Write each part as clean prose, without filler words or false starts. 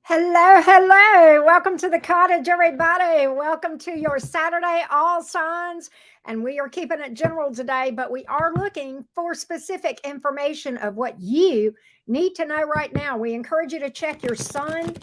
Hello, hello. Welcome to the cottage, everybody. Welcome to your Saturday All Signs. And we are keeping it general today, but we are looking for specific information of what you need to know right now. We encourage you to check your sun,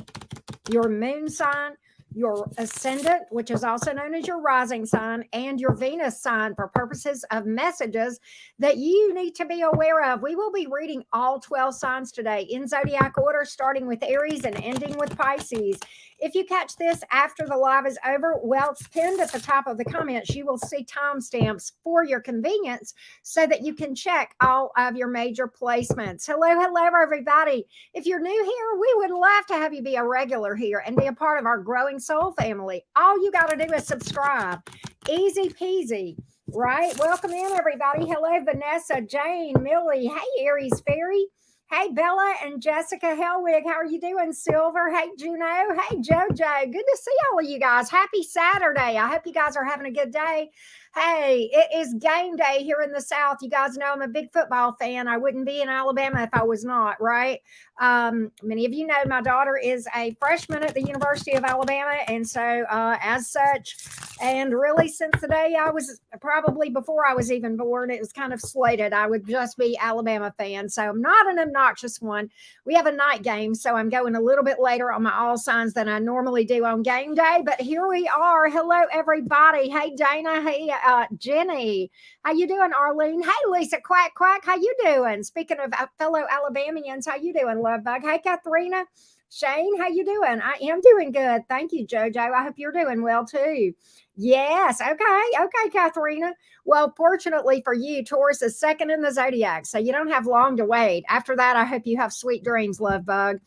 your moon sign, your ascendant, which is also known as your rising sign, and your Venus sign for purposes of messages that you need to be aware of. We will be reading all 12 signs today in zodiac order, starting with Aries and ending with Pisces. If you catch this after the live is over, well, it's pinned at the top of the comments. You will see timestamps for your convenience so that you can check all of your major placements. Hello, hello, everybody. If you're new here, we would love to have you be a regular here and be a part of our growing soul family. All you got to do is subscribe. Easy peasy, right? Welcome in, everybody. Hello, Vanessa, Jane, Millie. Hey, Aries Fairy. Hey, Bella and Jessica Helwig. How are you doing, Silver? Hey, Juno. Hey, JoJo. Good to see all of you guys. Happy Saturday. I hope you guys are having a good day. Hey, it is game day here in the South. You guys know I'm a big football fan. I wouldn't be in Alabama if I was not, right? Many of you know my daughter is a freshman at the University of Alabama. And so, as such, and really since the day I was probably before I was even born, it was kind of slated I would just be Alabama fan. So I'm not an obnoxious one. We have a night game, so I'm going a little bit later on my all signs than I normally do on game day. But here we are. Hello, everybody. Hey, Dana. Hey, Jenny. How you doing, Arlene? Hey, Lisa Quack Quack. How you doing? Speaking of fellow Alabamians, how you doing, Love Bug? Hey, Katharina. Shane, how you doing? I am doing good. Thank you, JoJo. I hope you're doing well too. Yes. Okay, Katharina. Well, fortunately for you, Taurus is second in the zodiac, so you don't have long to wait. After that, I hope you have sweet dreams, Love Bug.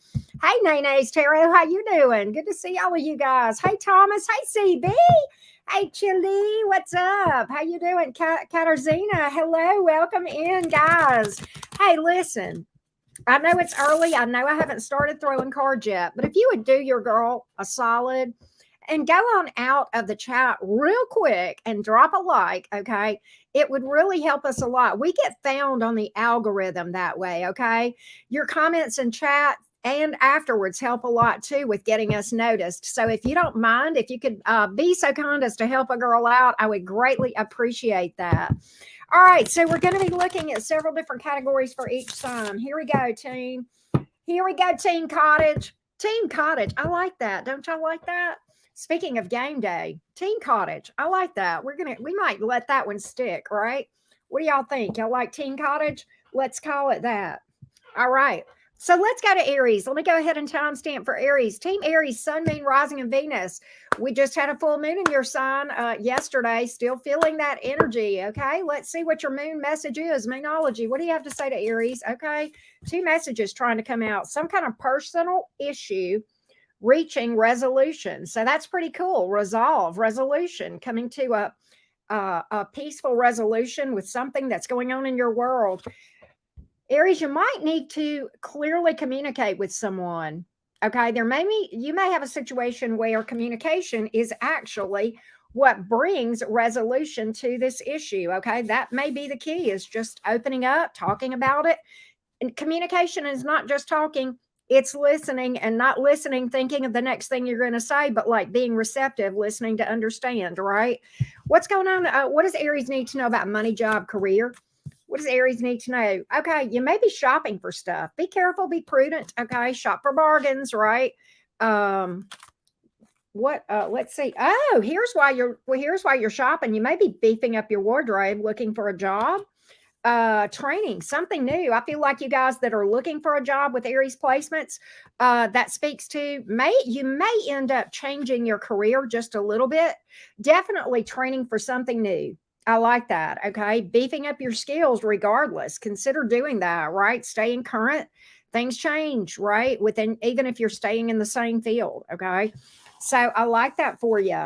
Hey, Nene's Tarot, how you doing? Good to see all of you guys. Hey, Thomas. Hey, CB. Hey, Chili. What's up? How you doing, Katarzyna? Hello. Welcome in, guys. Hey, listen. I know it's early. I know I haven't started throwing cards yet, but if you would do your girl a solid and go on out of the chat real quick and drop a like, okay? It would really help us a lot. We get found on the algorithm that way, okay? Your comments in chat and afterwards help a lot too with getting us noticed. So if you don't mind, if you could be so kind as to help a girl out, I would greatly appreciate that. All right, so we're going to be looking at several different categories for each sign. Here we go, team. Here we go, Team Cottage. Team Cottage, I like that. Don't y'all like that? Speaking of game day, Team Cottage, I like that. We might let that one stick, right? What do y'all think? Y'all like Team Cottage? Let's call it that. All right. So let's go to Aries. Let me go ahead and timestamp for Aries. Team Aries, Sun, Moon, Rising, and Venus. We just had a full moon in your sign yesterday. Still feeling that energy. Okay. Let's see what your moon message is. Moonology. What do you have to say to Aries? Okay. Two messages trying to come out. Some kind of personal issue reaching resolution. So that's pretty cool. Resolve, resolution, coming to a peaceful resolution with something that's going on in your world. Aries, you might need to clearly communicate with someone. Okay, you may have a situation where communication is actually what brings resolution to this issue. Okay, that may be the key, is just opening up, talking about it. And communication is not just talking, it's listening, and not listening thinking of the next thing you're going to say, but like being receptive, listening to understand, right? What's going on? What does Aries need to know about money, job, career? What does Aries need to know? Okay, you may be shopping for stuff. Be careful, be prudent. Okay, shop for bargains, right? Let's see. Oh, here's why you're shopping. You may be beefing up your wardrobe, looking for a job, training, something new. I feel like you guys that are looking for a job with Aries placements, that speaks to you may end up changing your career just a little bit. Definitely training for something new. I like that. Okay. Beefing up your skills regardless. Consider doing that, right? Staying current. Things change, right? Even if you're staying in the same field. Okay. So I like that for you.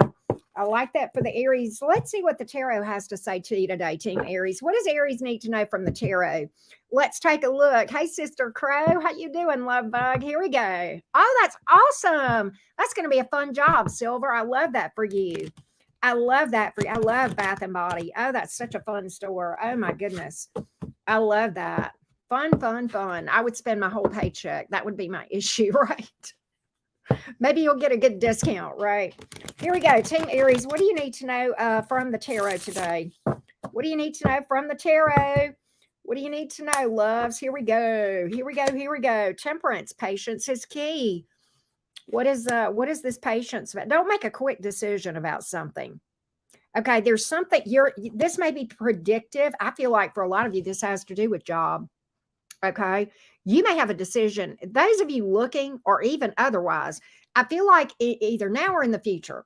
I like that for the Aries. Let's see what the tarot has to say to you today, Team Aries. What does Aries need to know from the tarot? Let's take a look. Hey, Sister Crow. How you doing, Love Bug? Here we go. Oh, that's awesome. That's going to be a fun job, Silver. I love that for you. I love that for you. I love Bath and Body. Oh, that's such a fun store. Oh my goodness. I love that. Fun. I would spend my whole paycheck. That would be my issue, right? Maybe you'll get a good discount, right? Here we go. Team Aries, what do you need to know from the tarot today? What do you need to know from the tarot? What do you need to know, loves? Here we go. Here we go. Here we go. Temperance. Patience is key. What is this patience about? Don't make a quick decision about something. Okay, there's something this may be predictive. I feel like for a lot of you, this has to do with job. Okay. You may have a decision. Those of you looking, or even otherwise, I feel like either now or in the future,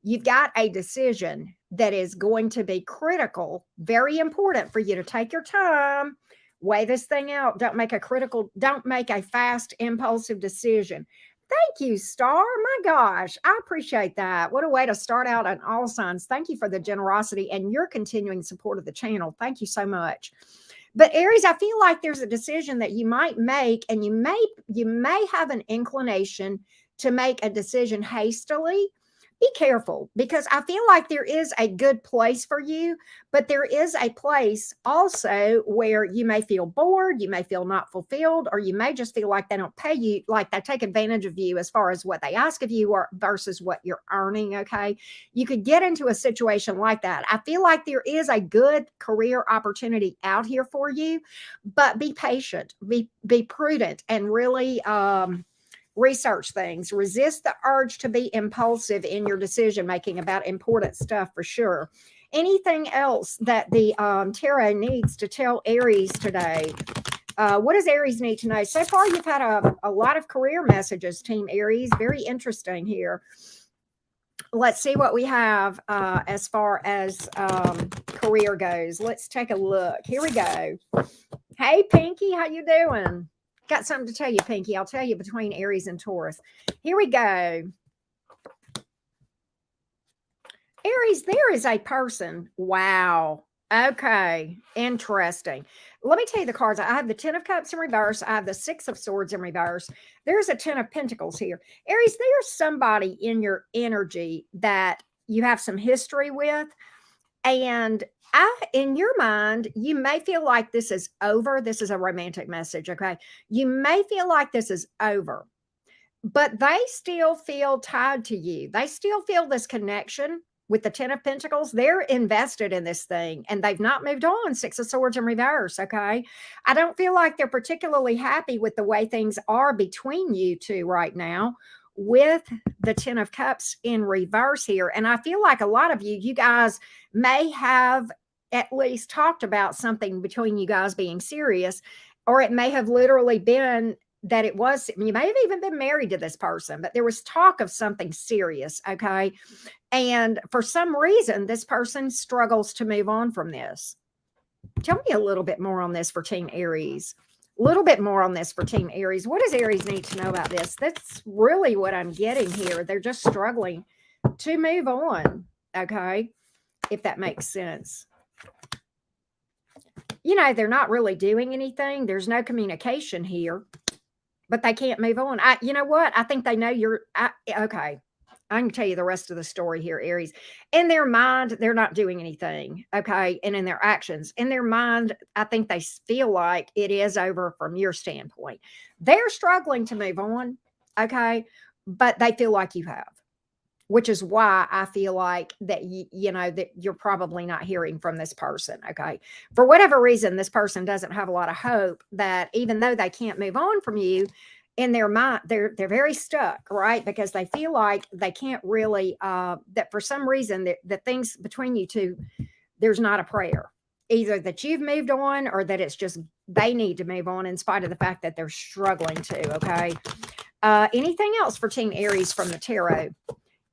you've got a decision that is going to be critical, very important for you to take your time, weigh this thing out. Don't make a fast, impulsive decision. Thank you, Star. My gosh, I appreciate that. What a way to start out on all signs. Thank you for the generosity and your continuing support of the channel. Thank you so much. But Aries, I feel like there's a decision that you might make, and you may have an inclination to make a decision hastily. Be careful, because I feel like there is a good place for you, but there is a place also where you may feel bored, you may feel not fulfilled, or you may just feel like they don't pay you, like they take advantage of you as far as what they ask of you or versus what you're earning. Okay. You could get into a situation like that. I feel like there is a good career opportunity out here for you, but be patient, be prudent, and really, research things. Resist the urge to be impulsive in your decision making about important stuff, for sure. Anything else that the tarot needs to tell Aries today? What does Aries need to know? So far, you've had a lot of career messages, Team Aries. Very interesting here. Let's see what we have as far as career goes. Let's take a look. Here we go. Hey, Pinky, how you doing? Got something to tell you, Pinky. I'll tell you between Aries and Taurus. Here we go. Aries, there is a person. Wow. Okay. Interesting. Let me tell you the cards. I have the 10 of Cups in reverse. I have the 6 of Swords in reverse. There's a 10 of Pentacles here. Aries, there's somebody in your energy that you have some history with. And in your mind, you may feel like this is over. This is a romantic message, okay? You may feel like this is over, but they still feel tied to you. They still feel this connection with the 10 of Pentacles. They're invested in this thing, and they've not moved on. 6 of Swords in reverse, okay? I don't feel like they're particularly happy with the way things are between you two right now, with the 10 of Cups in reverse here. And I feel like a lot of you guys may have at least talked about something between you guys being serious, or it may have literally been that it was, you may have even been married to this person, but there was talk of something serious, okay? And for some reason, this person struggles to move on from this. Tell me a little bit more on this for Team Aries. A little bit more on this for Team Aries. What does Aries need to know about this? That's really what I'm getting here. They're just struggling to move on, okay? If that makes sense. You know, they're not really doing anything. There's no communication here, but they can't move on. You know what? I think they know okay. I can tell you the rest of the story here, Aries. In their mind, they're not doing anything, okay? And in their actions, in their mind, I think they feel like it is over from your standpoint. They're struggling to move on, okay? But they feel like you have, which is why I feel like that, you know, that you're probably not hearing from this person, okay? For whatever reason, this person doesn't have a lot of hope that even though they can't move on from you, in their mind, they're very stuck, right? Because they feel like they can't really, that for some reason, the things between you two, there's not a prayer. Either that you've moved on, or that it's just they need to move on in spite of the fact that they're struggling to, okay? Anything else for Team Aries from the tarot?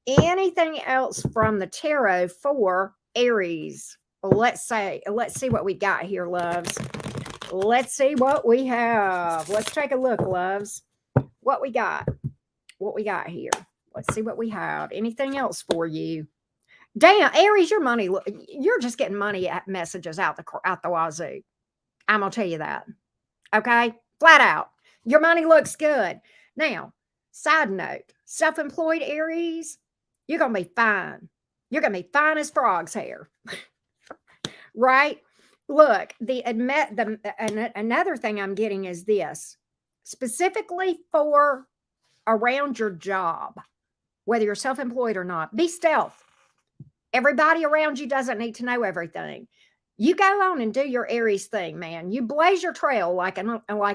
Anything else from the tarot for Aries? Let's see what we got here, loves. Let's see what we have. Let's take a look, loves. What we got here. Let's see what we have. Anything else for you? Damn, Aries, your money, you're just getting money messages out the wazoo. I'm gonna tell you that. Okay, flat out, your money looks good. Now, side note, self-employed Aries, you're gonna be fine. You're gonna be fine as frog's hair, right? Look, another thing I'm getting is this. Specifically for around your job, whether you're self-employed or not. Be stealth. Everybody around you doesn't need to know everything. You go on and do your Aries thing, man. You blaze your trail like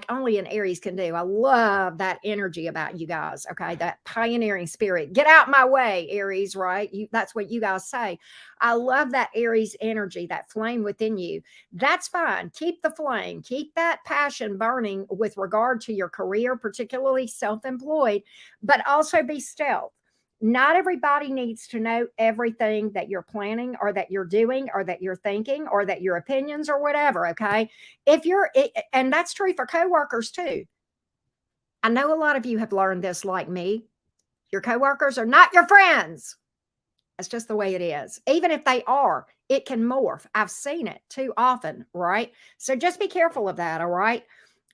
only an Aries can do. I love that energy about you guys. Okay, that pioneering spirit. Get out my way, Aries. Right? That's what you guys say. I love that Aries energy, that flame within you. That's fine. Keep the flame. Keep that passion burning with regard to your career, particularly self-employed, but also be stealth. Not everybody needs to know everything that you're planning or that you're doing or that you're thinking or that your opinions or whatever. Okay. And that's true for coworkers too. I know a lot of you have learned this like me. Your coworkers are not your friends. That's just the way it is. Even if they are, it can morph. I've seen it too often. Right. So just be careful of that. All right.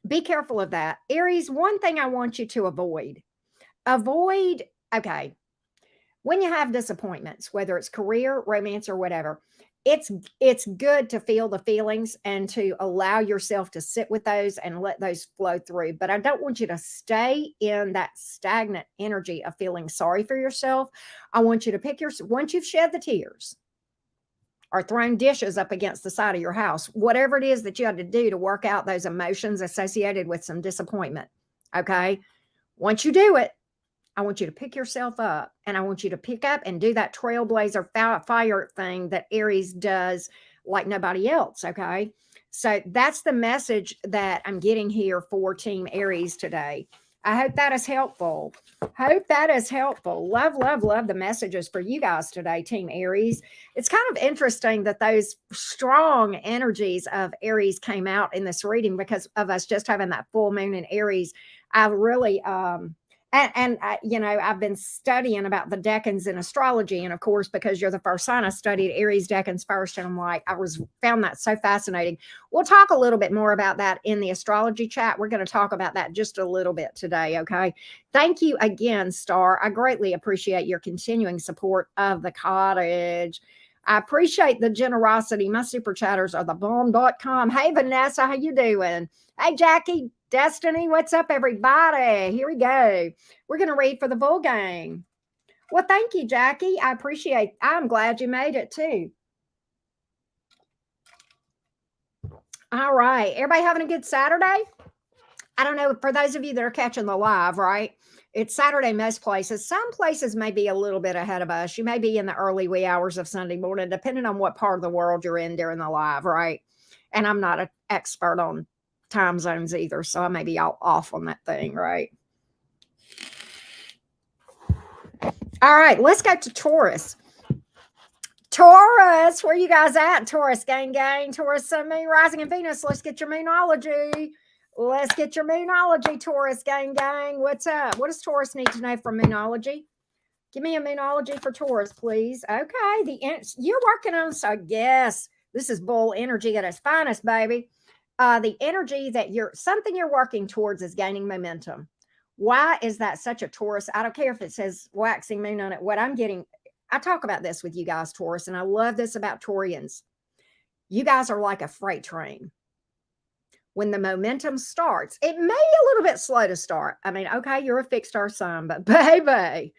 Be careful of that. Aries, one thing I want you to avoid. Okay. When you have disappointments, whether it's career, romance, or whatever, it's good to feel the feelings and to allow yourself to sit with those and let those flow through. But I don't want you to stay in that stagnant energy of feeling sorry for yourself. I want you to once you've shed the tears or thrown dishes up against the side of your house, whatever it is that you had to do to work out those emotions associated with some disappointment. Okay. Once you do it, I want you to pick yourself up, and I want you to pick up and do that trailblazer fire thing that Aries does like nobody else. Okay. So that's the message that I'm getting here for Team Aries today. I hope that is helpful. Hope that is helpful. Love, love, love the messages for you guys today, Team Aries. It's kind of interesting that those strong energies of Aries came out in this reading because of us just having that full moon in Aries. I really, I've been studying about the decans in astrology. And of course, because you're the first sign, I studied Aries decans first. And I'm like, found that so fascinating. We'll talk a little bit more about that in the astrology chat. We're going to talk about that just a little bit today. Okay. Thank you again, Star. I greatly appreciate your continuing support of the cottage. I appreciate the generosity. My super chatters are the bomb.com. Hey, Vanessa, how you doing? Hey, Jackie, Destiny, what's up, everybody? Here we go. We're going to read for the Bull Gang. Well, thank you, Jackie. I'm glad you made it too. All right. Everybody having a good Saturday? I don't know. For those of you that are catching the live, right? It's Saturday most places. Some places may be a little bit ahead of us. You may be in the early wee hours of Sunday morning, depending on what part of the world you're in during the live, right? And I'm not an expert on time zones either, so I may be all off on that thing, right? All right, let's go to Taurus. Taurus, where you guys at? Taurus, gang, Taurus, Sun, Moon, Rising, and Venus. Let's get your moonology. Let's get your moonology, Taurus, gang. What's up? What does Taurus need to know from moonology? Give me a moonology for Taurus, please. Okay, you're working on, so yes, this is bull energy at its finest, baby. The energy that something you're working towards is gaining momentum. Why is that such a Taurus? I don't care if it says waxing moon on it. What I'm getting, I talk about this with you guys, Taurus, and I love this about Taurians. You guys are like a freight train. When the momentum starts, it may be a little bit slow to start. I mean, okay, you're a fixed star sign, but baby,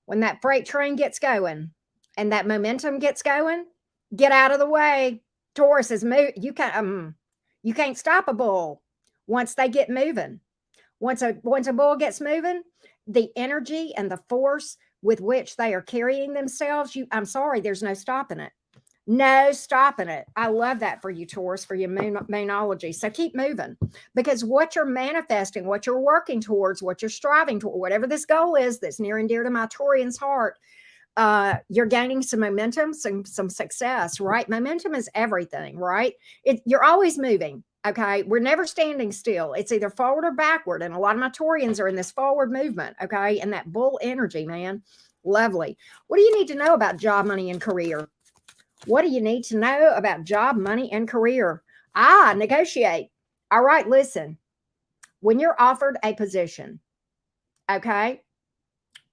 when that freight train gets going and that momentum gets going, get out of the way. Taurus is you can't stop a bull once they get moving. Once a bull gets moving, the energy and the force with which they are carrying themselves, I'm sorry, there's no stopping it. No stopping it. I love that for you, Taurus, for your moonology. So keep moving, because what you're manifesting, what you're working towards, what you're striving toward, whatever this goal is that's near and dear to my Taurian's heart, you're gaining some momentum, some success, right? Momentum is everything, right? You're always moving. Okay. We're never standing still. It's either forward or backward. And a lot of my Taurians are in this forward movement. Okay. And that bull energy, man. Lovely. What do you need to know about job, money, and career? What do you need to know about job, money, and career? Negotiate. All right. Listen, when you're offered a position, okay,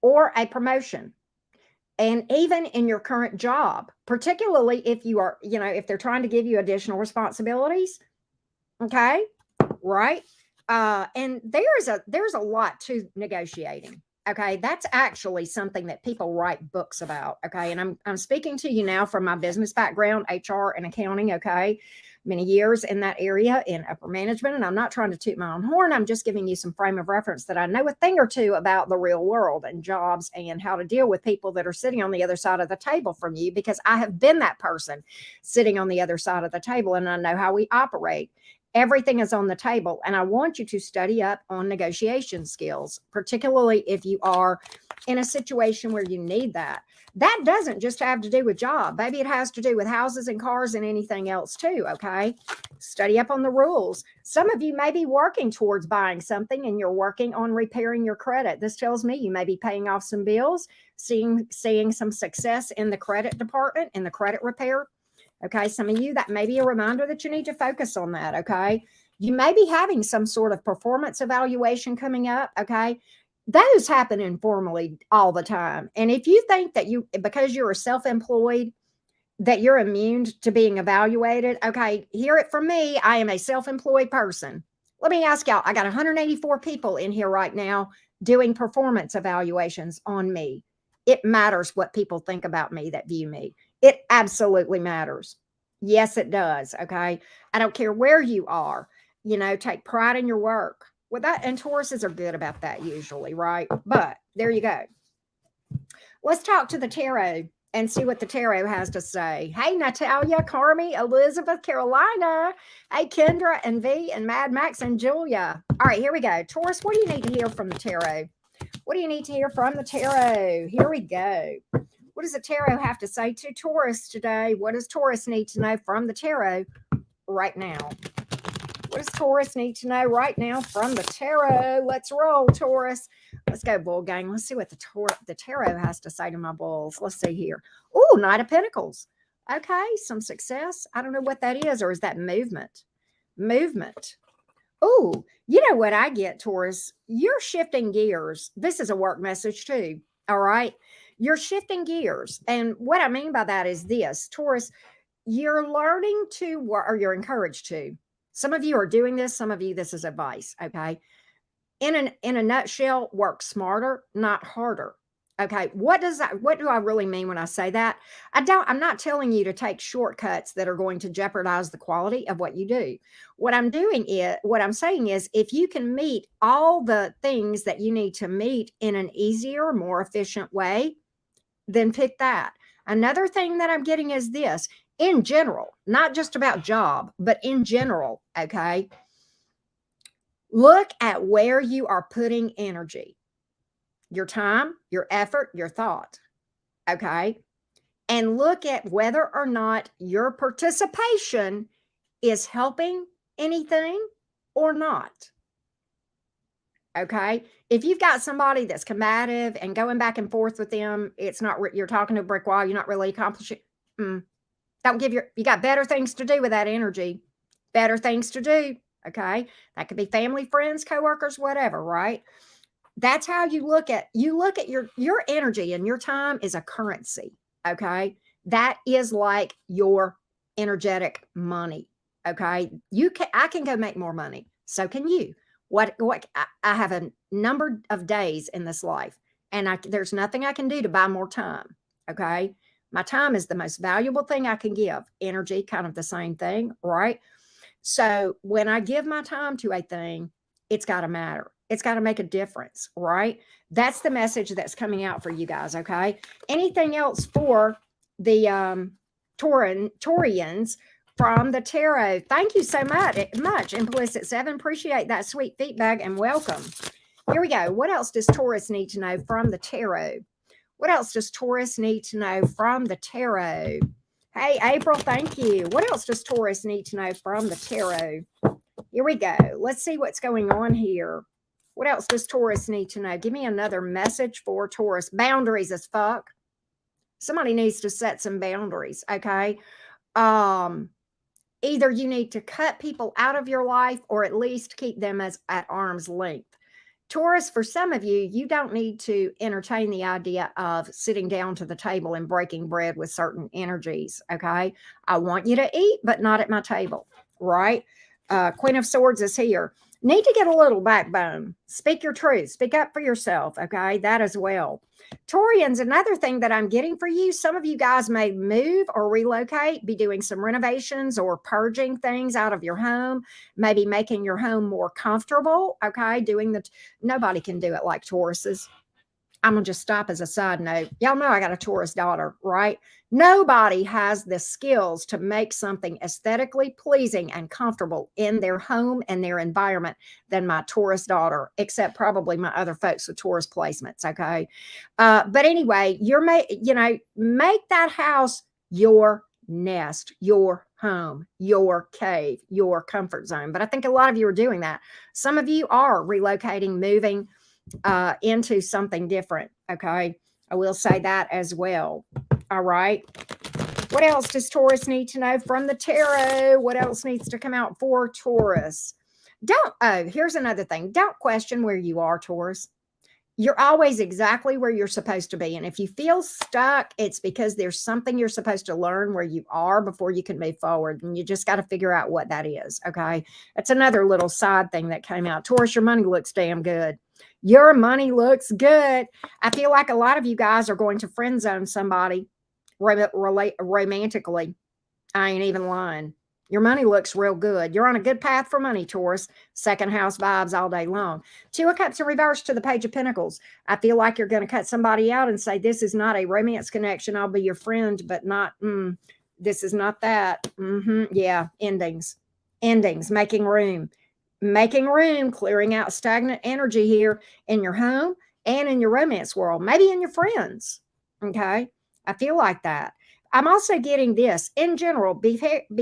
or a promotion, and even in your current job, particularly if you are, if they're trying to give you additional responsibilities, okay, right? And there's a lot to negotiating. Okay, that's actually something that people write books about. Okay, and I'm speaking to you now from my business background, HR and accounting. Okay, many years in that area in upper management, and I'm not trying to toot my own horn. I'm just giving you some frame of reference that I know a thing or two about the real world and jobs and how to deal with people that are sitting on the other side of the table from you, because I have been that person sitting on the other side of the table, and I know how we operate. Everything is on the table. And I want you to study up on negotiation skills, particularly if you are in a situation where you need that. That doesn't just have to do with job. Maybe it has to do with houses and cars and anything else too. Okay. Study up on the rules. Some of you may be working towards buying something and you're working on repairing your credit. This tells me you may be paying off some bills, seeing some success in the credit department, in the credit repair. Okay, some of you, that may be a reminder that you need to focus on that. Okay, you may be having some sort of performance evaluation coming up. Okay, those happen informally all the time. And if you think that because you're self-employed, that you're immune to being evaluated, okay, hear it from me. I am a self-employed person. Let me ask y'all, I got 184 people in here right now doing performance evaluations on me. It matters what people think about me that view me. It absolutely matters. Yes, it does. Okay. I don't care where you are, take pride in your work. Well, and Tauruses are good about that usually, right? But there you go. Let's talk to the tarot and see what the tarot has to say. Hey, Natalia, Carmi, Elizabeth, Carolina. Hey, Kendra and V and Mad Max and Julia. All right, here we go. Taurus, what do you need to hear from the tarot? What do you need to hear from the tarot? Here we go. What does the tarot have to say to Taurus today? What does Taurus need to know from the tarot right now? What does Taurus need to know right now from the tarot? Let's roll, Taurus. Let's go, bull gang. Let's see what the tarot has to say to my bulls. Let's see here. Oh, Knight of Pentacles. Okay, some success. I don't know what that is, or is that movement? Movement. Oh, you know what I get, Taurus? You're shifting gears. This is a work message too. All right. You're shifting gears. And what I mean by that is this, Taurus, you're learning to, or you're encouraged to. Some of you are doing this. Some of you, this is advice. Okay. In a nutshell, work smarter, not harder. Okay. What do I really mean when I say that? I'm not telling you to take shortcuts that are going to jeopardize the quality of what you do. What I'm saying is, if you can meet all the things that you need to meet in an easier, more efficient way, then pick that. Another thing that I'm getting is this, in general, not just about job, but in general. Okay. Look at where you are putting energy. Your time, your effort, your thought. Okay. And look at whether or not your participation is helping anything or not. Okay. If you've got somebody that's combative and going back and forth with them, it's not, you're talking to a brick wall, you're not really accomplishing. Don't you got better things to do with that energy. Better things to do. Okay. That could be family, friends, coworkers, whatever, right? That's how you look at your energy, and your time is a currency. Okay. That is like your energetic money. Okay. I can go make more money. So can you. I have a number of days in this life, and there's nothing I can do to buy more time. Okay. My time is the most valuable thing I can give. Energy, kind of the same thing, right? So when I give my time to a thing, it's got to matter. It's got to make a difference, right? That's the message that's coming out for you guys, okay? Anything else for the Taurians from the tarot? Thank you so much, Implicit 7. Appreciate that sweet feedback and welcome. Here we go. What else does Taurus need to know from the tarot? What else does Taurus need to know from the tarot? Hey, April, thank you. What else does Taurus need to know from the tarot? Here we go. Let's see what's going on here. What else does Taurus need to know? Give me another message for Taurus. Boundaries as fuck. Somebody needs to set some boundaries, okay? Either you need to cut people out of your life or at least keep them at arm's length. Taurus, for some of you, you don't need to entertain the idea of sitting down to the table and breaking bread with certain energies, okay? I want you to eat, but not at my table, right? Queen of Swords is here. Need to get a little backbone. Speak your truth. Speak up for yourself. Okay. That as well. Taurians, another thing that I'm getting for you, some of you guys may move or relocate, be doing some renovations or purging things out of your home, maybe making your home more comfortable. Okay. Nobody can do it like Tauruses. I'm going to just stop as a side note. Y'all know I got a Taurus daughter, right? Nobody has the skills to make something aesthetically pleasing and comfortable in their home and their environment than my Taurus daughter, except probably my other folks with Taurus placements. Okay. But anyway, make that house your nest, your home, your cave, your comfort zone. But I think a lot of you are doing that. Some of you are relocating, moving into something different. Okay. I will say that as well. All right. What else does Taurus need to know from the tarot? What else needs to come out for Taurus? Here's another thing. Don't question where you are, Taurus. You're always exactly where you're supposed to be. And if you feel stuck, it's because there's something you're supposed to learn where you are before you can move forward. And you just got to figure out what that is. Okay. That's another little side thing that came out. Taurus, your money looks damn good. Your money looks good. I feel like a lot of you guys are going to friend zone somebody romantically. I ain't even lying. Your money looks real good. You're on a good path for money, Taurus. Second house vibes all day long. Two of Cups in reverse to the Page of Pentacles. I feel like you're going to cut somebody out and say, this is not a romance connection. I'll be your friend, but not, this is not that. Yeah, endings, making room, clearing out stagnant energy here in your home and in your romance world, maybe in your friends. Okay. I feel like that. I'm also getting this in general. Be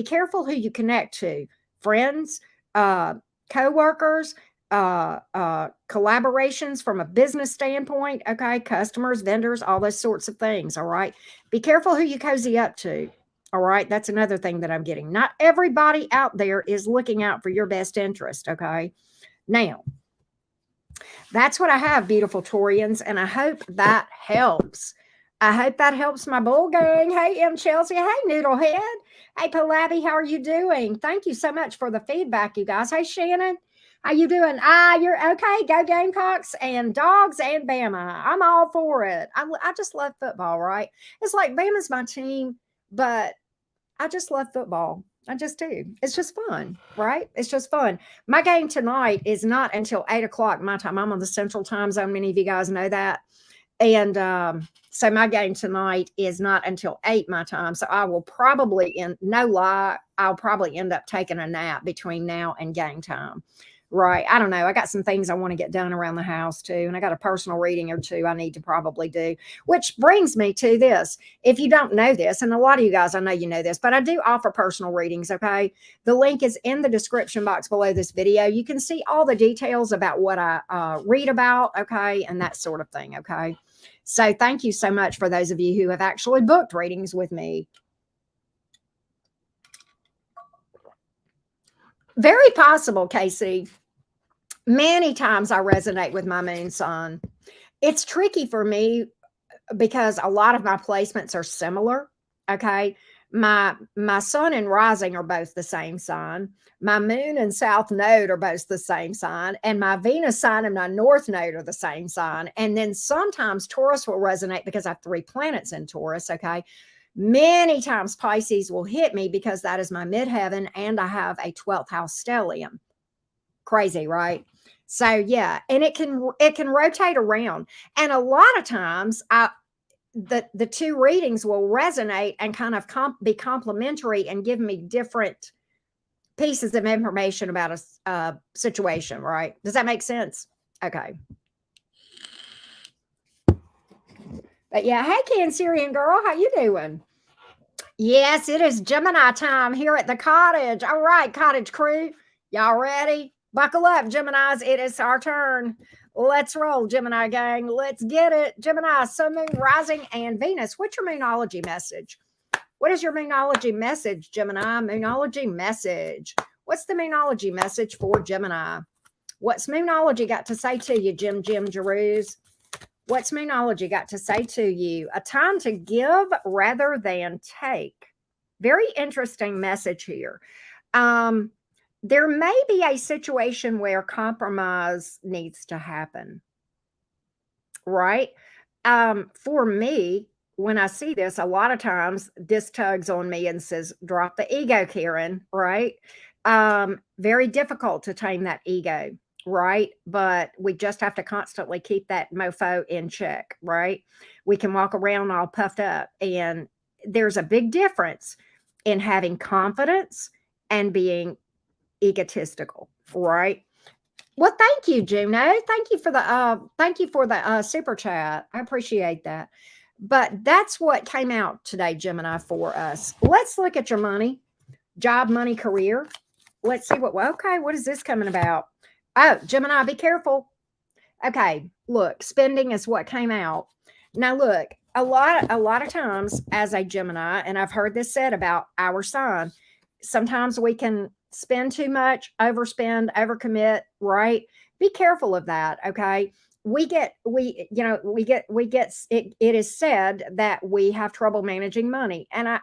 careful who you connect to. Friends, co-workers, collaborations from a business standpoint. Okay. Customers, vendors, all those sorts of things. All right. Be careful who you cozy up to. All right. That's another thing that I'm getting. Not everybody out there is looking out for your best interest. Okay. Now, that's what I have, beautiful Taurians, and I hope that helps. I hope that helps my bull gang. Hey, M. Chelsea. Hey, Noodlehead. Hey, Palabi, how are you doing? Thank you so much for the feedback, you guys. Hey, Shannon. How you doing? You're okay. Go Gamecocks and dogs and Bama. I'm all for it. I just love football, right? It's like Bama's my team, but I just love football. I just do. It's just fun, right? It's just fun. My game tonight is not until 8 o'clock my time. I'm on the Central Time Zone. Many of you guys know that. And so my game tonight is not until 8 my time. So I will probably, I'll probably end up taking a nap between now and game time. Right. I don't know. I got some things I want to get done around the house too. And I got a personal reading or two I need to probably do, which brings me to this. If you don't know this, and a lot of you guys, I know you know this, but I do offer personal readings. Okay. The link is in the description box below this video. You can see all the details about what I read about. Okay. And that sort of thing. Okay. So thank you so much for those of you who have actually booked readings with me. Very possible, Casey. Many times I resonate with my moon sign. It's tricky for me because a lot of my placements are similar. Okay. My sun and rising are both the same sign. My moon and south node are both the same sign. And my Venus sign and my north node are the same sign. And then sometimes Taurus will resonate because I have 3 planets in Taurus. Okay. Many times Pisces will hit me because that is my midheaven and I have a 12th house stellium. Crazy, right? So yeah, and it can rotate around. And a lot of times the 2 readings will resonate and kind of be complementary and give me different pieces of information about a situation, right? Does that make sense? Okay. But yeah, hey, Cancerian girl, how you doing? Yes, it is Gemini time here at the cottage. All right, cottage crew, y'all ready? Buckle up, Geminis. It is our turn. Let's roll, Gemini gang. Let's get it. Gemini, Sun, Moon, Rising, and Venus. What's your Moonology message? What is your Moonology message, Gemini? Moonology message. What's the Moonology message for Gemini? What's Moonology got to say to you, Jim Jeroos? What's Moonology got to say to you? A time to give rather than take. Very interesting message here. there may be a situation where compromise needs to happen, right? For me, when I see this, a lot of times this tugs on me and says, drop the ego, Karen, right? Very difficult to tame that ego, right? But we just have to constantly keep that mofo in check, right? We can walk around all puffed up, and there's a big difference in having confidence and being egotistical, right? Well, thank you, Juno. Thank you for the super chat. I appreciate that. But that's what came out today, Gemini, for us. Let's look at your money, job, money, career. Let's see what is this coming about? Oh, Gemini, be careful. Okay, look, spending is what came out. Now look, a lot of times as a Gemini, and I've heard this said about our sign, sometimes we can spend too much, overspend, overcommit, right? Be careful of that, okay? It is said that we have trouble managing money. And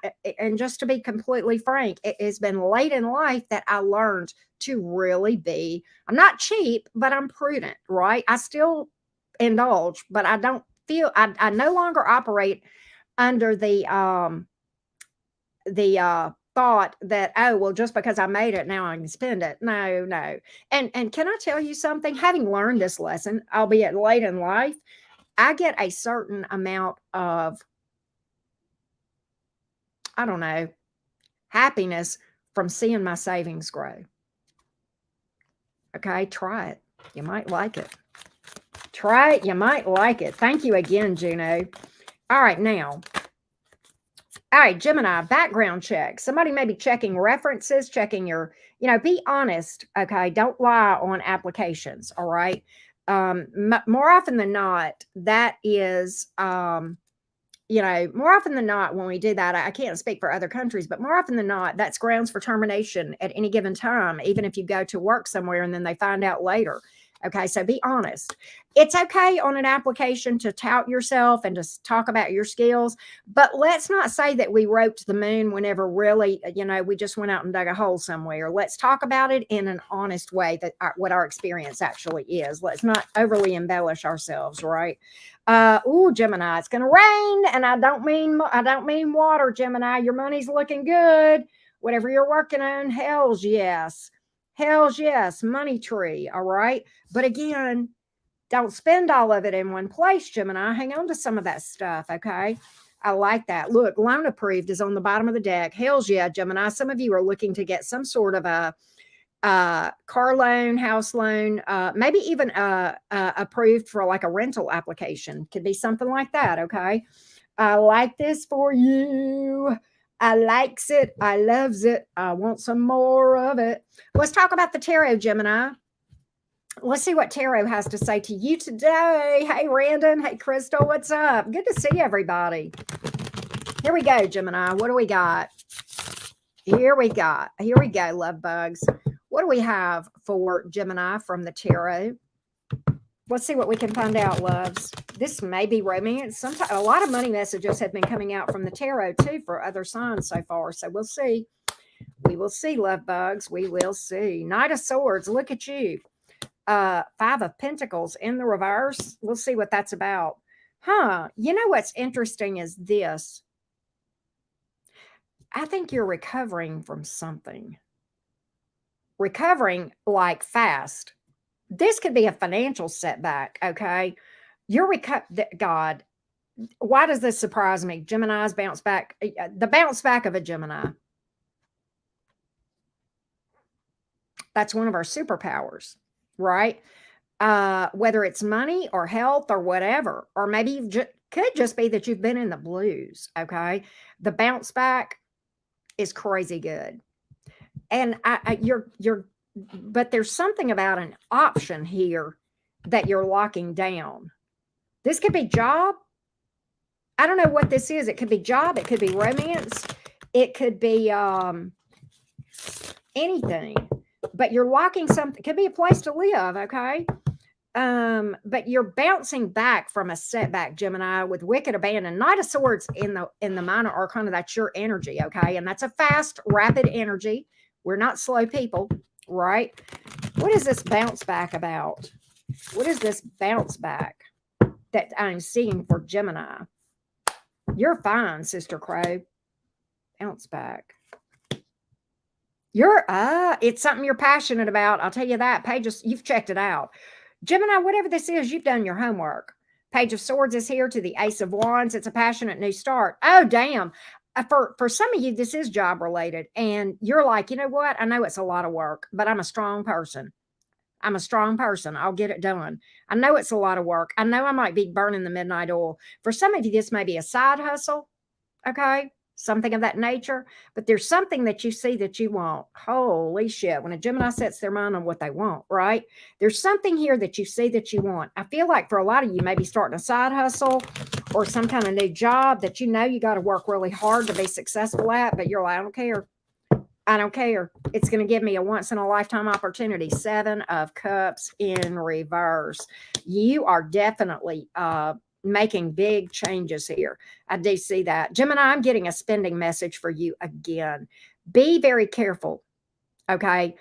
just to be completely frank, it has been late in life that I learned to really be, I'm not cheap, but I'm prudent, right? I still indulge, but I don't feel, I no longer operate under the thought that, oh, well, just because I made it, now I can spend it. No, no. And can I tell you something? Having learned this lesson, albeit late in life, I get a certain amount of, I don't know, happiness from seeing my savings grow. Okay, try it. You might like it. Try it. You might like it. Thank you again, Juno. All right, now. All right, Gemini, background check. Somebody may be checking references, checking your, be honest. Okay, don't lie on applications. All right. More often than not, that is, more often than not, when we do that, I can't speak for other countries, but more often than not, that's grounds for termination at any given time, even if you go to work somewhere and then they find out later. Okay, so be honest. It's okay on an application to tout yourself and to talk about your skills, but let's not say that we wrote to the moon whenever really, we just went out and dug a hole somewhere. Let's talk about it in an honest way, what our experience actually is. Let's not overly embellish ourselves, right? Gemini, it's gonna rain, and I don't mean water, Gemini. Your money's looking good. Whatever you're working on, hell's yes. Hell's yes, money tree, all right? But again, don't spend all of it in one place, Gemini. Hang on to some of that stuff, okay? I like that. Look, loan approved is on the bottom of the deck. Hell's yeah, Gemini. Some of you are looking to get some sort of a car loan, house loan, maybe even approved for like a rental application. Could be something like that, okay? I like this for you. I likes it. I loves it. I want some more of it. Let's talk about the tarot, Gemini. Let's see what tarot has to say to you today. Hey, Randon. Hey, Crystal. What's up? Good to see everybody. Here we go, Gemini. What do we got? Here we go, love bugs. What do we have for Gemini from the tarot? Let's see what we can find out, loves. This may be romance. Sometimes a lot of money messages have been coming out from the tarot too for other signs so far. So we'll see. We will see, love bugs. We will see. Knight of Swords. Look at you. Five of Pentacles in the reverse. We'll see what that's about. You know what's interesting is this. I think you're recovering from something. Recovering like fast. This could be a financial setback, okay? God, why does this surprise me? Gemini's bounce back, the bounce back of a Gemini. That's one of our superpowers, right? Whether it's money or health or whatever, or maybe could just be that you've been in the blues, okay? The bounce back is crazy good. And but there's something about an option here that you're locking down. This could be job. I don't know what this is. It could be job. It could be romance. It could be anything. But you're locking something. It could be a place to live, okay? But you're bouncing back from a setback, Gemini, with Wicked Abandon. Knight of Swords in the minor arcana. That's your energy, okay? And that's a fast, rapid energy. We're not slow people, right? What is this bounce back about? What is this bounce back that I'm seeing for Gemini? You're fine, Sister Crow. Bounce back. It's something you're passionate about. I'll tell you that. Pages, you've checked it out. Gemini, whatever this is, you've done your homework. Page of Swords is here to the Ace of Wands. It's a passionate new start. Oh, damn. For some of you, this is job related. And you're like, you know what? I know it's a lot of work, but I'm a strong person. I'm a strong person. I'll get it done. I know it's a lot of work. I know I might be burning the midnight oil. For some of you, this may be a side hustle. Okay. Something of that nature, but there's something that you see that you want. Holy shit. When a Gemini sets their mind on what they want, right? There's something here that you see that you want. I feel like for a lot of you, maybe starting a side hustle or some kind of new job that you know you got to work really hard to be successful at, but you're like, I don't care. I don't care. It's going to give me a once in a lifetime opportunity. 7 of Cups in reverse. You are definitely making big changes here. I do see that. Gemini, I'm getting a spending message for you again. Be very careful. Okay.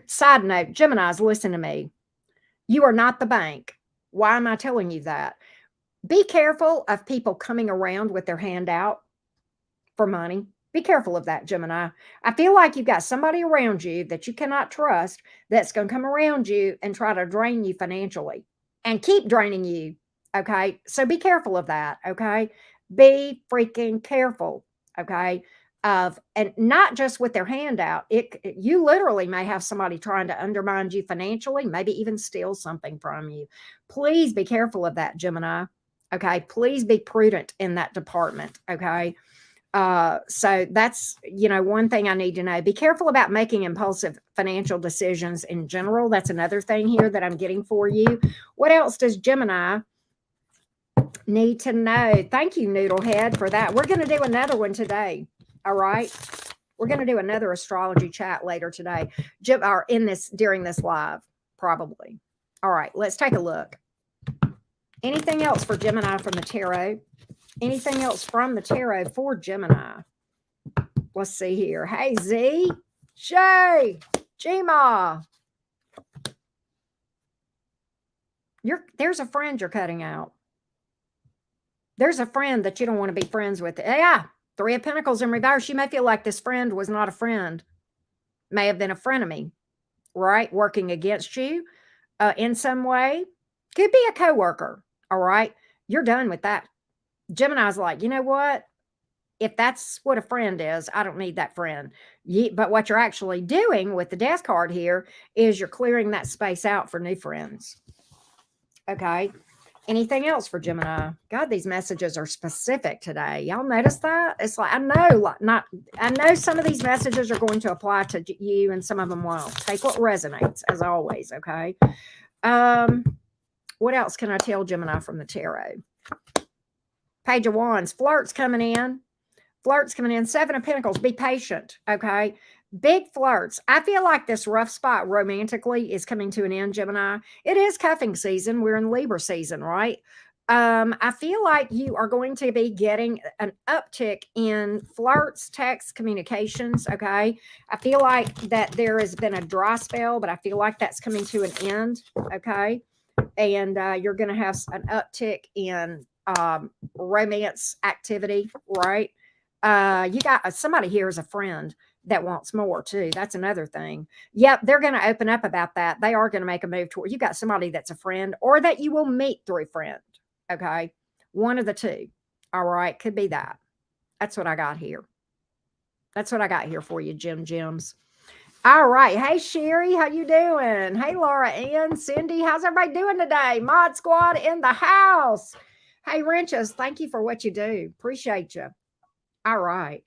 Side note, Geminis, listen to me. You are not the bank. Why am I telling you that? Be careful of people coming around with their hand out for money. Be careful of that, Gemini. I feel like you've got somebody around you that you cannot trust that's going to come around you and try to drain you financially and keep draining you. Okay. So be careful of that. Okay. Be freaking careful. Okay. And not just with their hand out. You literally may have somebody trying to undermine you financially, maybe even steal something from you. Please be careful of that, Gemini. Okay. Please be prudent in that department. Okay. So that's, one thing I need to know. Be careful about making impulsive financial decisions in general. That's another thing here that I'm getting for you. What else does Gemini need to know? Thank you, Noodlehead, for that. We're going to do another one today. All right. We're going to do another astrology chat later today, or during this live, probably. All right. Let's take a look. Anything else for Gemini from the tarot? Anything else from the tarot for Gemini? Let's see here. Hey, Z, Shay, Gma. There's a friend you're cutting out. There's a friend that you don't want to be friends with. Yeah, 3 of Pentacles in reverse. You may feel like this friend was not a friend. May have been a frenemy, right? Working against you in some way. Could be a coworker, all right? You're done with that. Gemini's like, you know what? If that's what a friend is, I don't need that friend. But what you're actually doing with the death card here is you're clearing that space out for new friends. Okay. Anything else for Gemini? God, these messages are specific today. Y'all notice that? It's like, I know some of these messages are going to apply to you and some of them won't. Take what resonates, as always. Okay. What else can I tell Gemini from the tarot? Page of Wands, flirts coming in. 7 of Pentacles. Be patient. Okay. Big flirts. I feel like this rough spot romantically is coming to an end, Gemini. It is cuffing season. We're in Libra season, right? I feel like you are going to be getting an uptick in flirts, text, communications. Okay. I feel like that there has been a dry spell, but I feel like that's coming to an end. Okay. And you're going to have an uptick in romance activity, right? You got somebody here is a friend that wants more too. That's another thing. Yep, they're going to open up about that. They are going to make a move toward you. Got somebody that's a friend or that you will meet through a friend. Okay, one of the two. All right, could be that. That's what I got here. That's what I got here for you, Gems. All right. Hey, Sherry, how you doing? Hey, Laura Ann, Cindy, how's everybody doing today? Mod Squad in the house. Hey, Wrenches, thank you for what you do. Appreciate you. All right.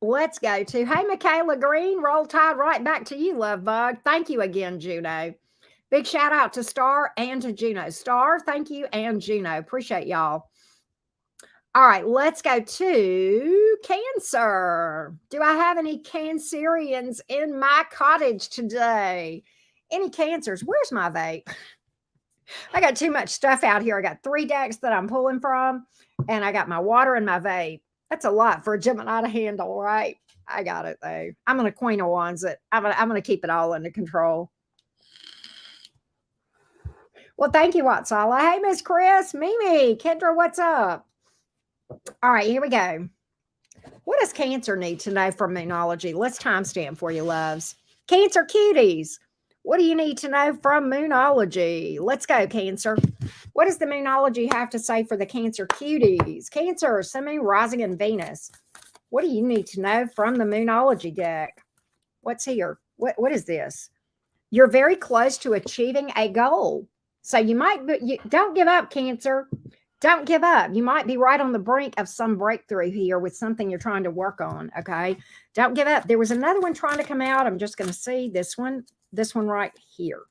Let's go to, hey, Michaela Green, Roll Tide right back to you, love bug. Thank you again, Juno. Big shout out to Star and to Juno. Star, thank you, and Juno. Appreciate y'all. All right, let's go to Cancer. Do I have any Cancerians in my cottage today? Any Cancers? Where's my vape? I got too much stuff out here. I got 3 decks that I'm pulling from, and I got my water and my vape. That's a lot for a Gemini to handle, right? I got it though. I'm gonna Queen of Wands it. I'm gonna keep it all under control. Well, thank you, Watsala. Hey, Miss Chris, Mimi, Kendra, what's up? All right, here we go. What does Cancer need to know from Moonology? Let's timestamp for you, loves. Cancer cuties. What do you need to know from Moonology? Let's go, Cancer. What does the Moonology have to say for the Cancer cuties? Cancer, Sun, Moon, Rising, and Venus. What do you need to know from the Moonology deck? What's here? What is this? You're very close to achieving a goal. So you might, don't give up, Cancer. Don't give up. You might be right on the brink of some breakthrough here with something you're trying to work on. Okay. Don't give up. There was another one trying to come out. I'm just going to see this one right here.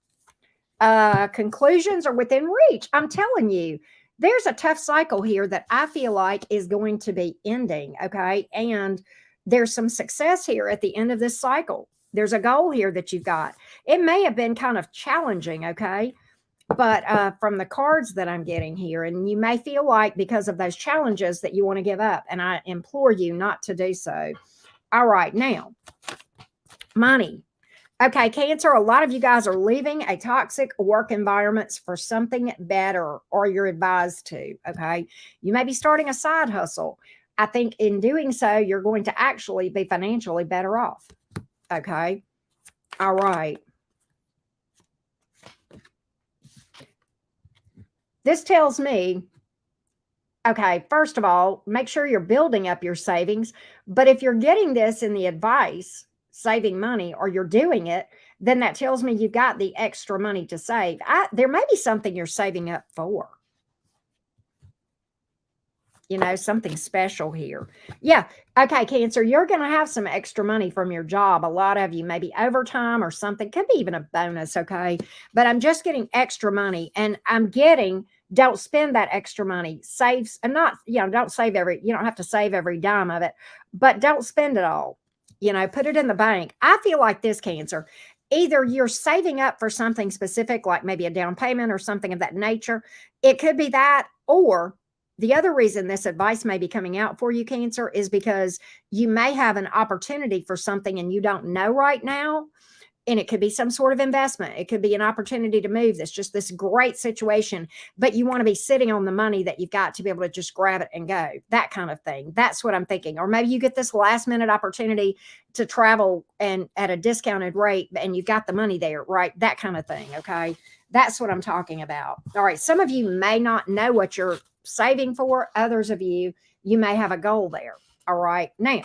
Conclusions are within reach. I'm telling you, there's a tough cycle here that I feel like is going to be ending. Okay. And there's some success here at the end of this cycle. There's a goal here that you've got. It may have been kind of challenging. Okay. But from the cards that I'm getting here, and you may feel like because of those challenges that you want to give up, and I implore you not to do so. All right, now, money. Okay, Cancer, a lot of you guys are leaving a toxic work environment for something better, or you're advised to, okay? You may be starting a side hustle. I think in doing so, you're going to actually be financially better off, okay? All right. This tells me, okay, first of all, make sure you're building up your savings. But if you're getting this in the advice, saving money, or you're doing it, then that tells me you've got the extra money to save. There may be something you're saving up for. You know, something special here. Yeah. Okay, Cancer, you're going to have some extra money from your job. A lot of you, maybe overtime or something. Could be even a bonus, okay? But I'm just getting extra money. And I'm getting, don't spend that extra money. Saves, and not, don't save you don't have to save every dime of it. But don't spend it all. Put it in the bank. I feel like this, Cancer. Either you're saving up for something specific, like maybe a down payment or something of that nature. It could be that, or the other reason this advice may be coming out for you, Cancer, is because you may have an opportunity for something and you don't know right now. And it could be some sort of investment. It could be an opportunity to move. That's just this great situation, but you want to be sitting on the money that you've got to be able to just grab it and go, that kind of thing. That's what I'm thinking. Or maybe you get this last minute opportunity to travel and at a discounted rate and you've got the money there, right? That kind of thing. Okay. That's what I'm talking about. All right. Some of you may not know what you're saving for. Others of you, you may have a goal there. All right. Now,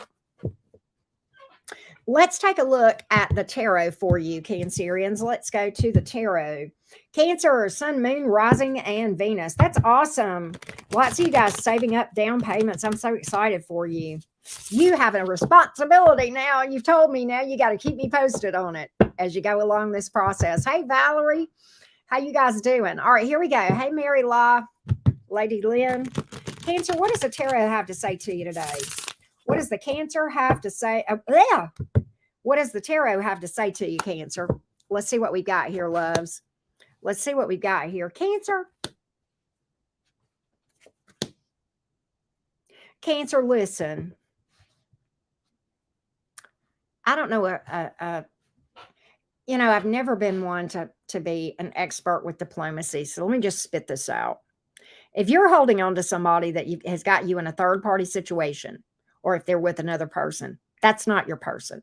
let's take a look at the tarot for you, Cancerians. Let's go to the tarot. Cancer, Sun, Moon, Rising, and Venus. That's awesome. Lots of you guys saving up down payments. I'm so excited for you. You have a responsibility now. You've told me now you got to keep me posted on it as you go along this process. Hey, Valerie. How you guys doing? All right, here we go. Hey, Mary Law, Lady Lynn. Cancer, what does the tarot have to say to you today? What does the Cancer have to say? What does the tarot have to say to you, Cancer? Let's see what we've got here, loves. Let's see what we've got here. Cancer. Cancer, listen. I don't know. I've never been one to be an expert with diplomacy. So let me just spit this out. If you're holding on to somebody that has got you in a third party situation, or if they're with another person, that's not your person.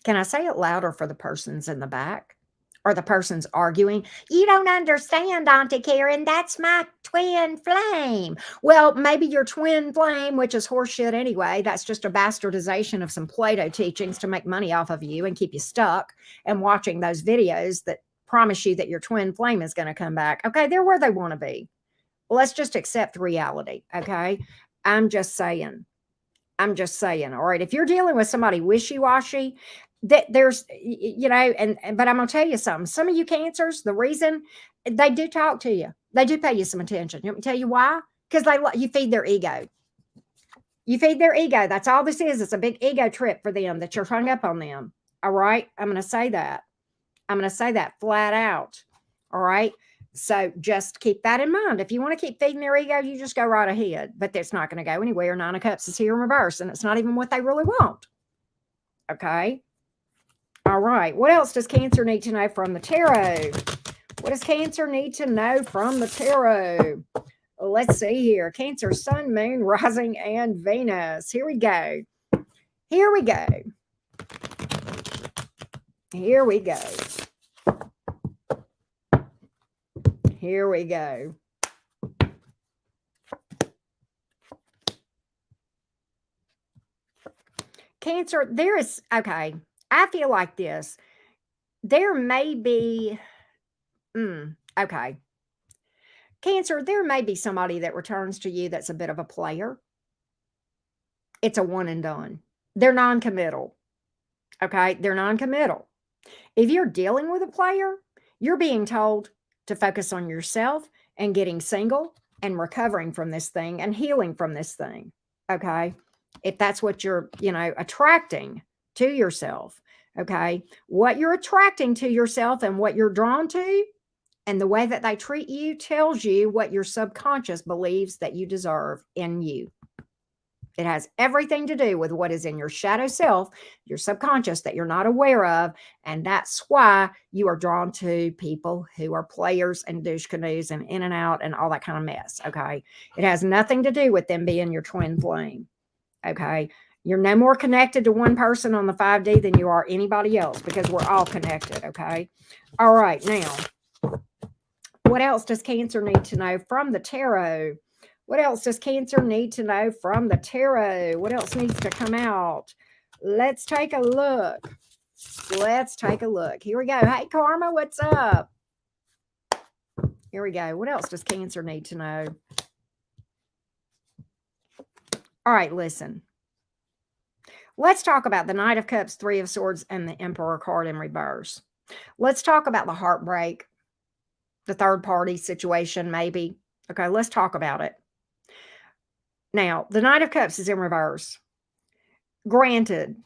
Can I say it louder for the persons in the back? Or the person's arguing, you don't understand, Auntie Karen, that's my twin flame. Well, maybe your twin flame, which is horseshit anyway, that's just a bastardization of some Plato teachings to make money off of you and keep you stuck and watching those videos that promise you that your twin flame is going to come back. Okay, they're where they want to be. Well, let's just accept reality, okay? I'm just saying, all right, if you're dealing with somebody wishy-washy, that there's, but I'm going to tell you something. Some of you Cancers, the reason they do talk to you, they do pay you some attention. You want me to tell you why? Because you feed their ego. You feed their ego. That's all this is. It's a big ego trip for them that you're hung up on them. All right. I'm going to say that. I'm going to say that flat out. All right. So just keep that in mind. If you want to keep feeding their ego, you just go right ahead. But that's not going to go anywhere. Nine of Cups is here in reverse, and it's not even what they really want. Okay. All right. What else does Cancer need to know from the tarot? What does Cancer need to know from the tarot? Let's see here. Cancer, Sun, Moon, Rising, and Venus. Here we go. Here we go. Here we go. Here we go. Cancer, there is, okay, I feel like this. There may be, okay. Cancer, there may be somebody that returns to you that's a bit of a player. It's a one and done. They're non-committal. Okay, they're non-committal. If you're dealing with a player, you're being told to focus on yourself and getting single and recovering from this thing and healing from this thing. Okay, if that's what you're, attracting to yourself. Okay, what you're attracting to yourself and what you're drawn to and the way that they treat you tells you what your subconscious believes that you deserve in you. It has everything to do with what is in your shadow self, your subconscious that you're not aware of. And that's why you are drawn to people who are players and douche canoes and in and out and all that kind of mess. Okay. It has nothing to do with them being your twin flame. Okay. You're no more connected to one person on the 5D than you are anybody else because we're all connected. Okay. All right. Now, what else does Cancer need to know from the tarot? What else does Cancer need to know from the tarot? What else needs to come out? Let's take a look. Let's take a look. Here we go. Hey, Karma, what's up? Here we go. What else does Cancer need to know? All right, listen. Let's talk about the Knight of Cups, Three of Swords, and the Emperor card in reverse. Let's talk about the heartbreak, the third party situation, maybe. Okay, let's talk about it. Now, the Knight of Cups is in reverse. Granted,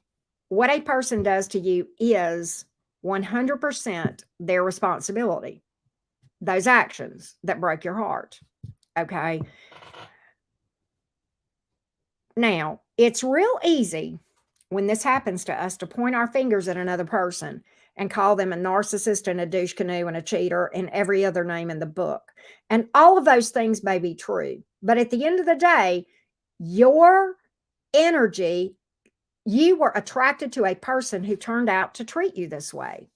what a person does to you is 100% their responsibility. Those actions that broke your heart. Okay. Now, it's real easy when this happens to us to point our fingers at another person and call them a narcissist and a douche canoe and a cheater and every other name in the book. And all of those things may be true. But at the end of the day, your energy, you were attracted to a person who turned out to treat you this way.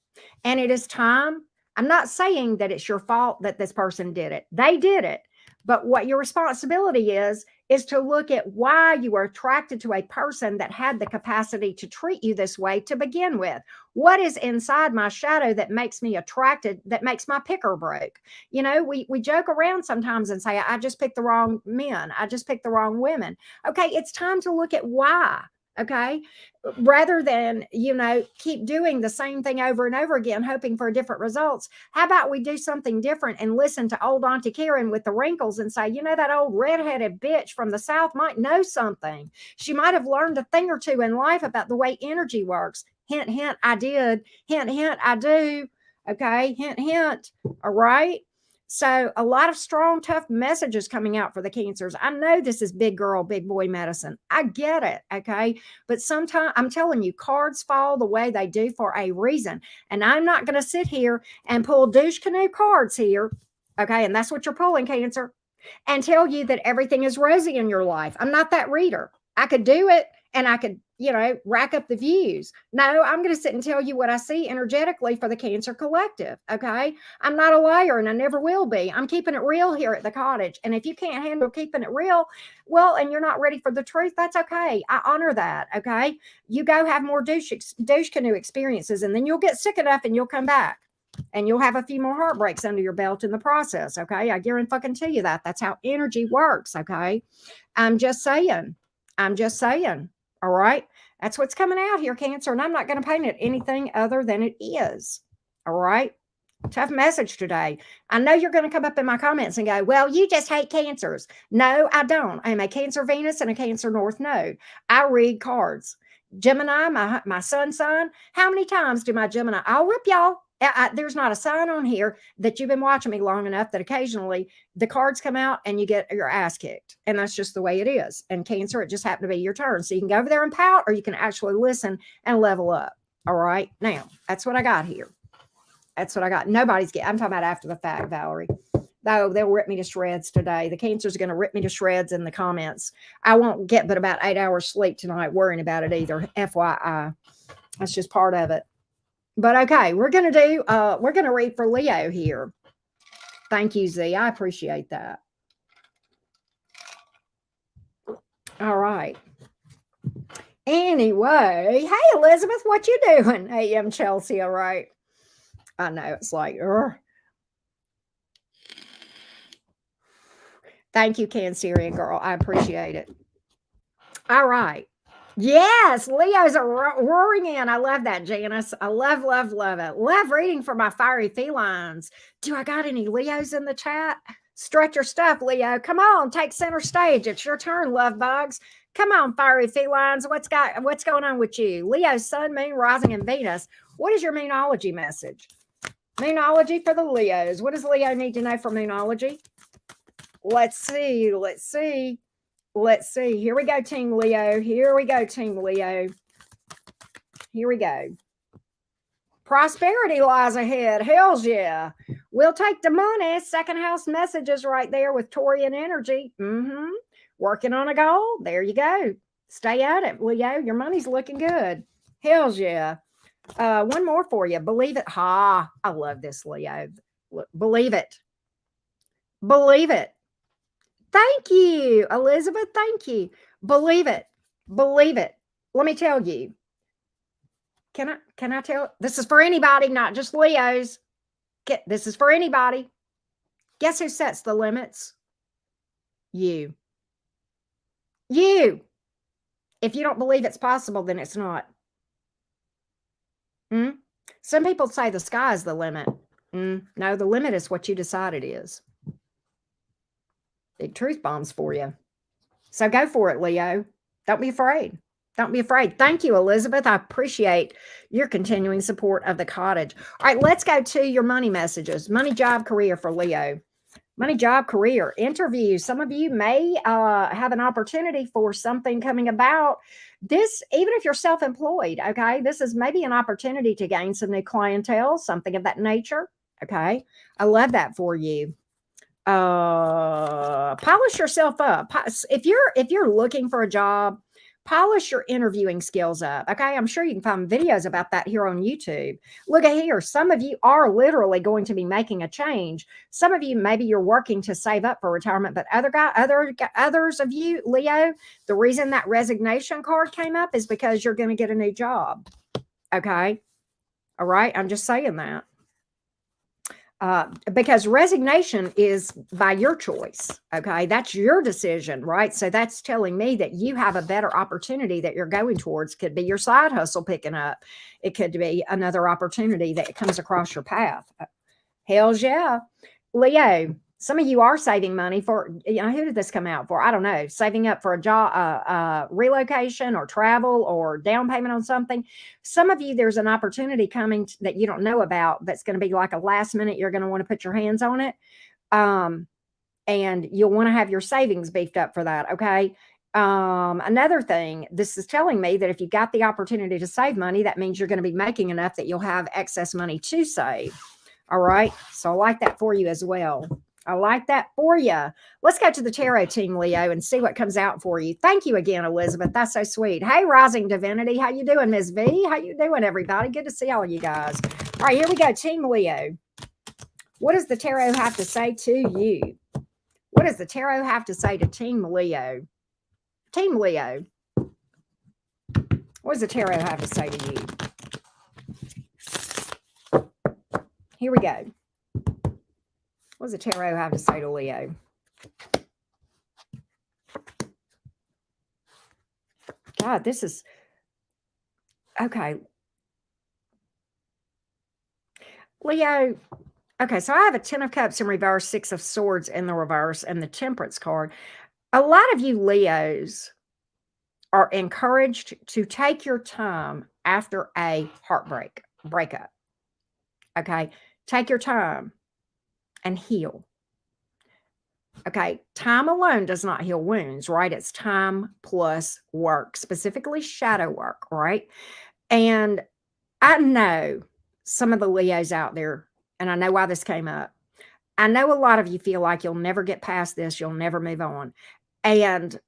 And it is time. I'm not saying that it's your fault that this person did it. They did it. But what your responsibility is to look at why you were attracted to a person that had the capacity to treat you this way to begin with. What is inside my shadow that makes me attracted, that makes my picker broke? We joke around sometimes and say, I just picked the wrong men. I just picked the wrong women. Okay, it's time to look at why. Okay, rather than, keep doing the same thing over and over again, hoping for different results. How about we do something different and listen to old Auntie Karen with the wrinkles and say, that old redheaded bitch from the South might know something. She might have learned a thing or two in life about the way energy works. Hint, hint, I did. Hint, hint, I do. Okay, hint, hint. All right. So a lot of strong, tough messages coming out for the Cancers. I know this is big girl, big boy medicine. I get it. Okay. But sometimes I'm telling you, cards fall the way they do for a reason. And I'm not going to sit here and pull douche canoe cards here. Okay. And that's what you're pulling, Cancer, and tell you that everything is rosy in your life. I'm not that reader. I could do it and I could, rack up the views. No, I'm going to sit and tell you what I see energetically for the Cancer collective. Okay. I'm not a liar and I never will be. I'm keeping it real here at the cottage. And if you can't handle keeping it real, well, and you're not ready for the truth, that's okay. I honor that. Okay. You go have more douche canoe experiences and then you'll get sick enough and you'll come back. And you'll have a few more heartbreaks under your belt in the process. Okay. I guarantee you that. That's how energy works. Okay. I'm just saying. All right. That's what's coming out here, Cancer. And I'm not going to paint it anything other than it is. All right. Tough message today. I know you're going to come up in my comments and go, well, you just hate Cancers. No, I don't. I'm a Cancer Venus and a Cancer North Node. I read cards. Gemini, my sun sign. How many times do my Gemini? I'll rip y'all. There's not a sign on here that you've been watching me long enough that occasionally the cards come out and you get your ass kicked. And that's just the way it is. And Cancer, it just happened to be your turn. So you can go over there and pout, or you can actually listen and level up. All right. Now, that's what I got here. That's what I got. Nobody's getting, I'm talking about after the fact, Valerie. Though they'll rip me to shreds today. The Cancer's going to rip me to shreds in the comments. I won't get but about 8 hours sleep tonight worrying about it either. FYI. That's just part of it. But okay, we're going to read for Leo here. Thank you, Z. I appreciate that. All right. Anyway, hey, Elizabeth, what you doing? AM Chelsea, all right. I know, it's like, thank you, Cancerian girl. I appreciate it. All right. Yes, Leos are roaring in. I love that, Janice. I love it. Love reading for my fiery felines. Do I got any Leos in the chat? Stretch your stuff, Leo. Come on, take center stage. It's your turn, love bugs. Come on, fiery felines. What's going on with you? Leo, Sun, Moon, Rising, and Venus. What is your Moonology message? Moonology for the Leos. What does Leo need to know for Moonology? Let's see. Here we go, Team Leo. Here we go. Prosperity lies ahead. Hells yeah. We'll take the money. Second house messages right there with Taurian energy. Working on a goal. There you go. Stay at it, Leo. Your money's looking good. Hells yeah. One more for you. Believe it. I love this, Leo. Believe it. Thank you, Elizabeth. Thank you. Believe it. Let me tell you. Can I tell? This is for anybody, not just Leos. This is for anybody. Guess who sets the limits? You. If you don't believe it's possible, then it's not. Some people say the sky is the limit. No, the limit is what you decide it is. Big truth bombs for you. So go for it, Leo. Don't be afraid. Thank you, Elizabeth. I appreciate your continuing support of the cottage. All right, let's go to your money messages. Money, job, career for Leo. Money, job, career, interviews. Some of you may have an opportunity for something coming about. This, even if you're self-employed, okay, this is maybe an opportunity to gain some new clientele, something of that nature. Okay, I love that for you. Polish yourself up. If you're looking for a job, polish your interviewing skills up. Okay, I'm sure you can find videos about that here on YouTube. Look at here. Some of you are literally going to be making a change. Some of you, maybe you're working to save up for retirement, but others of you, Leo, the reason that resignation card came up is because you're going to get a new job. Okay, all right. I'm just saying that. Because resignation is by your choice. Okay. That's your decision, right? So that's telling me that you have a better opportunity that you're going towards. Could be your side hustle picking up. It could be another opportunity that comes across your path. Hells yeah. Leo, some of you are saving money for, who did this come out for? I don't know. Saving up for a job, relocation or travel or down payment on something. Some of you, there's an opportunity coming that you don't know about that's going to be like a last minute. You're going to want to put your hands on it. And you'll want to have your savings beefed up for that. Okay. Another thing, this is telling me that if you got the opportunity to save money, that means you're going to be making enough that you'll have excess money to save. All right. So I like that for you as well. I like that for you. Let's go to the tarot team, Leo, and see what comes out for you. Thank you again, Elizabeth. That's so sweet. Hey, Rising Divinity. How you doing, Ms. V? How you doing, everybody? Good to see all you guys. All right, here we go. Team Leo. What does the tarot have to say to you? What does the tarot have to say to Team Leo? Team Leo. What does the tarot have to say to you? Here we go. What does the tarot have to say to Leo? God, this is okay. Leo. Okay, so I have a 10 of Cups in reverse, 6 of Swords in the reverse, and the Temperance card. A lot of you Leos are encouraged to take your time after a breakup. Okay. Take your time and heal. Okay. Time alone does not heal wounds, right? It's time plus work, specifically shadow work, right? And I know some of the Leos out there, and I know why this came up. I know a lot of you feel like you'll never get past this, you'll never move on. And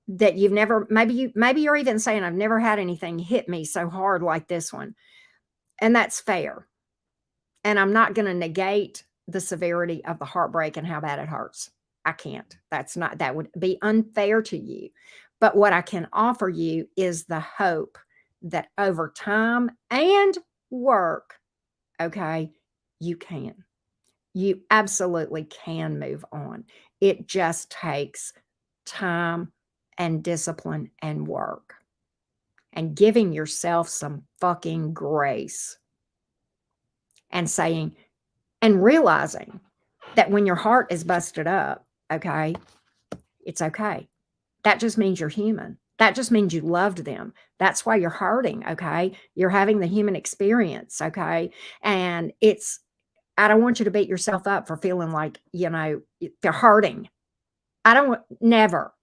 that you've never, maybe you're even saying, I've never had anything hit me so hard like this one. And that's fair. And I'm not going to negate the severity of the heartbreak and how bad it hurts. I can't. That would be unfair to you. But what I can offer you is the hope that over time and work, okay, you can. You absolutely can move on. It just takes time and discipline and work and giving yourself some fucking grace and saying, and realizing that when your heart is busted up, okay, it's okay. That just means you're human. That just means you loved them. That's why you're hurting, okay? You're having the human experience, okay? And I don't want you to beat yourself up for feeling like, they're hurting. I don't never,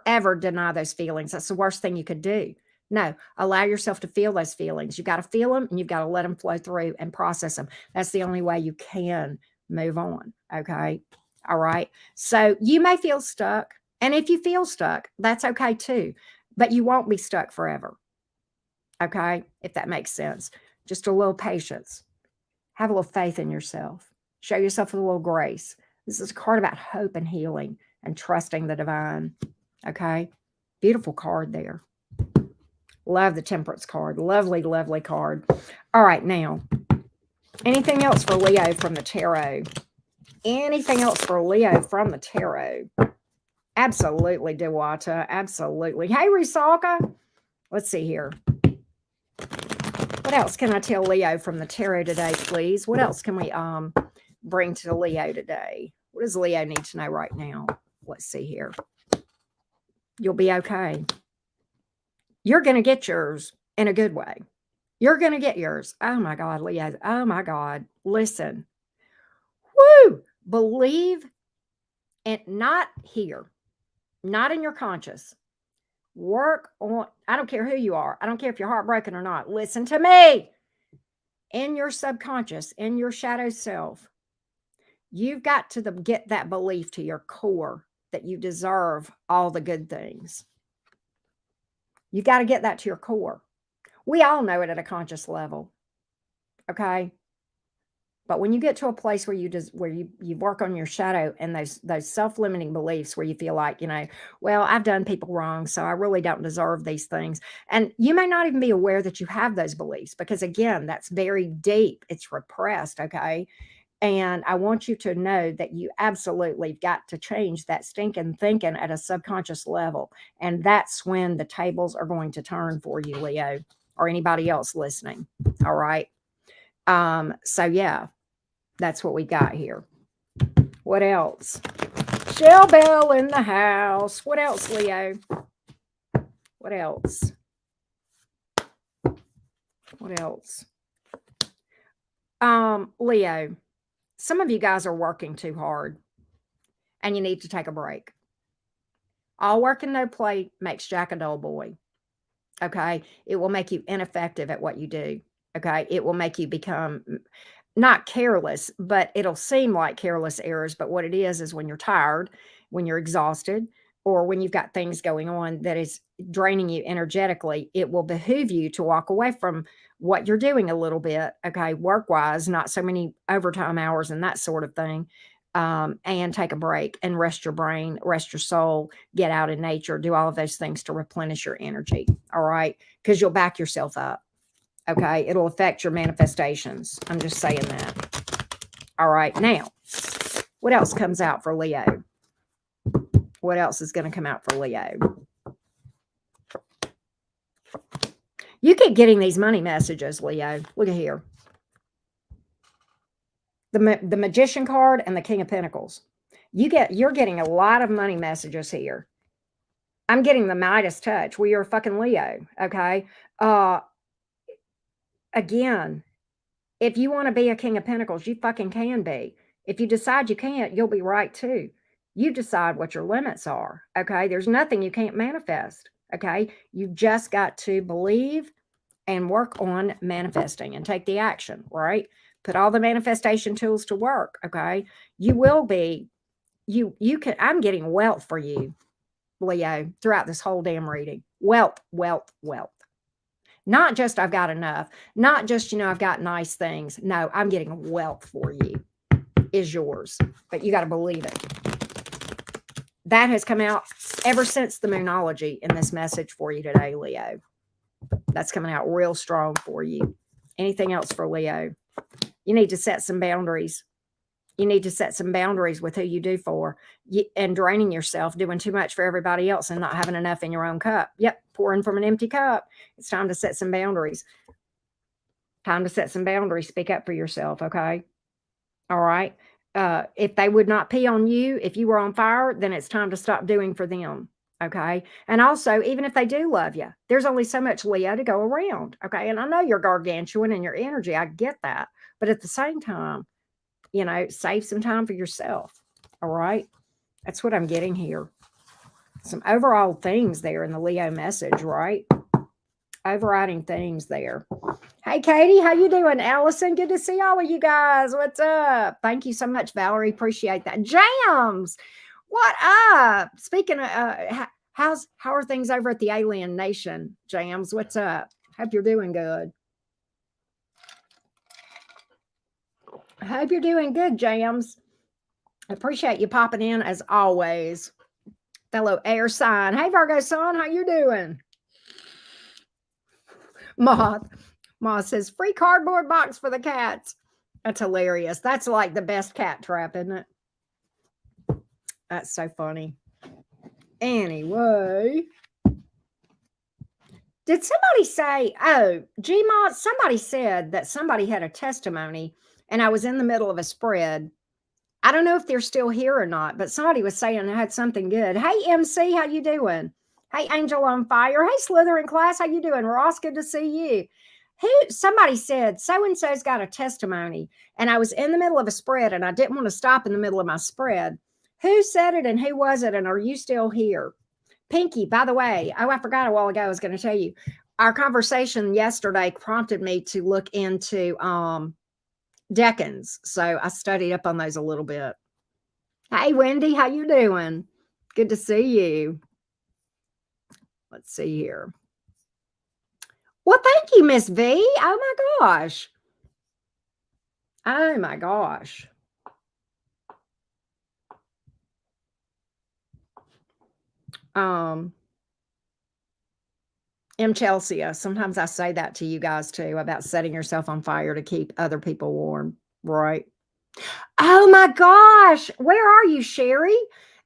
ever deny those feelings. That's the worst thing you could do. No, allow yourself to feel those feelings. You got to feel them and you've got to let them flow through and process them. That's the only way you can move on. Okay. All right. So you may feel stuck. And if you feel stuck, that's okay too. But you won't be stuck forever. Okay. If that makes sense. Just a little patience. Have a little faith in yourself. Show yourself a little grace. This is a card about hope and healing and trusting the divine. Okay. Beautiful card there. Love the Temperance card. Lovely, lovely card. All right. Now, anything else for Leo from the tarot? Anything else for Leo from the tarot? Absolutely, Dewata. Absolutely. Hey, Risaka. Let's see here. What else can I tell Leo from the tarot today, please? What else can we bring to Leo today? What does Leo need to know right now? Let's see here. You'll be okay. You're going to get yours in a good way. You're going to get yours. Oh my God, Leo. Oh my God. Listen. Woo! Believe, and not here, not in your conscious. Work on, I don't care who you are. I don't care if you're heartbroken or not. Listen to me. In your subconscious, in your shadow self, you've got to get that belief to your core that you deserve all the good things. You got to get that to your core. We all know it at a conscious level. Okay. But when you get to a place where you work on your shadow and those self-limiting beliefs where you feel like, well, I've done people wrong, so I really don't deserve these things. And you may not even be aware that you have those beliefs because, again, that's very deep. It's repressed. Okay. And I want you to know that you absolutely got to change that stinking thinking at a subconscious level. And that's when the tables are going to turn for you, Leo, or anybody else listening. All right. So yeah, that's what we got here. What else? Shell Bell in the house. What else, Leo? What else? What else? Leo, some of you guys are working too hard and you need to take a break. All work and no play makes Jack a dull boy. Okay. It will make you ineffective at what you do. Okay. It will make you become not careless, but it'll seem like careless errors. But what it is when you're tired, when you're exhausted, or when you've got things going on that is draining you energetically, it will behoove you to walk away from what you're doing a little bit, okay, work-wise, not so many overtime hours and that sort of thing, and take a break and rest your brain, rest your soul, get out in nature, do all of those things to replenish your energy, all right, because you'll back yourself up, okay? It'll affect your manifestations. I'm just saying that. All right, now, what else comes out for Leo? What else is going to come out for Leo? You keep getting these money messages, Leo. Look at here. The Magician card and the King of Pentacles. You're getting a lot of money messages here. I'm getting the Midas touch. We are fucking Leo, okay? Again, If you want to be a King of Pentacles, you fucking can be. If you decide you can't, you'll be right too. You decide what your limits are. Okay. There's nothing you can't manifest. Okay. You've just got to believe and work on manifesting and take the action, right? Put all the manifestation tools to work. Okay. You will be, you can, I'm getting wealth for you, Leo, throughout this whole damn reading. Wealth, wealth, wealth. Not just I've got enough, not just, I've got nice things. No, I'm getting wealth for you, is yours, but you got to believe it. That has come out ever since the Moonology in this message for you today, Leo. That's coming out real strong for you. Anything else for Leo? You need to set some boundaries. You need to set some boundaries with who you do for, and draining yourself, doing too much for everybody else and not having enough in your own cup. Yep, pouring from an empty cup. It's time to set some boundaries. Time to set some boundaries. Speak up for yourself, okay? All right? If they would not pee on you, if you were on fire, then it's time to stop doing for them, okay? And also, even if they do love you, there's only so much Leo to go around, okay? And I know you're gargantuan in your energy. I get that. But at the same time, save some time for yourself. All right. That's what I'm getting here. Some overall things there in the Leo message, right? Overriding things there. Hey, Katie, how you doing? Allison, good to see all of you guys. What's up? Thank you so much, Valerie. Appreciate that. Jams, what up? Speaking of, how are things over at the Alien Nation? Jams, what's up? Hope you're doing good. I hope you're doing good, Jams. I appreciate you popping in as always. Fellow air sign. Hey, Virgo son, how you doing? Moth says, free cardboard box for the cats. That's hilarious. That's like the best cat trap, isn't it? That's so funny. Anyway. Did somebody say, Gmod, somebody said that somebody had a testimony and I was in the middle of a spread. I don't know if they're still here or not, but somebody was saying I had something good. Hey, MC, how you doing? Hey, Angel on Fire. Hey, Slytherin class, how you doing? Ross, good to see you. Somebody said so-and-so's got a testimony, and I was in the middle of a spread, and I didn't want to stop in the middle of my spread. Who said it, and who was it, and are you still here? Pinky, by the way, I forgot a while ago I was going to tell you. Our conversation yesterday prompted me to look into decans, so I studied up on those a little bit. Hey, Wendy, how you doing? Good to see you. Let's see here. Well, thank you, Miss V. Oh my gosh. Oh my gosh. M. Chelsea, sometimes I say that to you guys too about setting yourself on fire to keep other people warm, right? Oh my gosh. Where are you, Sherry?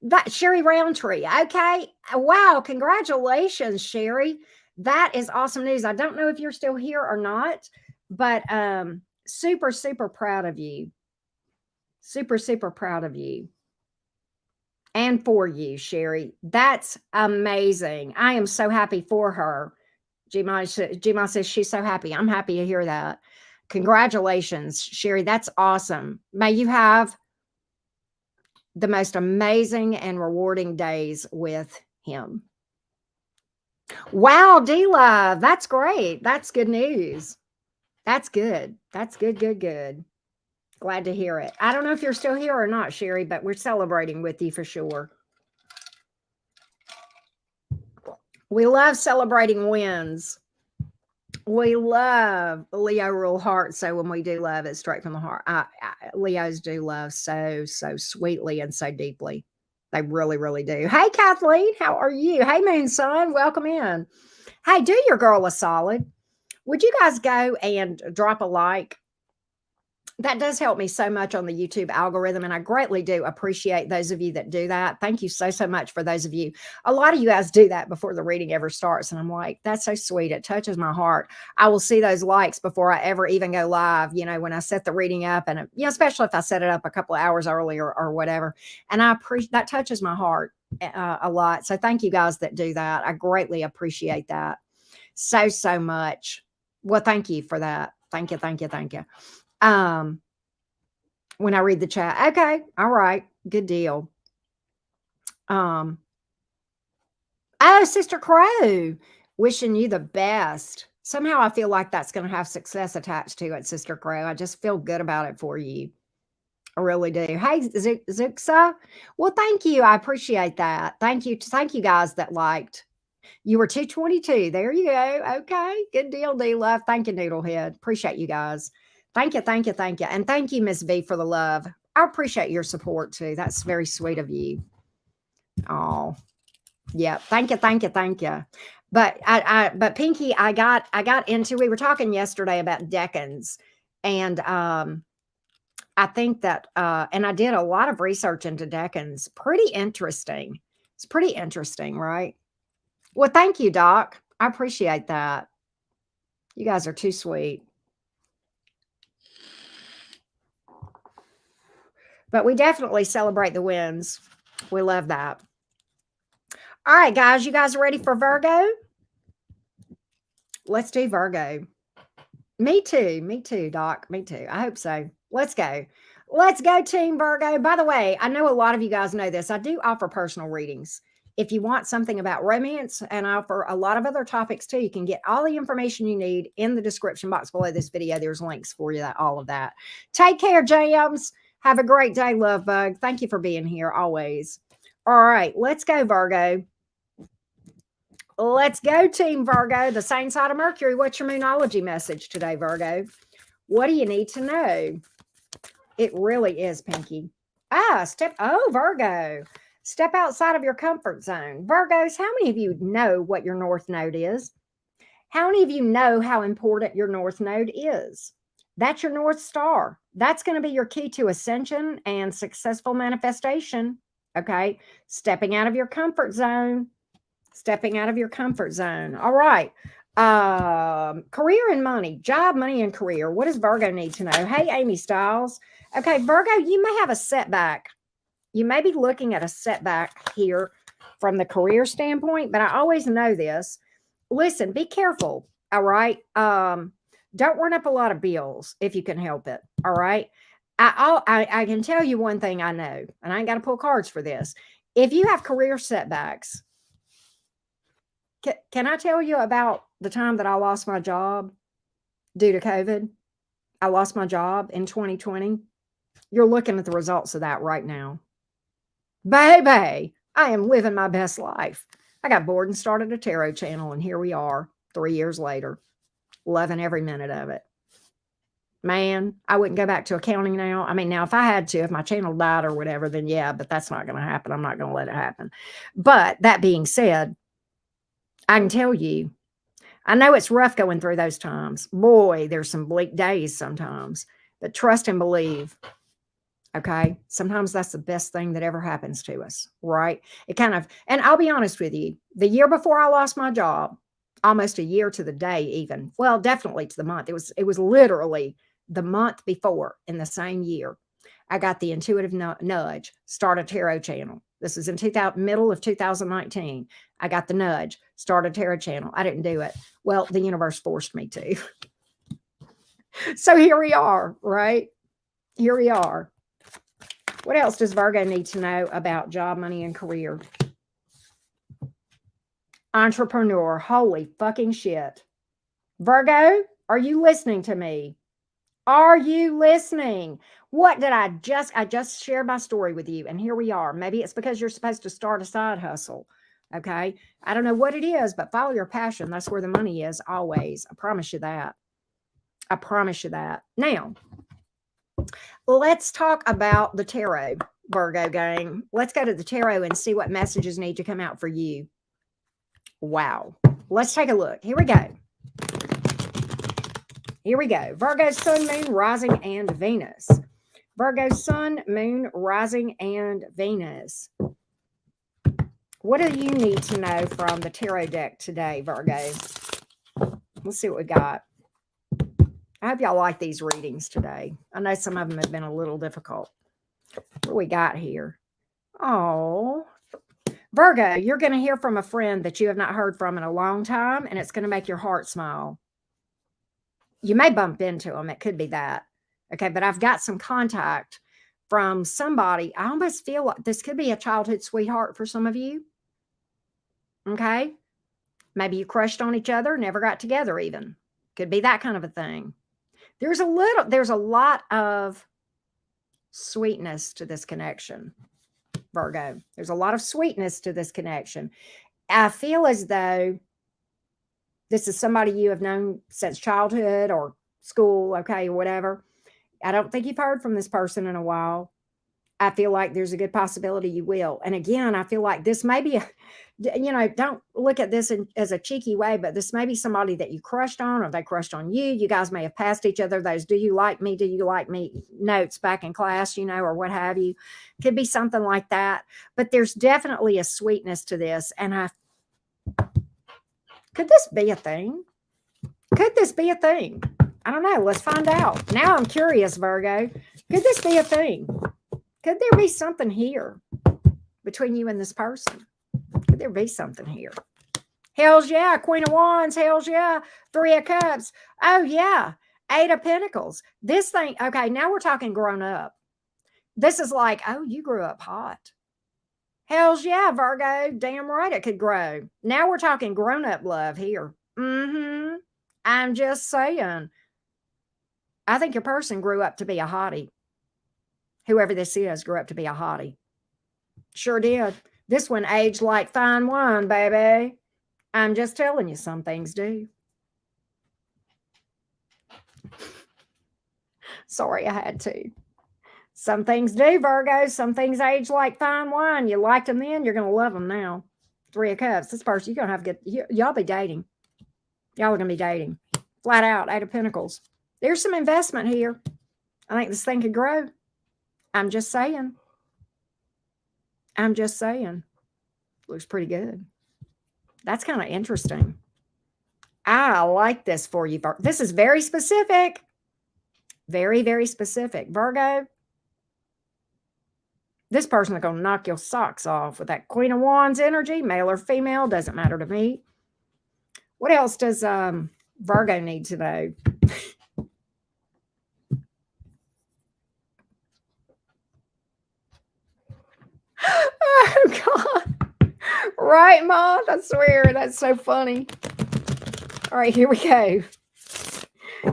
That Sherry Roundtree. Okay. Wow. Congratulations, Sherry. That is awesome news. I don't know if you're still here or not, but super, super proud of you. Super, super proud of you. And for you, Sherry. That's amazing. I am so happy for her. Gma says she's so happy. I'm happy to hear that. Congratulations, Sherry. That's awesome. May you have the most amazing and rewarding days with him. Wow, D-Love. That's great. That's good news. That's good. That's good, good, good. Glad to hear it. I don't know if you're still here or not, Sherry, but we're celebrating with you for sure. We love celebrating wins. We love Leo rule heart. So when we do love it straight from the heart, Leos do love so sweetly and so deeply. They really, really do. Hey, Kathleen, how are you? Hey, Moon Sun, welcome in. Hey, do your girl a solid. Would you guys go and drop a like? That does help me so much on the YouTube algorithm, and I greatly do appreciate those of you that do that. Thank you so much for those of you. A lot of you guys do that before the reading ever starts, and I'm like, that's so sweet. It touches my heart. I will see those likes before I ever even go live, when I set the reading up, and especially if I set it up a couple of hours earlier or whatever, and I appreciate that. Touches my heart a lot. So thank you guys that do that. I greatly appreciate that so much. Well, thank you for that. Thank you. When I read the chat. Okay. All right. Good deal. Oh, Sister Crow, wishing you the best. Somehow I feel like that's going to have success attached to it, Sister Crow. I just feel good about it for you. I really do. Hey, Zuxa. Well, thank you. I appreciate that. Thank you. Thank you guys that liked. You were 222. There you go. Okay. Good deal, D Love. Thank you, Noodlehead. Appreciate you guys. Thank you. Thank you. Thank you. And thank you, Miss V, for the love. I appreciate your support too. That's very sweet of you. Oh, yeah. Thank you. Thank you. Thank you. But but Pinky, I got into, we were talking yesterday about decans, and I think that, and I did a lot of research into decans. Pretty interesting. It's pretty interesting, right? Well, thank you, Doc. I appreciate that. You guys are too sweet. But we definitely celebrate the wins. We love that. All right, guys, you guys are ready for Virgo? Let's do Virgo. Me too, Doc. Me too. I hope so. Let's go. Let's go, Team Virgo. By the way, I know a lot of you guys know this. I do offer personal readings. If you want something about romance, and I offer a lot of other topics too, you can get all the information you need in the description box below this video. There's links for you, all of that. Take care, Jams. Have a great day, Love Bug. Thank you for being here always. All right, let's go, Virgo. Let's go, Team Virgo. The same side of Mercury. What's your moonology message today, Virgo? What do you need to know? It really is, Pinky. Virgo. Step outside of your comfort zone. Virgos, how many of you know what your North Node is? How many of you know how important your North Node is? That's your North Star. That's going to be your key to ascension and successful manifestation. Okay. Stepping out of your comfort zone. Stepping out of your comfort zone. All right. Career and money. Job, money, and career. What does Virgo need to know? Hey, Amy Styles. Okay, Virgo, you may have a setback. You may be looking at a setback here from the career standpoint, but I always know this. Listen, be careful. All right. Don't run up a lot of bills if you can help it. All right. I can tell you one thing I know, and I ain't got to pull cards for this. If you have career setbacks, can I tell you about the time that I lost my job due to COVID? I lost my job in 2020. You're looking at the results of that right now. Baby, I am living my best life. I got bored and started a tarot channel, and here we are 3 years later, loving every minute of it. Man, I wouldn't go back to accounting now. I mean, now if I had to, if my channel died or whatever, then yeah, but that's not going to happen. I'm not going to let it happen. But that being said, I can tell you, I know it's rough going through those times. Boy, there's some bleak days sometimes, but trust and believe. Okay. Sometimes that's the best thing that ever happens to us, right? It kind of, and I'll be honest with you, the year before I lost my job, almost a year to the day, even, well, definitely to the month. It was literally the month before in the same year. I got the intuitive nudge, start a tarot channel. This is in middle of 2019. I got the nudge, start a tarot channel. I didn't do it. Well, the universe forced me to. So here we are, right? Here we are. What else does Virgo need to know about job, money, and career? Entrepreneur. Holy fucking shit. Virgo, are you listening to me? Are you listening? What did I just shared my story with you, and here we are. Maybe it's because you're supposed to start a side hustle. Okay. I don't know what it is, but follow your passion. That's where the money is always. I promise you that. I promise you that. Now, let's talk about the tarot, Virgo gang. Let's go to the tarot and see what messages need to come out for you. Wow. Let's take a look. Here we go. Here we go. Virgo, sun, moon, rising, and Venus. Virgo, sun, moon, rising, and Venus. What do you need to know from the tarot deck today, Virgo? Let's see what we got. I hope y'all like these readings today. I know some of them have been a little difficult. What do we got here? Oh, Virgo, you're going to hear from a friend that you have not heard from in a long time, and it's going to make your heart smile. You may bump into them. It could be that. Okay, but I've got some contact from somebody. I almost feel like this could be a childhood sweetheart for some of you. Okay, maybe you crushed on each other, never got together even. Could be that kind of a thing. There's a lot of sweetness to this connection, Virgo. There's a lot of sweetness to this connection. I feel as though this is somebody you have known since childhood or school, okay, or whatever. I don't think you've heard from this person in a while. I feel like there's a good possibility you will. And again, I feel like this may be, don't look at this as a cheeky way, but this may be somebody that you crushed on or they crushed on you. You guys may have passed each other those do you like me notes back in class, or what have you. Could be something like that. But there's definitely a sweetness to this. And could this be a thing? Could this be a thing? I don't know. Let's find out. Now I'm curious, Virgo. Could this be a thing? Could there be something here between you and this person? Could there be something here? Hells yeah. Queen of Wands. Hells yeah. Three of Cups. Oh yeah. Eight of Pentacles. This thing. Okay. Now we're talking grown up. This is like, oh, you grew up hot. Hells yeah, Virgo. Damn right it could grow. Now we're talking grown up love here. I'm just saying. I think your person grew up to be a hottie. Whoever this is grew up to be a hottie. Sure did. This one aged like fine wine, baby. I'm just telling you, some things do. Sorry, I had to. Some things do, Virgo. Some things age like fine wine. You liked them then, you're going to love them now. Three of Cups. This person, you're going to have good, y'all be dating. Y'all are going to be dating. Flat out, Eight of Pentacles. There's some investment here. I think this thing could grow. I'm just saying. I'm just saying. Looks pretty good. That's kind of interesting. I like this for you. This is very specific. Very, very specific. Virgo, this person is going to knock your socks off with that Queen of Wands energy, male or female, doesn't matter to me. What else does Virgo need to know? Oh, God. Right, Mom? I swear, that's so funny. All right, here we go.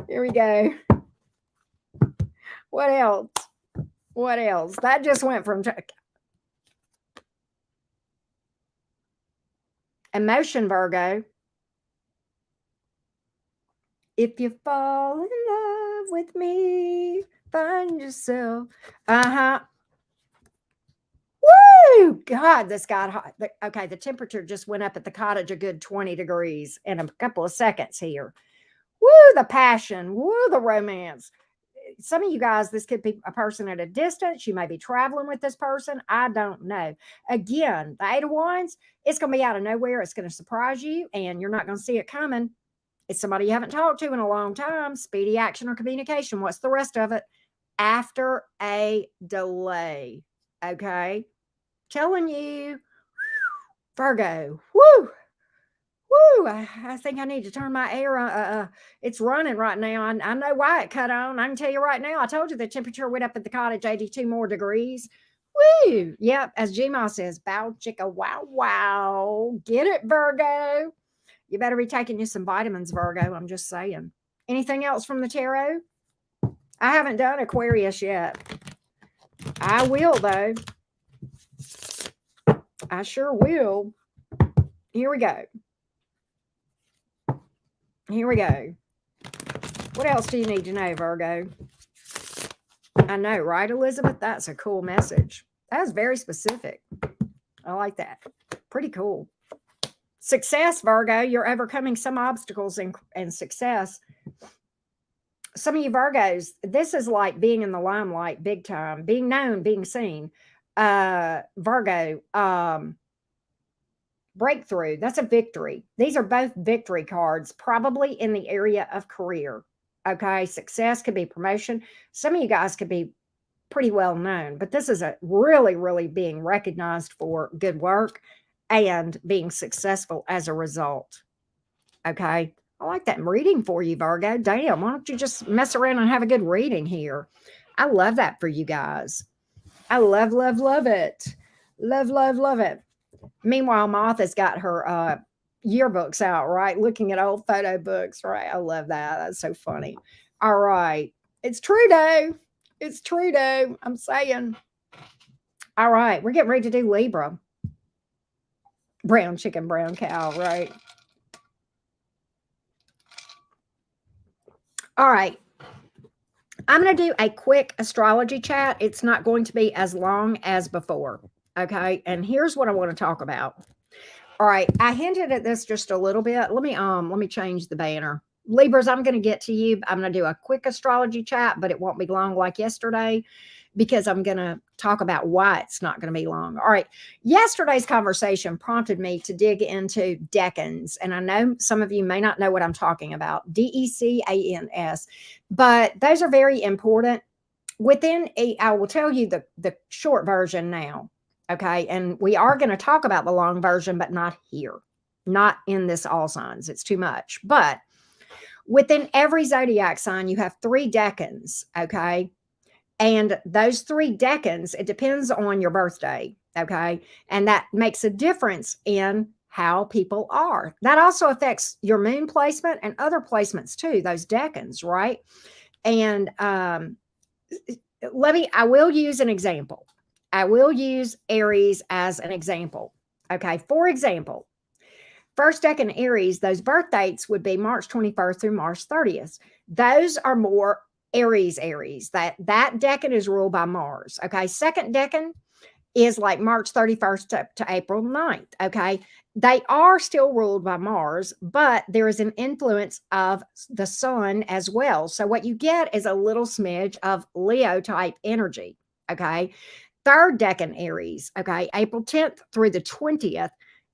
Here we go. What else? What else? That just went from emotion, Virgo. If you fall in love with me, find yourself. Woo! God, this got hot. Okay, the temperature just went up at the cottage a good 20 degrees in a couple of seconds here. Woo, the passion. Woo, the romance. Some of you guys, this could be a person at a distance. You may be traveling with this person. I don't know. Again, the Eight of Wands, it's going to be out of nowhere. It's going to surprise you, and you're not going to see it coming. It's somebody you haven't talked to in a long time. Speedy action or communication. What's the rest of it? After a delay. Okay. Telling you, Virgo. Woo. Woo, I think I need to turn my air on. It's running right now. I know why it cut on. I can tell you right now. I told you the temperature went up at the cottage 82 more degrees. Woo. Yep. As Gma says, bow chicka wow wow. Get it, Virgo. You better be taking you some vitamins, Virgo. I'm just saying. Anything else from the tarot? I haven't done Aquarius yet. I will, though. I sure will. Here we go. Here we go. What else do you need to know, Virgo? I know, right, Elizabeth? That's a cool message. That's very specific. I like that. Pretty cool. Success, Virgo. You're overcoming some obstacles and success. Some of you Virgos, this is like being in the limelight big time, being known, being seen. Virgo, breakthrough. That's a victory. These are both victory cards, probably in the area of career. Okay. Success could be promotion. Some of you guys could be pretty well known, but this is a really, really being recognized for good work and being successful as a result. Okay. I like that reading for you, Virgo. Damn, why don't you just mess around and have a good reading here? I love that for you guys. I love, love, love it. Love, love, love it. Meanwhile, Martha's got her yearbooks out, right? Looking at old photo books, right? I love that. That's so funny. All right. It's Trudeau. It's Trudeau. I'm saying. All right. We're getting ready to do Libra. Brown chicken, brown cow, right? All right. I'm going to do a quick astrology chat. It's not going to be as long as before. Okay. And here's what I want to talk about. All right. I hinted at this just a little bit. Let me change the banner. Libras, I'm going to get to you. I'm going to do a quick astrology chat, but it won't be long like yesterday because I'm going to talk about why it's not going to be long. All right. Yesterday's conversation prompted me to dig into decans. And I know some of you may not know what I'm talking about. DECANS. But those are very important. I will tell you the short version now. Okay. And we are going to talk about the long version, but not here, not in this all signs. It's too much. But within every zodiac sign, you have 3 decans. Okay. And those 3 decans, it depends on your birthday. Okay. And that makes a difference in how people are. That also affects your moon placement and other placements too, those decans, right? And I will use an example. I will use Aries as an example. Okay. For example, first decan Aries, those birth dates would be March 21st through March 30th. Those are more Aries. That decan is ruled by Mars. Okay. Second decan is like March 31st to April 9th. Okay. They are still ruled by Mars, but there is an influence of the sun as well. So what you get is a little smidge of Leo type energy. Okay. Third decan Aries. Okay. April 10th through the 20th.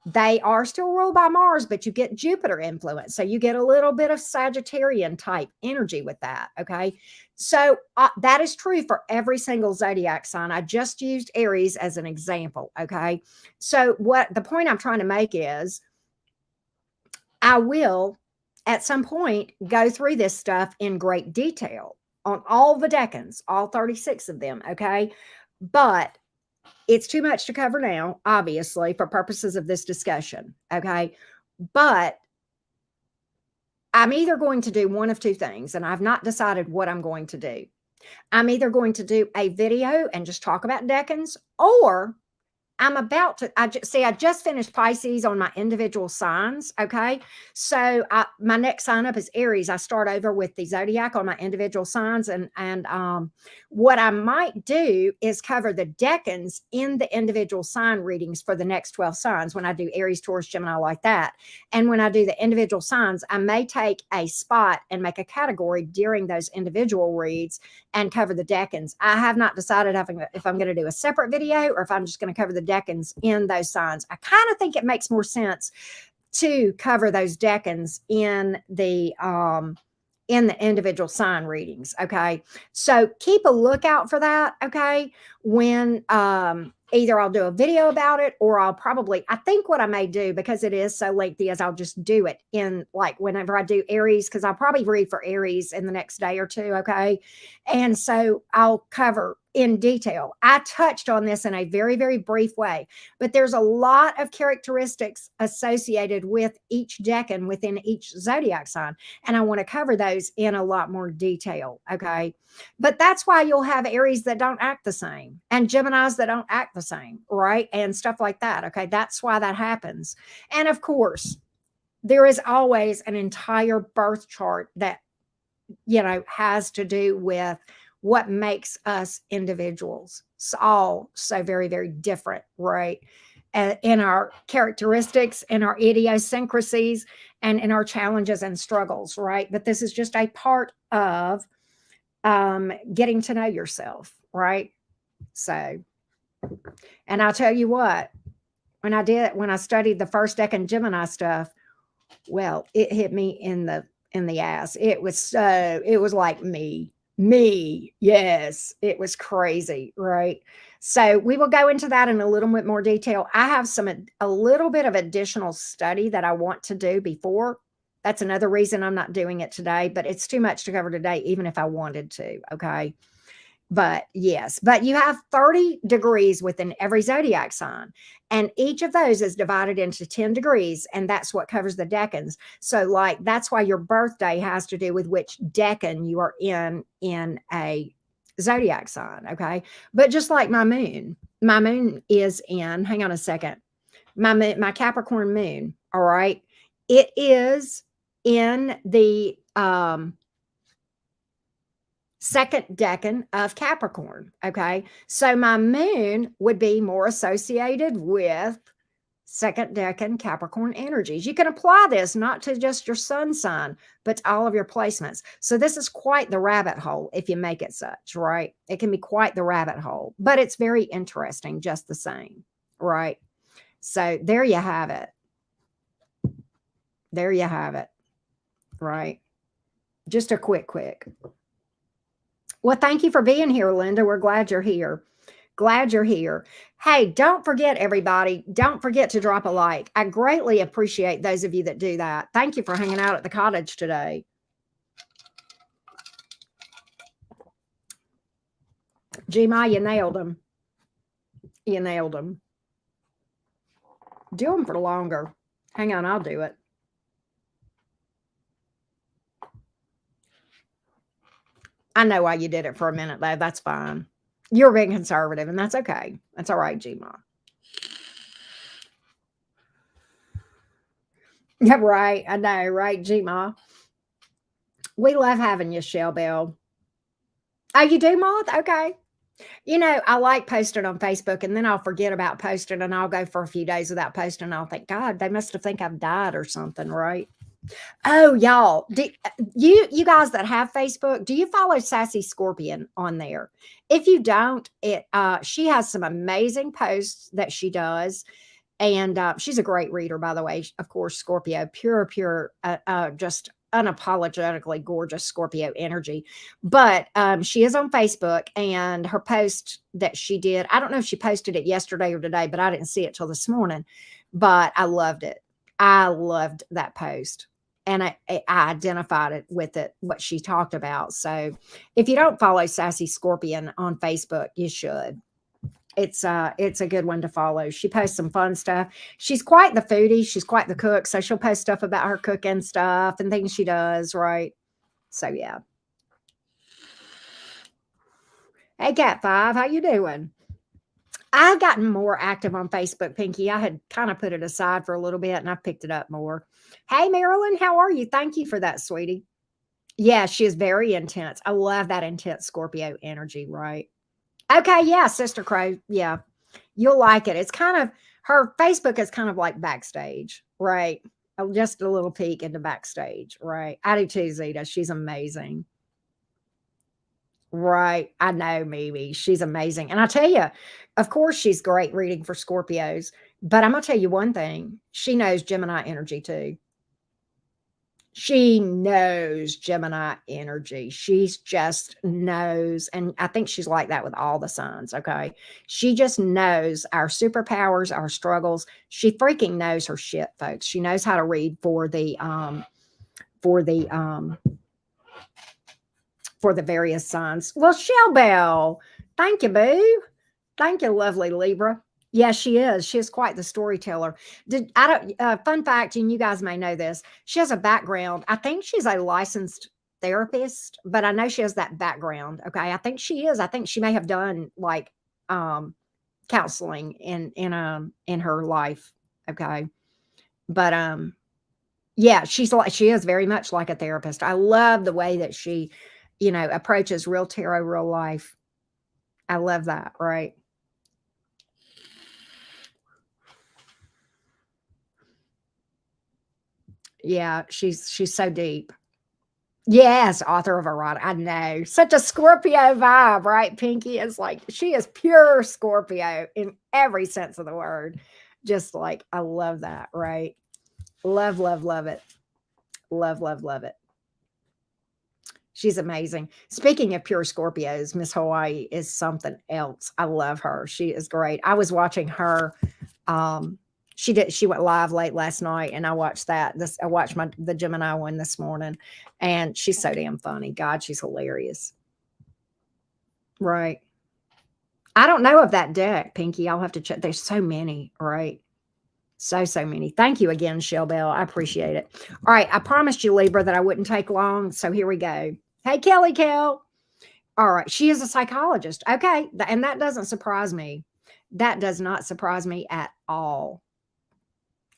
They are still ruled by Mars, but you get Jupiter influence. So you get a little bit of Sagittarian type energy with that. Okay. So that is true for every single zodiac sign. I just used Aries as an example. Okay. So what the point I'm trying to make is I will at some point go through this stuff in great detail on all the decans, all 36 of them. Okay. But it's too much to cover now, obviously, for purposes of this discussion. Okay. But I'm either going to do one of 2 things, and I've not decided what I'm going to do. I'm either going to do a video and just talk about decans, or I'm about to, I just finished Pisces on my individual signs. Okay. So my next sign up is Aries. I start over with the zodiac on my individual signs. And what I might do is cover the decans in the individual sign readings for the next 12 signs when I do Aries, Taurus, Gemini like that. And when I do the individual signs, I may take a spot and make a category during those individual reads and cover the decans. I have not decided if I'm going to do a separate video or if I'm just going to cover the decans in those signs. I kind of think it makes more sense to cover those decans in the individual sign readings. Okay. So keep a lookout for that. Okay. When either I'll do a video about it or I think what I may do, because it is so lengthy, is I'll just do it in like whenever I do Aries, because I'll probably read for Aries in the next day or 2. Okay. And so I'll cover in detail. I touched on this in a very, very brief way, but there's a lot of characteristics associated with each decan within each zodiac sign. And I want to cover those in a lot more detail. Okay. But that's why you'll have Aries that don't act the same and Geminis that don't act the same, right? And stuff like that. Okay. That's why that happens. And of course, there is always an entire birth chart that, has to do with what makes us individuals. It's all so very, very different, right? In our characteristics, in our idiosyncrasies, and in our challenges and struggles, right? But this is just a part of getting to know yourself, right? So, and I'll tell you what, when I studied the first decan Gemini stuff, well, it hit me in the ass. It was like me. Yes, it was crazy, right? So we will go into that in a little bit more detail. I have a little bit of additional study that I want to do before That's another reason I'm not doing it today, but it's too much to cover today, even if I wanted to. Okay. But yes, but you have 30 degrees within every zodiac sign, and each of those is divided into 10 degrees, and that's what covers the decans. So, like, that's why your birthday has to do with which decan you are in a zodiac sign. Okay. But just like my moon is in, hang on a second, my Capricorn moon. All right. It is in the second decan of Capricorn. Okay. So my moon would be more associated with second decan Capricorn energies. You can apply this not to just your sun sign, but to all of your placements. So this is quite the rabbit hole if you make it such, right? It can be quite the rabbit hole, but it's very interesting just the same, right? So there you have it. There you have it, right? Just a quick. Well, thank you for being here, Linda. We're glad you're here. Glad you're here. Hey, don't forget, everybody, don't forget to drop a like. I greatly appreciate those of you that do that. Thank you for hanging out at the cottage today. Gemini, you nailed them. You nailed them. Do them for longer. Hang on, I'll do it. I know why you did it for a minute, though. That's fine. You're being conservative, and that's okay. That's all right, Gma. Yeah, right. I know, right, Gma? We love having you, Shell Bell. Oh, you do, Moth? Okay. You know, I like posting on Facebook, and then I'll forget about posting, and I'll go for a few days without posting. And I'll think, God, they must have think I've died or something, right? Oh, y'all, you guys that have Facebook, do you follow Sassy Scorpion on there? If you don't, she has some amazing posts that she does, and she's a great reader, by the way. Of course, Scorpio, pure, just unapologetically gorgeous Scorpio energy. But she is on Facebook, and her post that she did, I don't know if she posted it yesterday or today, but I didn't see it till this morning. But I loved it. I loved that post. And I identified it with what she talked about. So if you don't follow Sassy Scorpion on Facebook, you should. It's a good one to follow. She posts some fun stuff. She's quite the foodie. She's quite the cook. So she'll post stuff about her cooking stuff and things she does, right? So yeah. Hey, Cat5, how you doing? I've gotten more active on Facebook, Pinky. I had kind of put it aside for a little bit, and I've picked it up more. Hey, Marilyn, how are you? Thank you for that, sweetie. Yeah, she is very intense. I love that intense Scorpio energy, right? Okay, yeah, Sister Crow. Yeah, you'll like it. It's kind of, her Facebook is kind of like backstage, right? Just a little peek into backstage, right? I do too, Zeta. She's amazing. Right. I know, Mimi. She's amazing. And I tell you, of course, she's great reading for Scorpios. But I'm going to tell you one thing. She knows Gemini energy too. She knows Gemini energy. She's just knows. And I think she's like that with all the signs. Okay. She just knows our superpowers, our struggles. She freaking knows her shit, folks. She knows how to read for the various signs. Well, Shell Bell, thank you, boo. Thank you, lovely Libra. Yeah, she is. She is quite the storyteller. Fun fact, and you guys may know this, she has a background. I think she's a licensed therapist, but I know she has that background. Okay. I think she is. I think she may have done like counseling in her life. Okay. But yeah, she is very much like a therapist. I love the way that she, approaches real tarot, real life. I love that, right? Yeah, she's so deep. Yes, author of erotic. I know. Such a Scorpio vibe, right? Pinky is like, she is pure Scorpio in every sense of the word. Just like, I love that, right? Love, love, love it. Love, love, love it. She's amazing. Speaking of pure Scorpios, Miss Hawaii is something else. I love her. She is great. I was watching her She went live late last night, and I watched that. I watched the Gemini one this morning, and she's so damn funny. God, she's hilarious. Right. I don't know of that deck, Pinky. I'll have to check. There's so many, right? So many. Thank you again, Shell Bell. I appreciate it. All right. I promised you, Libra, that I wouldn't take long. So here we go. Hey, Kelly Kel. All right. She is a psychologist. Okay. And that doesn't surprise me. That does not surprise me at all.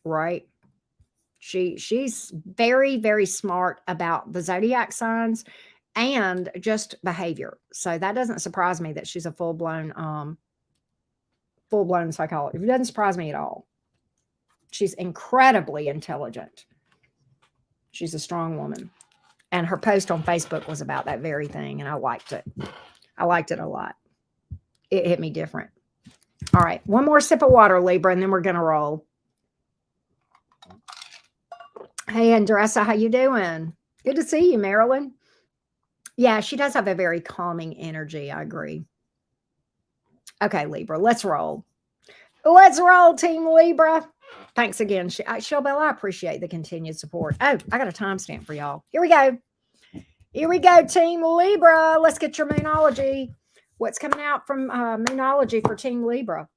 Right. She's very, very smart about the zodiac signs and just behavior. So that doesn't surprise me that she's a full-blown psychologist. It doesn't surprise me at all. She's incredibly intelligent. She's a strong woman. And her post on Facebook was about that very thing, and I liked it. I liked it a lot. It hit me different. All right, one more sip of water, Libra, and then we're going to roll. Hey, Andressa, how you doing? Good to see you, Marilyn. Yeah, she does have a very calming energy. I agree. Okay, Libra, let's roll. Let's roll, Team Libra. Thanks again, Shelbell. I appreciate the continued support. Oh, I got a timestamp for y'all. Here we go. Here we go, Team Libra. Let's get your Moonology. What's coming out from Moonology for Team Libra?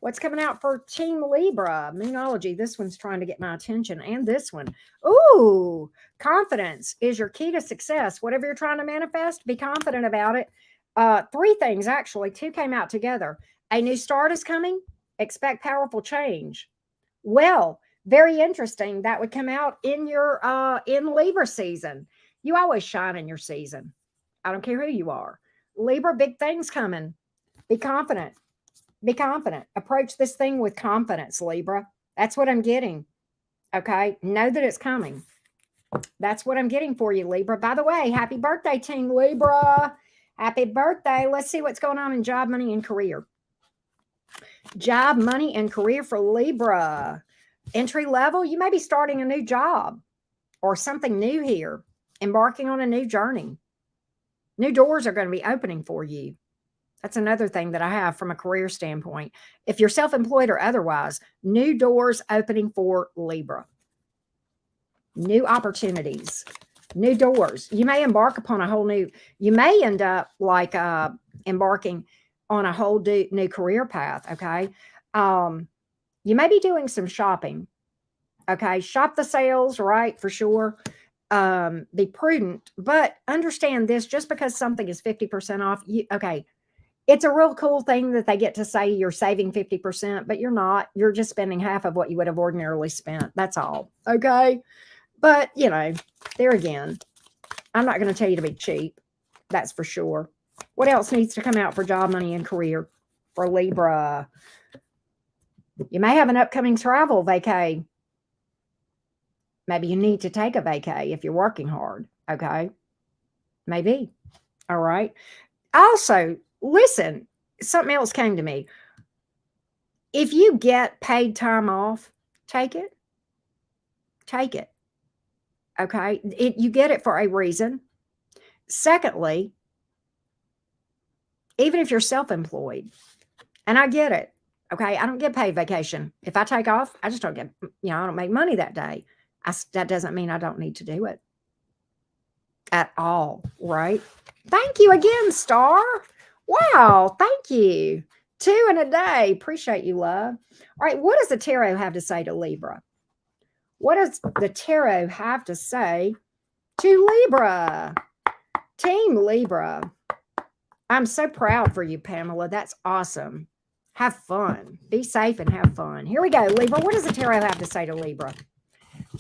What's coming out for Team Libra? Moonology. This one's trying to get my attention. And this one. Ooh, confidence is your key to success. Whatever you're trying to manifest, be confident about it. 3 things, actually. 2 came out together. A new start is coming. Expect powerful change. Well, very interesting. That would come out in your in Libra season. You always shine in your season. I don't care who you are. Libra, big things coming. Be confident. Be confident. Approach this thing with confidence, Libra. That's what I'm getting. Okay? Know that it's coming. That's what I'm getting for you, Libra. By the way, happy birthday, Team Libra. Happy birthday. Let's see what's going on in job, money, and career. Job, money, and career for Libra. Entry level, you may be starting a new job or something new here, embarking on a new journey. New doors are going to be opening for you. That's another thing that I have from a career standpoint. If you're self-employed or otherwise, new doors opening for Libra. New opportunities, new doors. You may embark upon a whole new, you may end up like embarking on a whole new career path, okay? You may be doing some shopping, okay? Shop the sales, right, for sure. Be prudent, but understand this, just because something is 50% off, okay, it's a real cool thing that they get to say you're saving 50%, but you're not. You're just spending half of what you would have ordinarily spent. That's all, okay? But, you know, there again, I'm not going to tell you to be cheap. That's for sure. What else needs to come out for job, money, and career for Libra? You may have an upcoming travel vacay. Maybe you need to take a vacay if you're working hard, okay? Maybe. All right. Also, listen, something else came to me. If you get paid time off, take it. Take it. Okay? You get it for a reason. Secondly, even if you're self-employed, and I get it, okay? I don't get paid vacation. If I take off, I just don't get, I don't make money that day. That doesn't mean I don't need to do it at all, right? Thank you again, Star. Wow, thank you. 2 in a day. Appreciate you, love. All right, what does the tarot have to say to Libra? What does the tarot have to say to Libra? Team Libra. I'm so proud for you, Pamela. That's awesome. Have fun. Be safe and have fun. Here we go, Libra. What does the tarot have to say to Libra?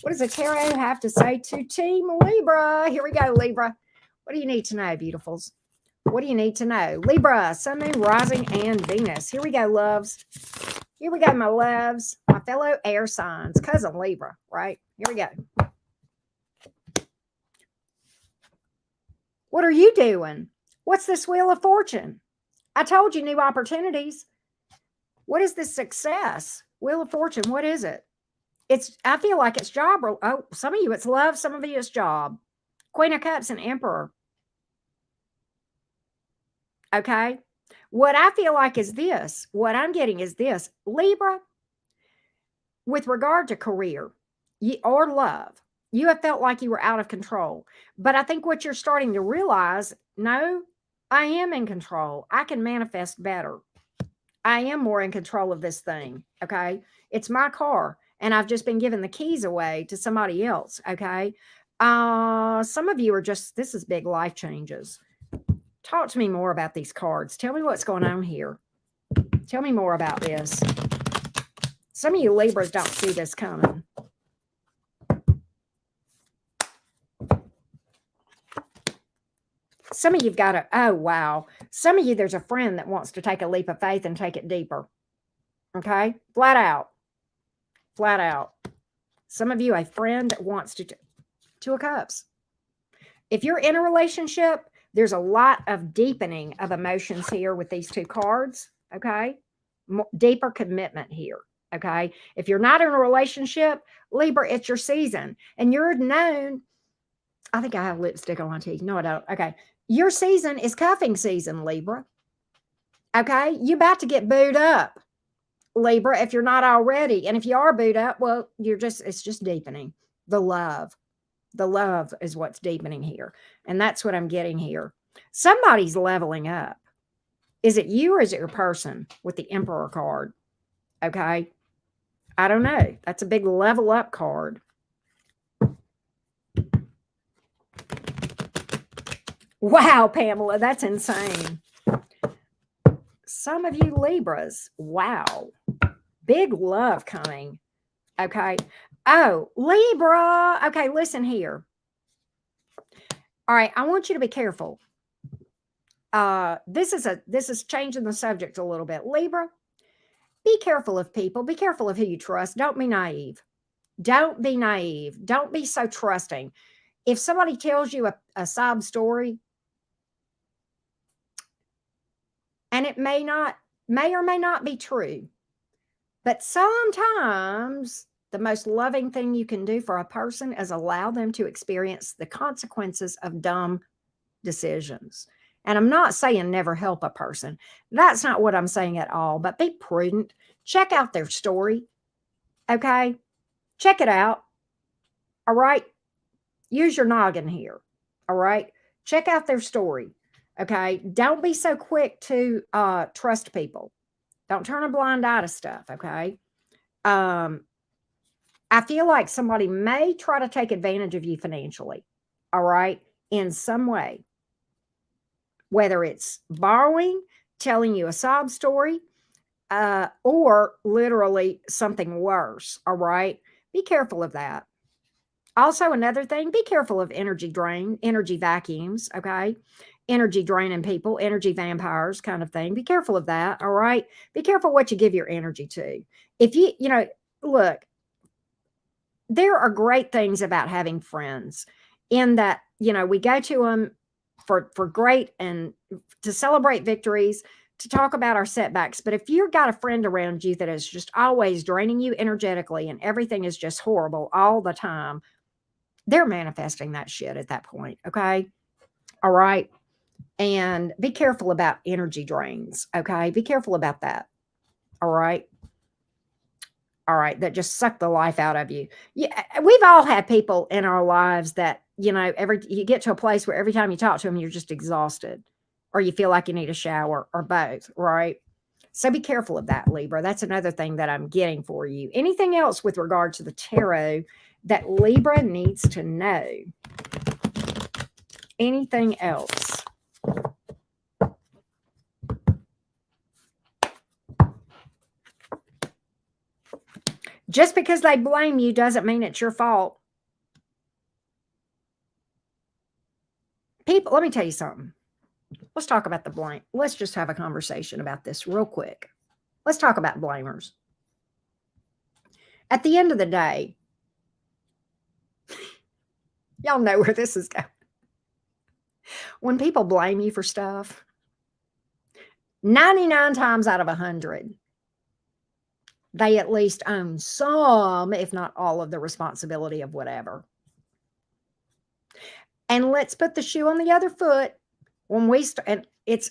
What does the tarot have to say to Team Libra? Here we go, Libra. What do you need to know, beautifuls? What do you need to know? Libra, Sun, Moon, Rising, and Venus. Here we go, loves. Here we go, my loves. My fellow air signs. Cousin Libra, right? Here we go. What are you doing? What's this Wheel of Fortune? I told you, new opportunities. What is this success? Wheel of Fortune, what is it? I feel like it's job. Oh, some of you it's love, some of you it's job. Queen of Cups and Emperor. Okay. What I feel like is this. What I'm getting is this. Libra, with regard to career or love, you have felt like you were out of control. But I think what you're starting to realize, no, I am in control. I can manifest better. I am more in control of this thing. Okay. It's my car. And I've just been giving the keys away to somebody else. Okay. Some of you are just, this is big life changes. Talk to me more about these cards. Tell me what's going on here. Tell me more about this. Some of you Libras don't see this coming. Some of you've got a, oh, wow. Some of you, there's a friend that wants to take a leap of faith and take it deeper. Okay? Flat out. Flat out. Some of you, a friend that wants to, Two of Cups. If you're in a relationship, there's a lot of deepening of emotions here with these two cards. Okay? Deeper commitment here. Okay? If you're not in a relationship, Libra, it's your season. And you're known, I think I have lipstick on my teeth. No, I don't. Okay. Your season is cuffing season, Libra. Okay. You're about to get booed up, Libra, if you're not already. And if you are booed up, well, it's just deepening. The love is what's deepening here. And that's what I'm getting here. Somebody's leveling up. Is it you or is it your person with the Emperor card? Okay. I don't know. That's a big level up card. Wow, Pamela, that's insane. Some of you Libras, wow. Big love coming. Okay. Oh, Libra. Okay, listen here. All right, I want you to be careful. This is changing the subject a little bit. Libra, be careful of people. Be careful of who you trust. Don't be naive. Don't be naive. Don't be so trusting. If somebody tells you a sob story, and it may or may not be true, but sometimes the most loving thing you can do for a person is allow them to experience the consequences of dumb decisions. And I'm not saying never help a person. That's not what I'm saying at all, but be prudent. Check out their story. Okay? Check it out. All right? Use your noggin here. All right? Check out their story. Okay? Don't be so quick to trust people. Don't turn a blind eye to stuff. Okay? I feel like somebody may try to take advantage of you financially. All right? In some way. Whether it's borrowing, telling you a sob story, or literally something worse. All right? Be careful of that. Also, another thing, be careful of energy drain, energy vacuums, okay? Energy draining people, energy vampires kind of thing. Be careful of that, all right? Be careful what you give your energy to. If look, there are great things about having friends in that, we go to them for great and to celebrate victories, to talk about our setbacks. But if you've got a friend around you that is just always draining you energetically and everything is just horrible all the time, they're manifesting that shit at that point. Okay. All right. And be careful about energy drains. Okay. Be careful about that. All right. All right. That just suck the life out of you. Yeah. We've all had people in our lives that, you get to a place where every time you talk to them, you're just exhausted or you feel like you need a shower or both. Right. So be careful of that, Libra. That's another thing that I'm getting for you. Anything else with regard to the tarot that Libra needs to know? Anything else? Just because they blame you doesn't mean it's your fault. People, let me tell you something. Let's talk about the blame. Let's just have a conversation about this real quick. Let's talk about blamers. At the end of the day, y'all know where this is going. When people blame you for stuff, 99 times out of 100, they at least own some, if not all, of the responsibility of whatever. And let's put the shoe on the other foot. When we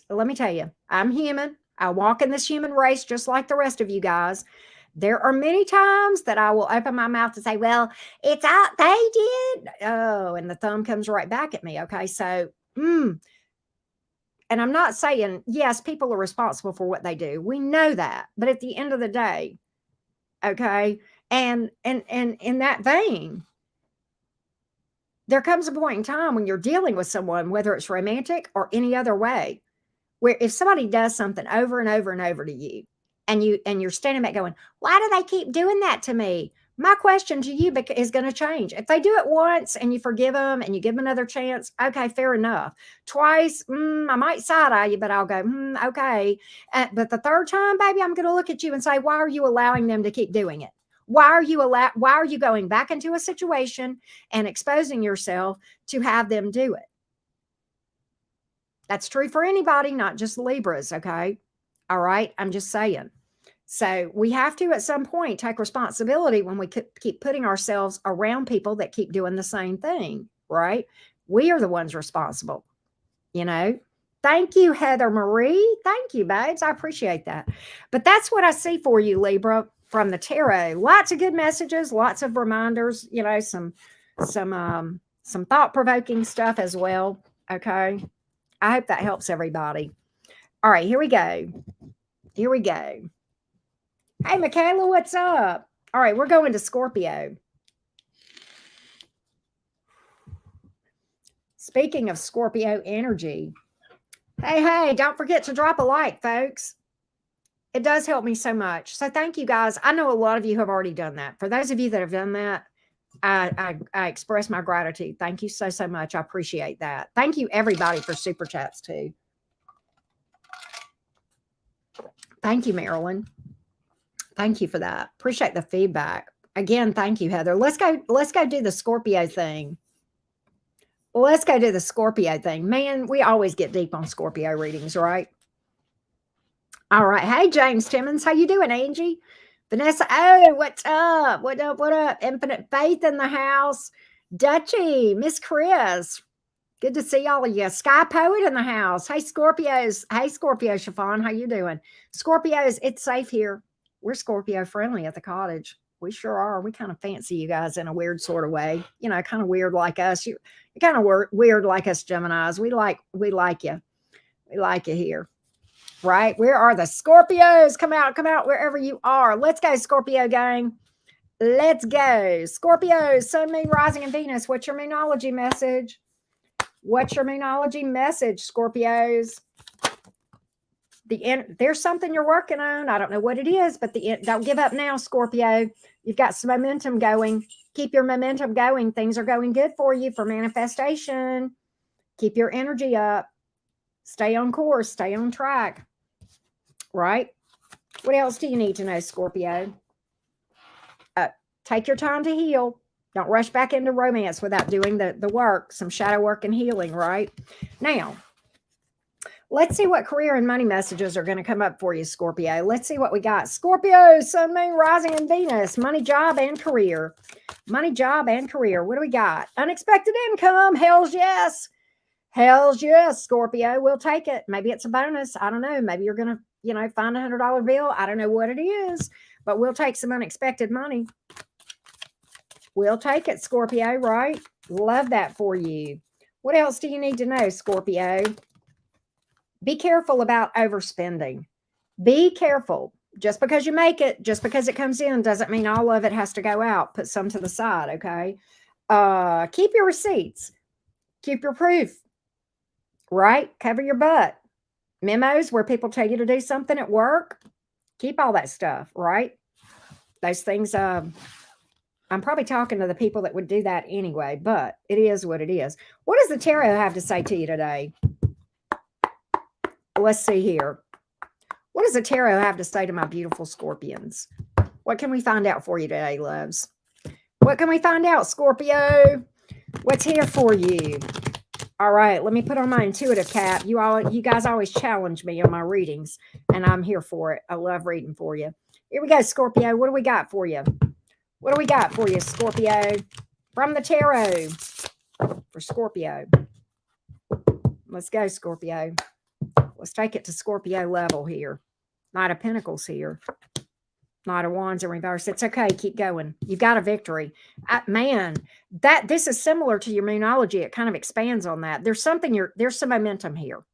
let me tell you, I'm human. I walk in this human race just like the rest of you guys. There are many times that I will open my mouth to say, well, it's out, they did. Oh, and the thumb comes right back at me. Okay. So, and I'm not saying, yes, people are responsible for what they do. We know that. But at the end of the day, okay, and in that vein, there comes a point in time when you're dealing with someone, whether it's romantic or any other way, where if somebody does something over and over and over to you, and you're standing back going, why do they keep doing that to me? My question to you is going to change. If they do it once and you forgive them and you give them another chance, okay, fair enough. Twice, I might side eye you, but I'll go, okay. But the third time, baby, I'm going to look at you and say, why are you allowing them to keep doing it? Why are you going back into a situation and exposing yourself to have them do it? That's true for anybody, not just Libras, okay? All right, I'm just saying. So we have to, at some point, take responsibility when we keep putting ourselves around people that keep doing the same thing, right? We are the ones responsible, you know? Thank you, Heather Marie. Thank you, babes. I appreciate that. But that's what I see for you, Libra, from the tarot. Lots of good messages, lots of reminders, you know, some thought-provoking stuff as well, okay? I hope that helps everybody. All right, here we go. Here we go. Hey, Michaela, what's up? All right, we're going to Scorpio. Speaking of Scorpio energy, hey, don't forget to drop a like, folks. It does help me so much. So thank you, guys. I know a lot of you have already done that. For those of you that have done that, I express my gratitude. Thank you so much. I appreciate that. Thank you, everybody, for super chats, too. Thank you, Marilyn. Thank you for that. Appreciate the feedback. Again, thank you, Heather. Let's go do the Scorpio thing. Let's go do the Scorpio thing. Man, we always get deep on Scorpio readings, right? All right. Hey, James Timmons. How you doing, Angie? Vanessa, oh, what's up? What up? What up? Infinite Faith in the house. Dutchy, Miss Chris. Good to see all of you. Sky Poet in the house. Hey, Scorpios. Hey, Scorpio Chiffon. How you doing? Scorpios, it's safe here. We're Scorpio friendly at the cottage. We sure are. We kind of fancy you guys in a weird sort of way. You know, kind of weird like us. You're kind of weird like us Geminis. We like you. We like you here. Right? Where are the Scorpios? Come out wherever you are. Let's go, Scorpio gang. Let's go. Scorpios, Sun, Moon, Rising, and Venus. What's your Moonology message? What's your Moonology message, Scorpios? There's something you're working on. I don't know what it is, but don't give up now, Scorpio. You've got some momentum going. Keep your momentum going. Things are going good for you for manifestation. Keep your energy up. Stay on course. Stay on track. Right? What else do you need to know, Scorpio? Take your time to heal. Don't rush back into romance without doing the work, some shadow work and healing, right? Now, let's see what career and money messages are going to come up for you, Scorpio. Let's see what we got. Scorpio, Sun, Moon, Rising, and Venus. Money, job, and career. Money, job, and career. What do we got? Unexpected income. Hells yes. Hells yes, Scorpio. We'll take it. Maybe it's a bonus. I don't know. Maybe you're going to, find $100 bill. I don't know what it is, but we'll take some unexpected money. We'll take it, Scorpio, right? Love that for you. What else do you need to know, Scorpio? Be careful about overspending. Be careful. Just because you make it, just because it comes in, doesn't mean all of it has to go out. Put some to the side, okay? Keep your receipts. Keep your proof, right? Cover your butt. Memos where people tell you to do something at work. Keep all that stuff, right? Those things, I'm probably talking to the people that would do that anyway, but it is what it is. What does the tarot have to say to you today? Let's see here. What does the tarot have to say to my beautiful Scorpions? What can we find out for you today, loves? What can we find out, Scorpio? What's here for you? All right, let me put on my intuitive cap. You guys always challenge me on my readings, and I'm here for it. I love reading for you. Here we go, Scorpio. What do we got for you? What do we got for you, Scorpio? From the tarot for Scorpio. Let's go, Scorpio. Let's take it to Scorpio level here. Knight of Pentacles here. Knight of Wands in reverse. It's okay. Keep going. You've got a victory. Man, this is similar to your moonology. It kind of expands on that. There's some momentum here.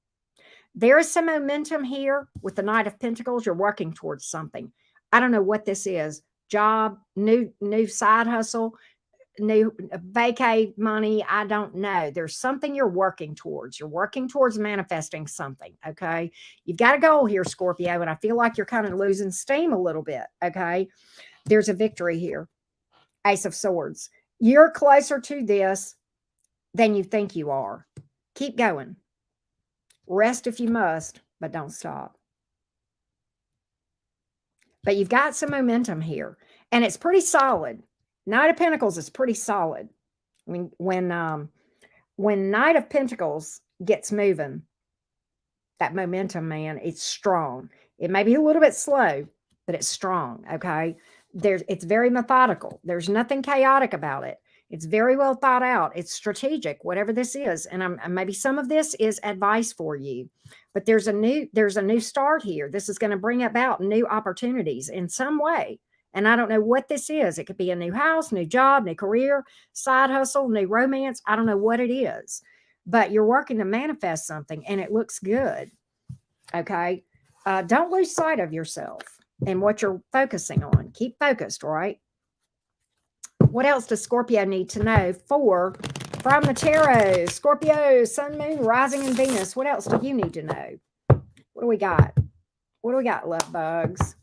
There is some momentum here with the Knight of Pentacles. You're working towards something. I don't know what this is. Job, new side hustle, new vacay money. I don't know. There's something you're working towards. You're working towards manifesting something. Okay. You've got a goal here, Scorpio, and I feel like you're kind of losing steam a little bit. Okay. There's a victory here. Ace of Swords. You're closer to this than you think you are. Keep going. Rest if you must, but don't stop. But you've got some momentum here, and it's pretty solid. Knight of Pentacles is pretty solid. When Knight of Pentacles gets moving, that momentum, man, it's strong. It may be a little bit slow, but it's strong. Okay, it's very methodical. There's nothing chaotic about it. It's very well thought out. It's strategic, whatever this is. And maybe some of this is advice for you, but there's a new start here. This is going to bring about new opportunities in some way. And I don't know what this is. It could be a new house, new job, new career, side hustle, new romance. I don't know what it is, but you're working to manifest something and it looks good. Okay. Don't lose sight of yourself and what you're focusing on. Keep focused, right? What else does Scorpio need to know from the tarot? Scorpio, Sun, Moon, Rising, and Venus. What else do you need to know? What do we got? What do we got, love bugs?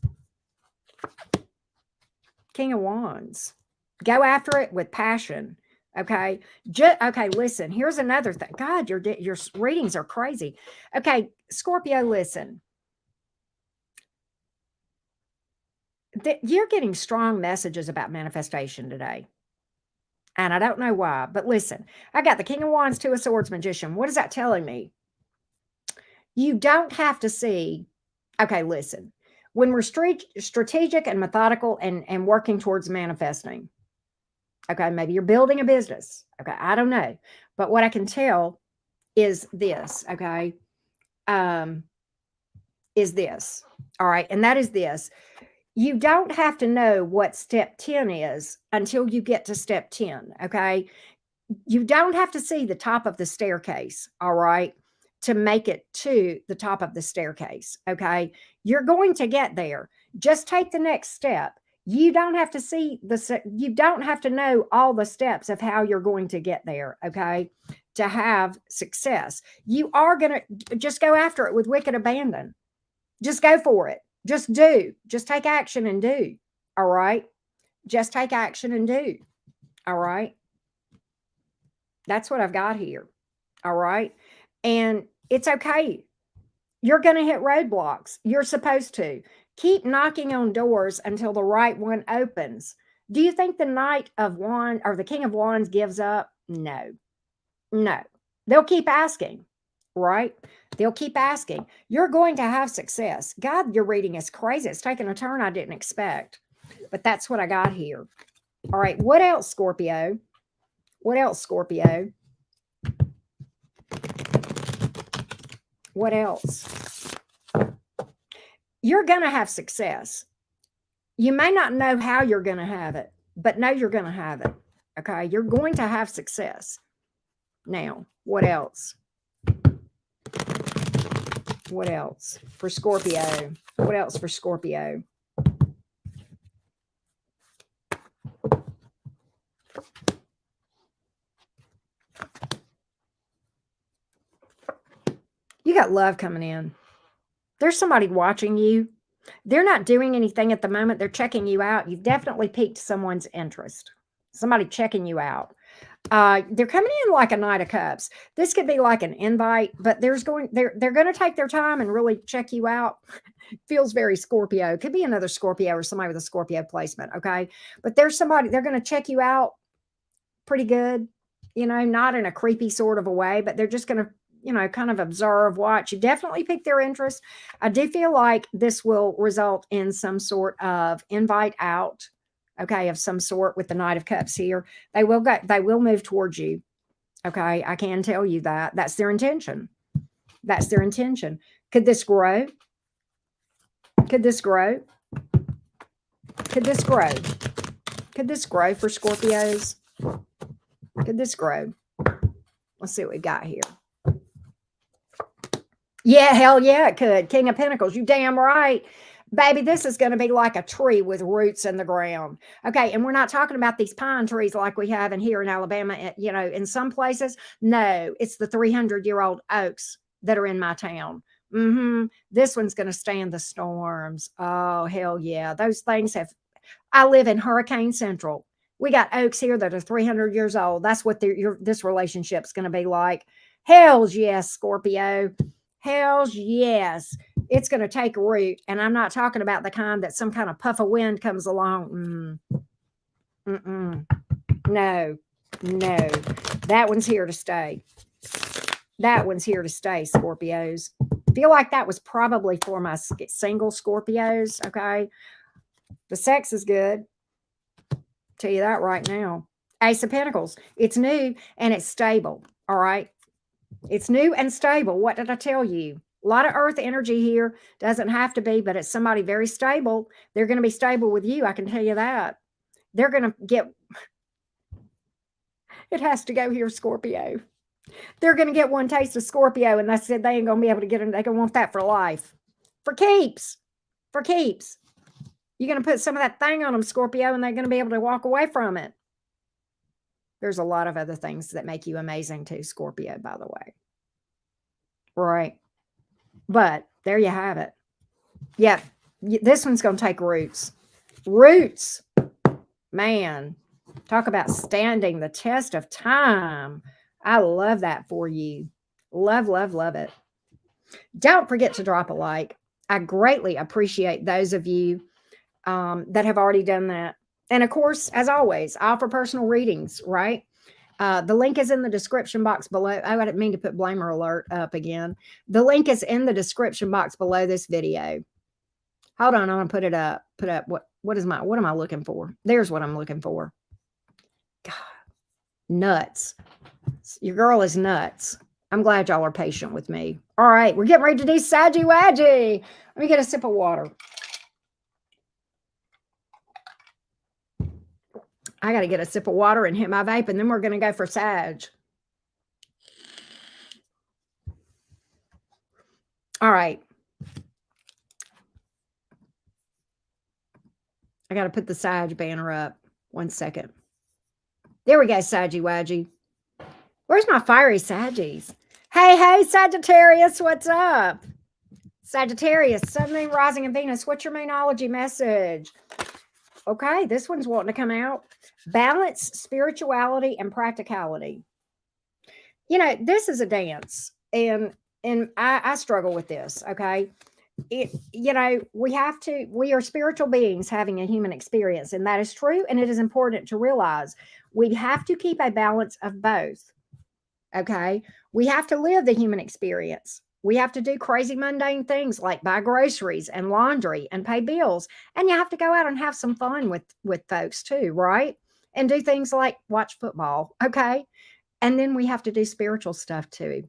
King of Wands. Go after it with passion. Okay. Okay. Listen, here's another thing. God, your readings are crazy. Okay. Scorpio, listen. You're getting strong messages about manifestation today. And I don't know why, but listen, I got the King of Wands, Two of Swords, Magician. What is that telling me? You don't have to see. Okay, listen, when we're strategic and methodical and working towards manifesting, okay, maybe you're building a business. Okay, I don't know. But what I can tell is this, okay, is this. All right, and that is this. You don't have to know what step 10 is until you get to step 10, okay? You don't have to see the top of the staircase, all right, to make it to the top of the staircase, okay? You're going to get there. Just take the next step. You don't have to you don't have to know all the steps of how you're going to get there, okay, to have success. You are going to just go after it with wicked abandon. Just go for it. Just do. Just take action and do. All right. Just take action and do. All right. That's what I've got here. All right. And it's okay. You're going to hit roadblocks. You're supposed to. Keep knocking on doors until the right one opens. Do you think the Knight of Wands or the King of Wands gives up? No. No. They'll keep asking. Right? They'll keep asking. You're going to have success. God, your reading is crazy. It's taking a turn I didn't expect. But that's what I got here. All right. What else, Scorpio? What else, Scorpio? What else? You're going to have success. You may not know how you're going to have it, but know you're going to have it. Okay? You're going to have success. Now, what else? What else for Scorpio? What else for Scorpio? You got love coming in. There's somebody watching you. They're not doing anything at the moment. They're checking you out. You've definitely piqued someone's interest. Somebody checking you out. They're coming in like a Knight of Cups. This could be like an invite, but they're going to take their time and really check you out. Feels very Scorpio. Could be another Scorpio or somebody with a Scorpio placement. Okay. But there's somebody, they're going to check you out pretty good, not in a creepy sort of a way, but they're just going to, kind of observe, watch. You definitely pique their interest. I do feel like this will result in some sort of invite out. Okay, of some sort with the Knight of Cups here. They will move towards you. Okay, I can tell you that. That's their intention. That's their intention. Could this grow? Could this grow? Could this grow? Could this grow for Scorpios? Could this grow? Let's see what we got here. Yeah, hell yeah, it could. King of Pentacles, you damn right. Baby, this is going to be like a tree with roots in the ground. Okay, and we're not talking about these pine trees like we have in here in Alabama, you know, in some places. No, it's the 300-year-old oaks that are in my town. This one's going to stand the storms. Oh, hell yeah. Those things have, I live in Hurricane Central. We got oaks here that are 300 years old. That's what this relationship's going to be like. Hells yes, Scorpio. Hells yes. It's going to take root. And I'm not talking about the kind that some kind of puff of wind comes along. No, no. That one's here to stay. That one's here to stay, Scorpios. Feel like that was probably for my single Scorpios, okay? The sex is good. Tell you that right now. Ace of Pentacles. It's new and it's stable, all right? It's new and stable. What did I tell you? A lot of earth energy here. Doesn't have to be, but it's somebody very stable. They're going to be stable with you. I can tell you that. They're going to get... It has to go here, Scorpio. They're going to get one taste of Scorpio, and they said they ain't going to be able to get them. They're going to want that for life. For keeps. For keeps. You're going to put some of that thing on them, Scorpio, and they're going to be able to walk away from it. There's a lot of other things that make you amazing too, Scorpio, by the way. Right. But there you have it. Yeah, this one's going to take roots. Roots. Man, talk about standing the test of time. I love that for you. Love, love, love it. Don't forget to drop a like. I greatly appreciate those of you that have already done that. And of course, as always, I offer personal readings, right? The link is in the description box below. Oh, I didn't mean to put blamer alert up again. The link is in the description box below this video. Hold on, I'm gonna put it up. Put up what am I looking for? There's what I'm looking for. God, nuts. Your girl is nuts. I'm glad y'all are patient with me. All right, we're getting ready to do Saggy Waggy. Let me get a sip of water. I got to get a sip of water and hit my vape, and then we're going to go for Sag. All right. I got to put the Sag banner up. 1 second. There we go, Saggy Waggy. Where's my fiery Saggies? Hey, hey, Sagittarius, what's up? Sagittarius, Sun, Moon, Rising, and Venus. What's your Moonology message? Okay, this one's wanting to come out. Balance, spirituality, and practicality. You know, this is a dance, and I struggle with this, okay? You know, we are spiritual beings having a human experience, and that is true, and it is important to realize we have to keep a balance of both, okay? We have to live the human experience. We have to do crazy mundane things like buy groceries and laundry and pay bills. And you have to go out and have some fun with folks too, right? And do things like watch football, okay? And then we have to do spiritual stuff too.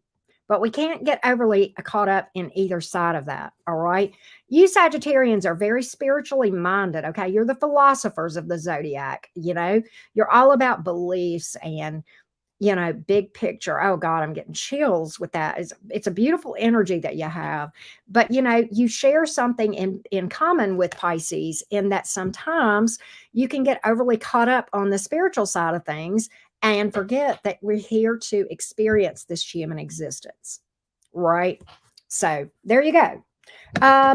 But we can't get overly caught up in either side of that, all right? You Sagittarians are very spiritually minded, okay? You're the philosophers of the zodiac, you know? You're all about beliefs and, you know, big picture. Oh God, I'm getting chills with that. It's a beautiful energy that you have, but you know, you share something in common with Pisces in that sometimes you can get overly caught up on the spiritual side of things and forget that we're here to experience this human existence, right? So there you go.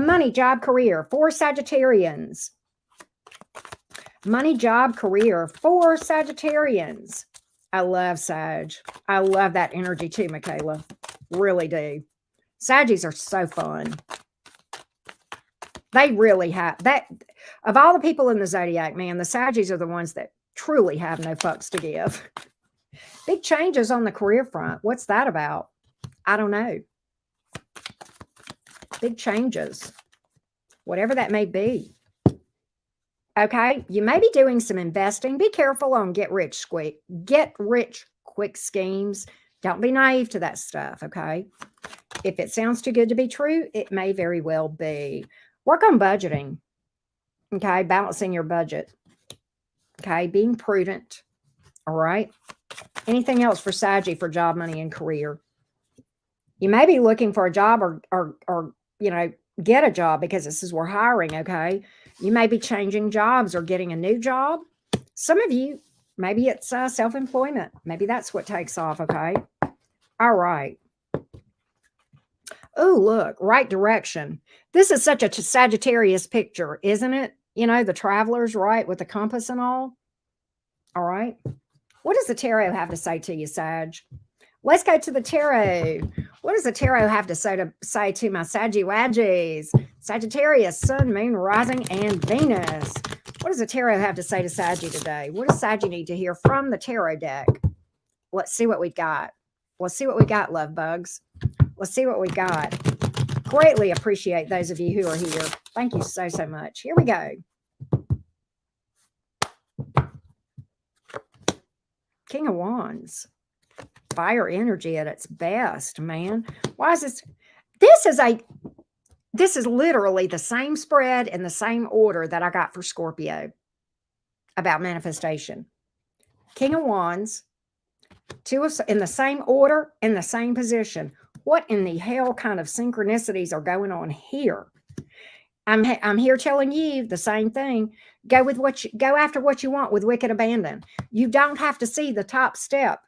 Money, job, career for Sagittarians. Money, job, career for Sagittarians. I love Sag. I love that energy too, Michaela. Really do. Saggies are so fun. They really have that. Of all the people in the zodiac, man, the Saggies are the ones that truly have no fucks to give. Big changes on the career front. What's that about? I don't know. Big changes. Whatever that may be. Okay, you may be doing some investing. Be careful on get rich quick schemes. Don't be naive to that stuff, okay? If it sounds too good to be true, it may very well be. Work on budgeting. Okay, balancing your budget. Okay, being prudent. All right. Anything else for Saggy for job, money, and career? You may be looking for a job or get a job because this is we're hiring. Okay, you may be changing jobs or getting a new job. Some of you, maybe it's self-employment. Maybe that's what takes off. Okay. All right. Oh, look, right direction. This is such a Sagittarius picture, isn't it? The travelers, right, with the compass and all. All right. What does the tarot have to say to you, Sag? Let's go to the tarot. What does the tarot have to say to my Saggy-Waggies? Sagittarius, Sun, Moon, Rising, and Venus. What does the tarot have to say to Saggy today? What does Saggy need to hear from the tarot deck? Let's see what we got. Let's see what we got, love bugs. Let's see what we got. Greatly appreciate those of you who are here. Thank you so, so much. Here we go. King of Wands. Fire energy at its best, man. Why is this? This is literally the same spread in the same order that I got for Scorpio about manifestation. King of Wands, two of, in the same order, in the same position. What in the hell kind of synchronicities are going on here? I'm here telling you the same thing. Go after what you want with wicked abandon. You don't have to see the top step.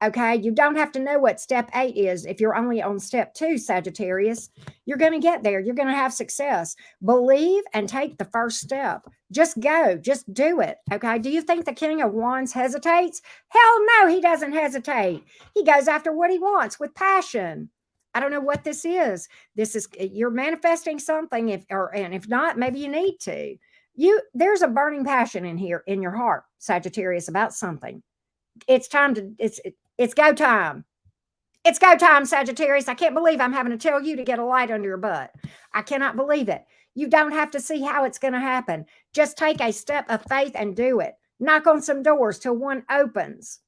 Okay, you don't have to know what step 8 is. If you're only on step 2, Sagittarius, you're going to get there. You're going to have success. Believe and take the first step. Just go. Just do it. Okay. Do you think the King of Wands hesitates? Hell no, he doesn't hesitate. He goes after what he wants with passion. I don't know what this is. This is you're manifesting something. And if not, maybe you need to. There's a burning passion in here in your heart, Sagittarius, about something. It's time to. It's go time. It's go time, Sagittarius. I can't believe I'm having to tell you to get a light under your butt. I cannot believe it. You don't have to see how it's going to happen. Just take a step of faith and do it. Knock on some doors till one opens.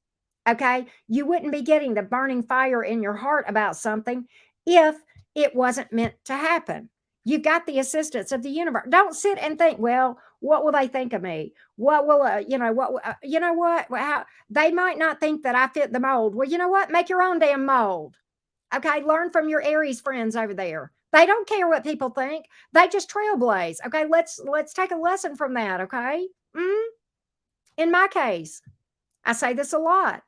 Okay? You wouldn't be getting the burning fire in your heart about something if it wasn't meant to happen. You've got the assistance of the universe. Don't sit and think, well, what will they think of me? What will, how they might not think that I fit the mold. Well, you know what? Make your own damn mold. Okay. Learn from your Aries friends over there. They don't care what people think. They just trailblaze. Okay. Let's take a lesson from that. Okay. In my case, I say this a lot.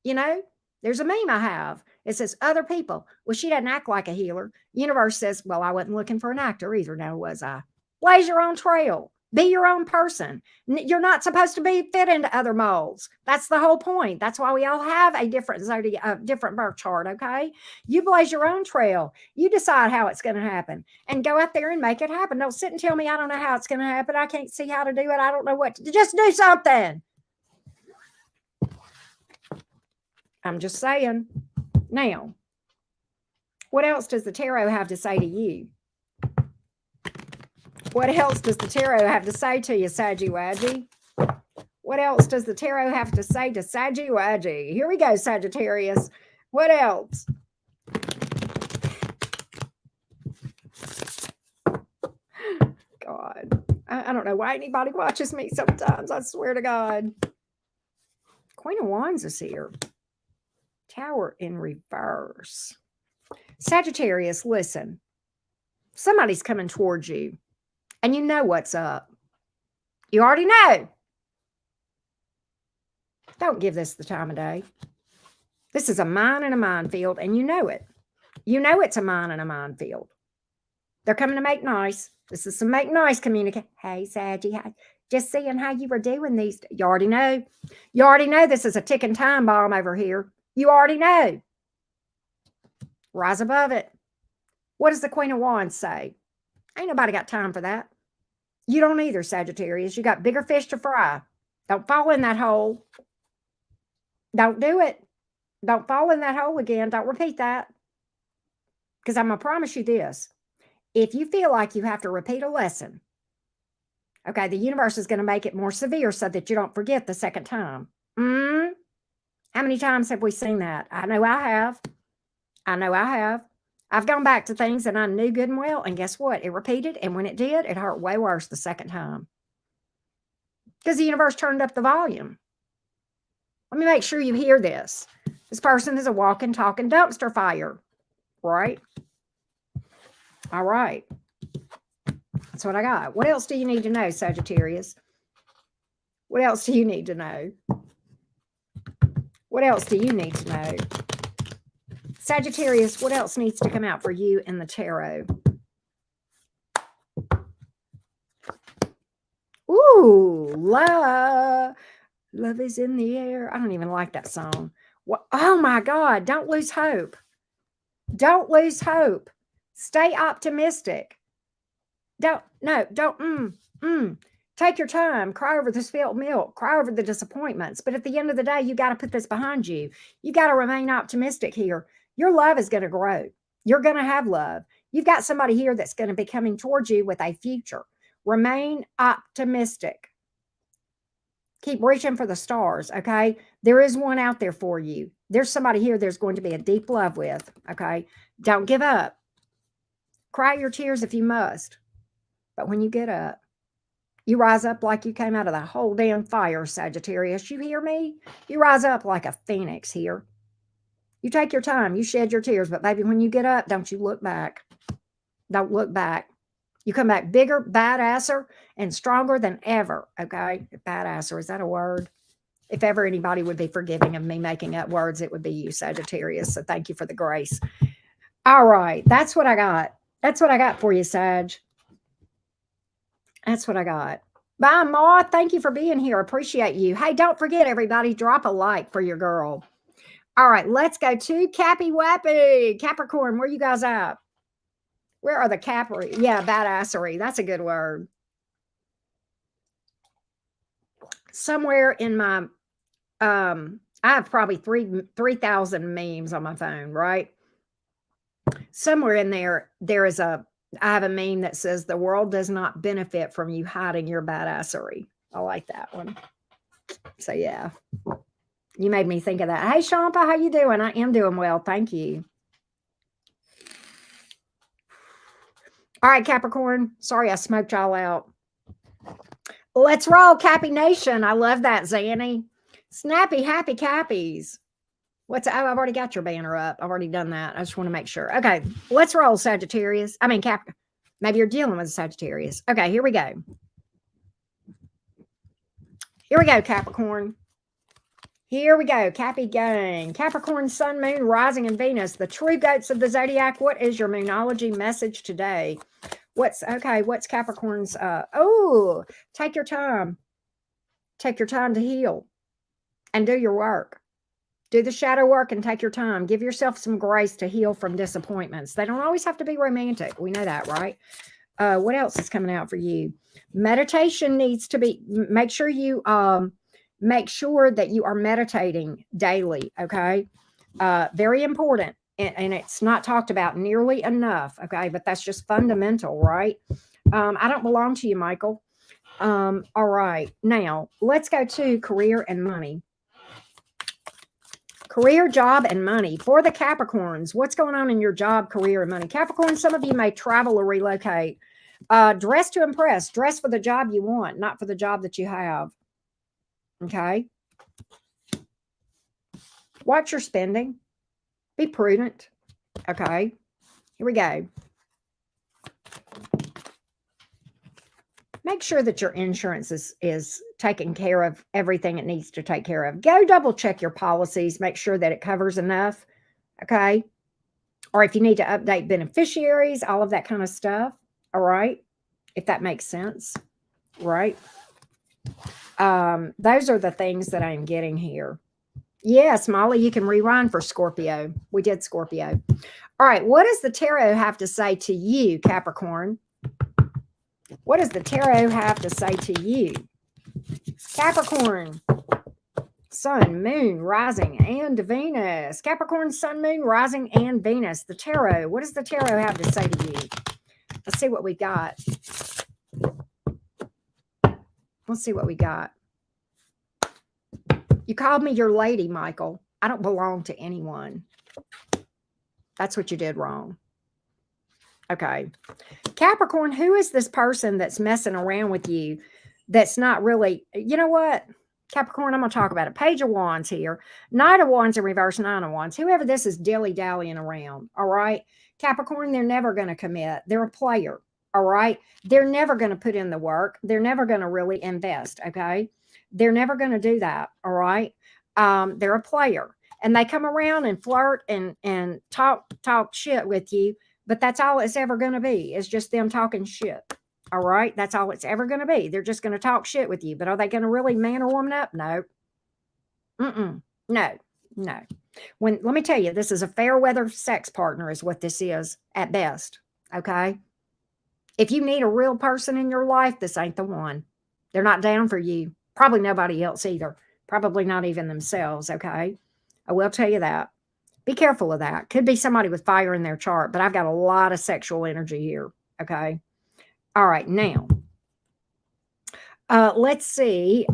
There's a meme I have. It says, other people. Well, she doesn't act like a healer. Universe says, well, I wasn't looking for an actor either. Now, was I? Blaze your own trail. Be your own person. You're not supposed to be fit into other molds. That's the whole point. That's why we all have a different zodiac, different birth chart, okay? You blaze your own trail. You decide how it's going to happen and go out there and make it happen. Don't sit and tell me I don't know how it's going to happen. I can't see how to do it. I don't know what to do. Just do something. I'm just saying. Now, what else does the tarot have to say to you? What else does the tarot have to say to you, Saggy-Waggy? What else does the tarot have to say to Saggy-Waggy? Here we go, Sagittarius. What else? God, I don't know why anybody watches me sometimes. I swear to God. Queen of Wands is here. Tower in reverse. Sagittarius, listen. Somebody's coming towards you, and you know what's up. You already know. Don't give this the time of day. This is a mine and a minefield, and you know it. You know it's a mine and a minefield. They're coming to make nice. This is some make nice communication. Hey, Saggy, just seeing how you were doing these. You already know. You already know this is a ticking time bomb over here. You already know. Rise above it. What does the Queen of Wands say? Ain't nobody got time for that. You don't either, Sagittarius. You got bigger fish to fry. Don't fall in that hole. Don't do it. Don't fall in that hole again. Don't repeat that. Because I'm going to promise you this. If you feel like you have to repeat a lesson, okay, the universe is going to make it more severe so that you don't forget the second time. How many times have we seen that? I know I have. I know I have. I've gone back to things that I knew good and well, and guess what? It repeated, and when it did, it hurt way worse the second time. Because the universe turned up the volume. Let me make sure you hear this. This person is a walking, talking dumpster fire, right? All right. That's what I got. What else do you need to know, Sagittarius? What else do you need to know? What else do you need to know? Sagittarius, what else needs to come out for you in the tarot? Ooh, love. Love is in the air. I don't even like that song. What? Oh my God. Don't lose hope. Don't lose hope. Stay optimistic. Don't take your time, cry over the spilled milk, cry over the disappointments. But at the end of the day, you got to put this behind you. You got to remain optimistic here. Your love is going to grow. You're going to have love. You've got somebody here that's going to be coming towards you with a future. Remain optimistic. Keep reaching for the stars, okay? There is one out there for you. There's somebody here there's going to be a deep love with, okay? Don't give up. Cry your tears if you must. But when you get up, you rise up like you came out of the whole damn fire, Sagittarius. You hear me? You rise up like a phoenix here. You take your time. You shed your tears. But baby, when you get up, don't you look back. Don't look back. You come back bigger, badasser, and stronger than ever, okay? Badasser, is that a word? If ever anybody would be forgiving of me making up words, it would be you, Sagittarius. So thank you for the grace. All right. That's what I got. That's what I got for you, Sag. That's what I got. Bye, Ma. Thank you for being here. Appreciate you. Hey, don't forget, everybody, drop a like for your girl. All right, let's go to Cappy Wappy. Capricorn, where you guys at? Where are the Capri? Yeah, badassery. That's a good word. Somewhere in my, I have probably 3,000 memes on my phone, right? Somewhere in there, I have a meme that says the world does not benefit from you hiding your badassery. I like that one. So yeah, you made me think of that. Hey, Shampa, how you doing? I am doing well. Thank you. All right, Capricorn. Sorry, I smoked y'all out. Let's roll, Cappy Nation. I love that, Zanny. Snappy, happy Cappies. Oh, I've already got your banner up. I've already done that. I just want to make sure. Okay, let's roll, Sagittarius. I mean, maybe you're dealing with a Sagittarius. Okay, here we go. Here we go, Capricorn. Here we go, Cappy Gang. Capricorn, Sun, Moon, Rising, and Venus. The true goats of the zodiac. What is your Moonology message today? What's Capricorn's? Take your time. Take your time to heal and do your work. Do the shadow work and take your time. Give yourself some grace to heal from disappointments. They don't always have to be romantic. We know that, right? What else is coming out for you? Meditation needs to be, make sure that you are meditating daily, okay? Very important. And it's not talked about nearly enough, okay? But that's just fundamental, right? I don't belong to you, Michael. All right. Now, let's go to career and money. Career, job, and money. For the Capricorns, what's going on in your job, career, and money? Capricorn, some of you may travel or relocate. Dress to impress. Dress for the job you want, not for the job that you have. Okay? Watch your spending. Be prudent. Okay? Here we go. Make sure that your insurance is taking care of everything it needs to take care of. Go double check your policies. Make sure that it covers enough. Okay? Or if you need to update beneficiaries, all of that kind of stuff. All right? If that makes sense. Right? Those are the things that I'm getting here. Yes, Molly, you can rewind for Scorpio. We did Scorpio. All right. What does the tarot have to say to you, Capricorn? What does the tarot have to say to you? Capricorn, Sun, Moon, Rising, and Venus. Capricorn, Sun, Moon, Rising, and Venus. The tarot. What does the tarot have to say to you? Let's see what we got. Let's see what we got. You called me your lady, Michael. I don't belong to anyone. That's what you did wrong. Okay. Capricorn, who is this person that's messing around with you that's not really, you know what? Capricorn, I'm going to talk about it. Page of Wands here. Knight of Wands in reverse, Nine of Wands. Whoever this is dilly-dallying around, all right? Capricorn, they're never going to commit. They're a player, all right? They're never going to put in the work. They're never going to really invest, okay? They're never going to do that, all right? They're a player. And they come around and flirt and talk shit with you, but that's all it's ever going to be. It's just them talking shit. All right. That's all it's ever going to be. They're just going to talk shit with you. But are they going to really man or woman up? No. No. No. Let me tell you, this is a fair weather sex partner, is what this is at best. Okay. If you need a real person in your life, this ain't the one. They're not down for you. Probably nobody else either. Probably not even themselves. Okay. I will tell you that. Be careful of that. Could be somebody with fire in their chart, but I've got a lot of sexual energy here. Okay. All right. Now, let's see.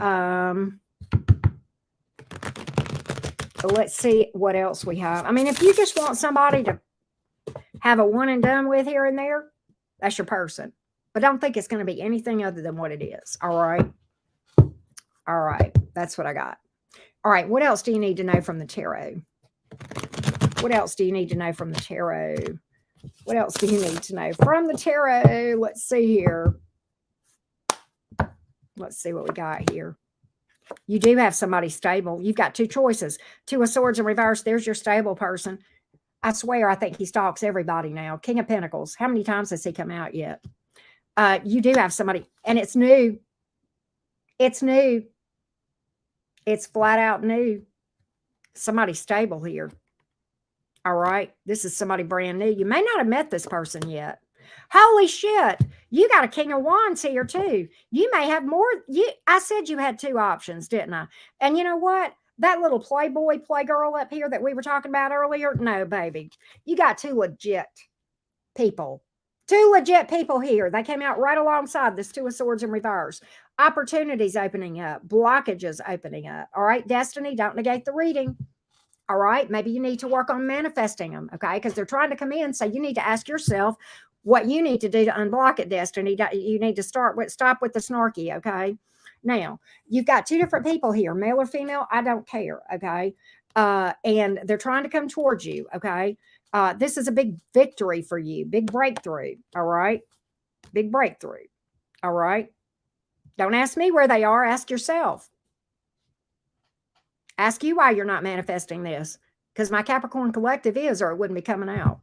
Let's see what else we have. I mean, if you just want somebody to have a one and done with here and there, that's your person. But don't think it's going to be anything other than what it is. All right. All right. That's what I got. All right. What else do you need to know from the tarot? What else do you need to know from the tarot? What else do you need to know from the tarot? Let's see here. Let's see what we got here. You do have somebody stable. You've got two choices. Two of Swords in reverse. There's your stable person. I swear, I think he stalks everybody now. King of Pentacles. How many times has he come out yet? You do have somebody, and it's new. It's new. It's flat out new. Somebody stable here. All right. This is somebody brand new. You may not have met this person yet. Holy shit. You got a King of Wands here too. You may have more. I said you had two options, didn't I? And you know what? That little playboy, playgirl up here that we were talking about earlier. No, baby. You got two legit people. Two legit people here. They came out right alongside this Two of Swords in reverse. Opportunities opening up. Blockages opening up. All right. Destiny, don't negate the reading. All right. Maybe you need to work on manifesting them. Okay. Because they're trying to come in. So you need to ask yourself what you need to do to unblock it, Destiny. You need to stop with the snarky. Okay. Now, you've got two different people here, male or female. I don't care. Okay. And they're trying to come towards you. Okay. This is a big victory for you. Big breakthrough. All right. Big breakthrough. All right. Don't ask me where they are. Ask yourself. Ask you why you're not manifesting this. Because my Capricorn collective is, or it wouldn't be coming out.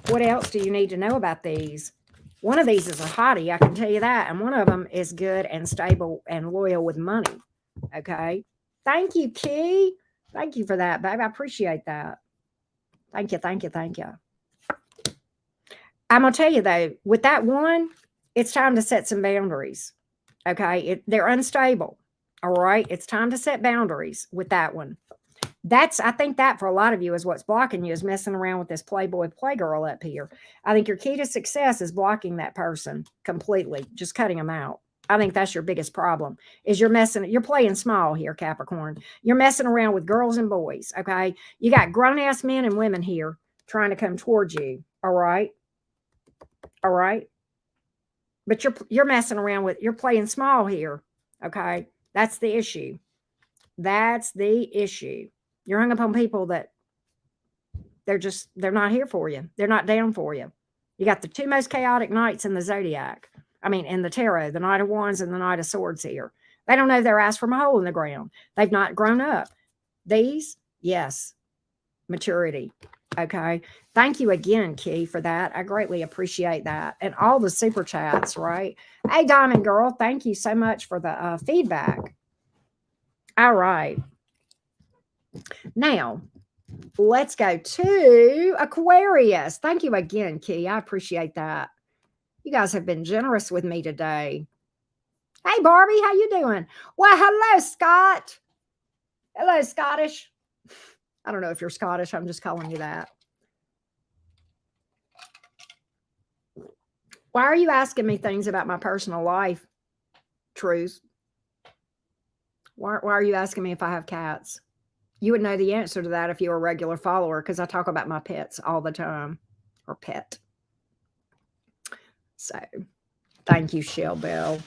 What else do you need to know about these? One of these is a hottie, I can tell you that. And one of them is good and stable and loyal with money. Okay. Thank you, Key. Thank you for that, babe. I appreciate that. Thank you, thank you, thank you. I'm going to tell you, though, with that one, it's time to set some boundaries. Okay. They're unstable. All right. It's time to set boundaries with that one. I think that for a lot of you is what's blocking you, is messing around with this playboy playgirl up here. I think your key to success is blocking that person completely, just cutting them out. I think that's your biggest problem, is you're playing small here, Capricorn. You're messing around with girls and boys. Okay. You got grown ass men and women here trying to come towards you. All right. All right. But you're messing around you're playing small here. Okay. That's the issue. That's the issue. You're hung up on people that they're not here for you. They're not down for you. You got the two most chaotic knights in the zodiac. I mean, in the tarot, the Knight of Wands and the Knight of Swords here. They don't know their ass from a hole in the ground. They've not grown up. These, yes, maturity. Okay. Thank you again, Key, for that. I greatly appreciate that. And all the super chats, right? Hey, Diamond Girl, thank you so much for the feedback. All right. Now, let's go to Aquarius. Thank you again, Key. I appreciate that. You guys have been generous with me today. Hey, Barbie, how you doing? Well, hello, Scott. Hello, Scottish. I don't know if you're Scottish. I'm just calling you that. Why are you asking me things about my personal life, Truth? Why are you asking me if I have cats? You would know the answer to that if you were a regular follower, because I talk about my pets all the time, or pet. So, thank you, Shell Bell.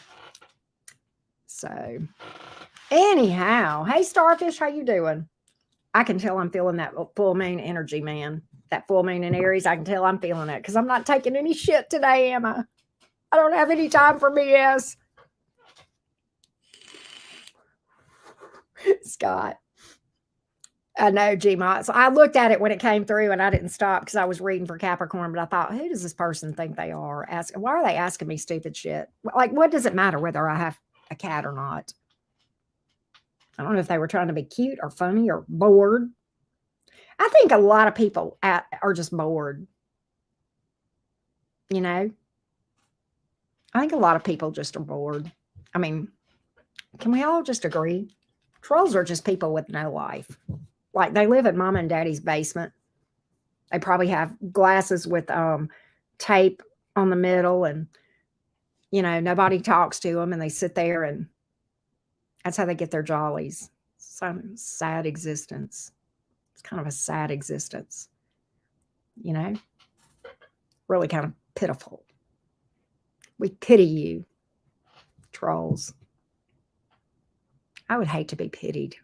So, anyhow, hey Starfish, how you doing? I can tell I'm feeling that full moon energy, man. That full moon in Aries, I can tell I'm feeling it because I'm not taking any shit today, am I? I don't have any time for BS. Scott. I know, Gmot. So I looked at it when it came through and I didn't stop because I was reading for Capricorn, but I thought, who does this person think they are? Why are they asking me stupid shit? Like, what does it matter whether I have a cat or not? I don't know if they were trying to be cute or funny or bored. I think a lot of people are just bored. You know? I think a lot of people just are bored. I mean, can we all just agree? Trolls are just people with no life. Like they live in mom and daddy's basement. They probably have glasses with tape on the middle and, you know, nobody talks to them and they sit there and that's how they get their jollies. Some sad existence. It's kind of a sad existence, you know, really kind of pitiful. We pity you, trolls. I would hate to be pitied.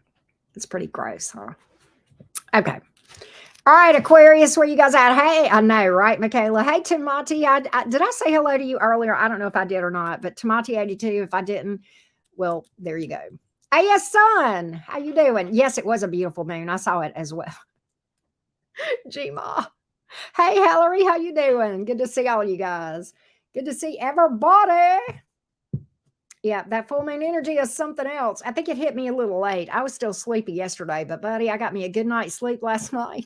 It's pretty gross, huh? Okay. All right, Aquarius, where you guys at? Hey, I know, right, Michaela? Hey, Tamati. Did I say hello to you earlier? I don't know if I did or not, but Tamati82, if I didn't, well, there you go. Hey, yes, son. How you doing? Yes, it was a beautiful moon. I saw it as well. Gma. Hey, Hillary, how you doing? Good to see all you guys. Good to see everybody. Yeah, that full moon energy is something else. I think it hit me a little late. I was still sleepy yesterday, but buddy, I got me a good night's sleep last night.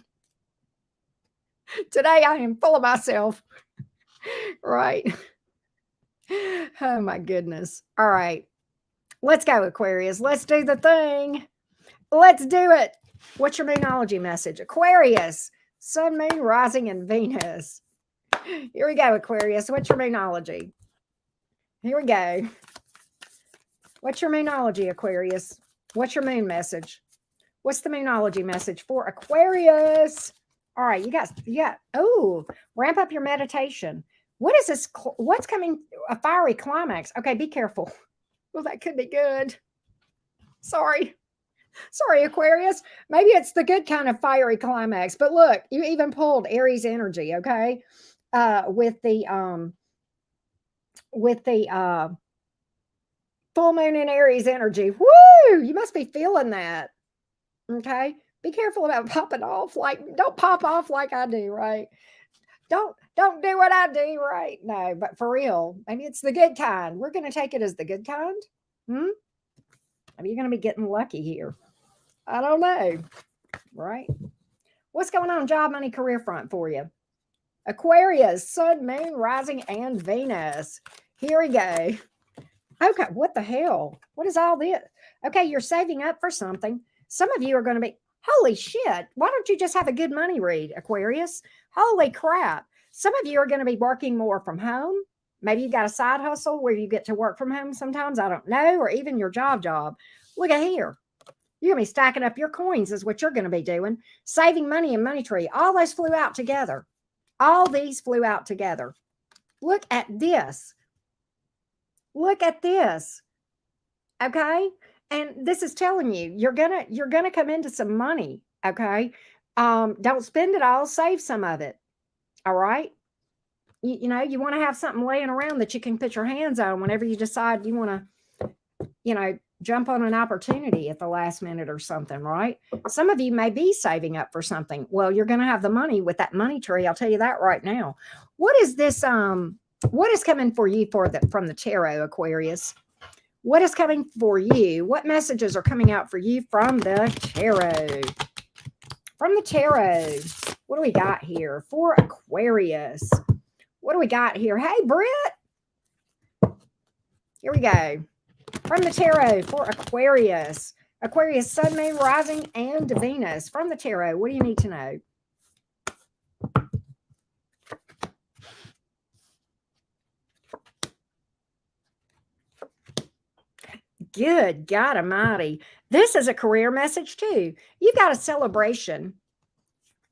Today I am full of myself. Right. Oh my goodness. All right. Let's go, Aquarius. Let's do the thing. Let's do it. What's your moonology message? Aquarius, sun, moon, rising, and Venus. Here we go, Aquarius. What's your moonology? Here we go. What's your moonology, Aquarius? What's your moon message? What's the moonology message for Aquarius? All right, you got, oh, ramp up your meditation. What is this? What's coming? A fiery climax. Okay, be careful. Well, that could be good. Sorry, Aquarius. Maybe it's the good kind of fiery climax. But look, you even pulled Aries energy. Okay, with the full moon in Aries energy. Woo! You must be feeling that. Okay. Be careful about popping off. Like, don't pop off like I do, right? Don't do what I do, right? No, but for real, maybe it's the good kind. We're going to take it as the good kind. Maybe you're going to be getting lucky here. I don't know. Right? What's going on job, money, career front for you? Aquarius, sun, moon, rising, and Venus. Here we go. Okay, what the hell? What is all this? Okay, you're saving up for something. Some of you are going to be, holy shit, why don't you just have a good money read, Aquarius? Holy crap. Some of you are going to be working more from home. Maybe you got a side hustle where you get to work from home sometimes. I don't know. Or even your job. Look at here. You're going to be stacking up your coins is what you're going to be doing. Saving money in Money Tree. All those flew out together. All these flew out together. Look at this. Look at this. Okay. And this is telling you, you're gonna come into some money. Okay. Don't spend it all, save some of it. All right. You know, you want to have something laying around that you can put your hands on whenever you decide you want to, jump on an opportunity at the last minute or something, right? Some of you may be saving up for something. Well, you're going to have the money with that money tree. I'll tell you that right now. What is this? What is coming for you from the tarot, Aquarius? What is coming for you? What messages are coming out for you from the tarot? From the tarot, what do we got here for Aquarius? What do we got here? Hey, Britt. Here we go. From the tarot for Aquarius. Aquarius, sun, moon, rising, and Venus. From the tarot, what do you need to know? Good God Almighty. This is a career message too. You've got a celebration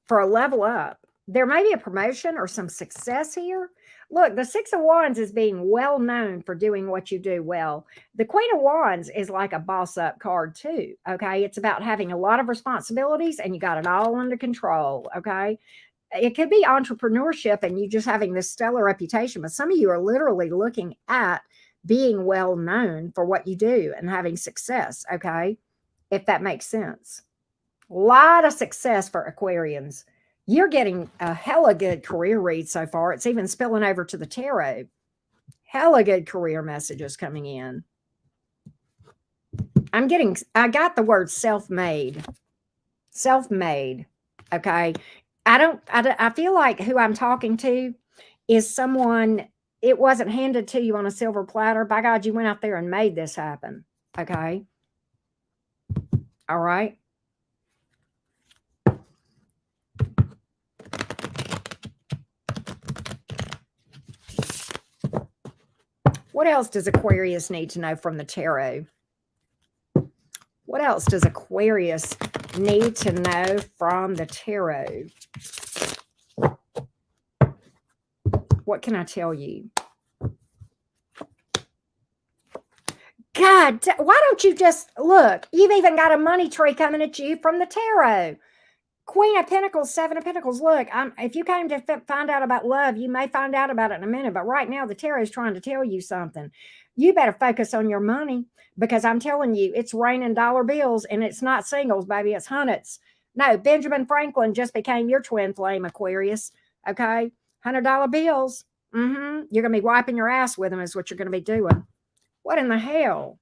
for a level up. There may be a promotion or some success here. Look, the Six of Wands is being well known for doing what you do well. The Queen of Wands is like a boss up card too. Okay. It's about having a lot of responsibilities and you got it all under control. Okay. It could be entrepreneurship and you just having this stellar reputation, but some of you are literally looking at being well known for what you do and having success. Okay. If that makes sense. A lot of success for Aquarians. You're getting a hella good career read so far. It's even spilling over to the tarot. Hella good career messages coming in. I got the word self-made. Self-made. Okay. I feel like who I'm talking to is someone, it wasn't handed to you on a silver platter. By God, you went out there and made this happen. Okay. All right. What else does Aquarius need to know from the tarot? What else does Aquarius need to know from the tarot? What can I tell you? God, why don't you just look? You've even got a money tree coming at you from the tarot. Queen of Pentacles, Seven of Pentacles. Look, if you came to find out about love, you may find out about it in a minute. But right now, the tarot is trying to tell you something. You better focus on your money because I'm telling you, it's raining dollar bills and it's not singles, baby. It's hundreds. No, Benjamin Franklin just became your twin flame, Aquarius. Okay, $100 bills. You're going to be wiping your ass with them is what you're going to be doing. What in the hell?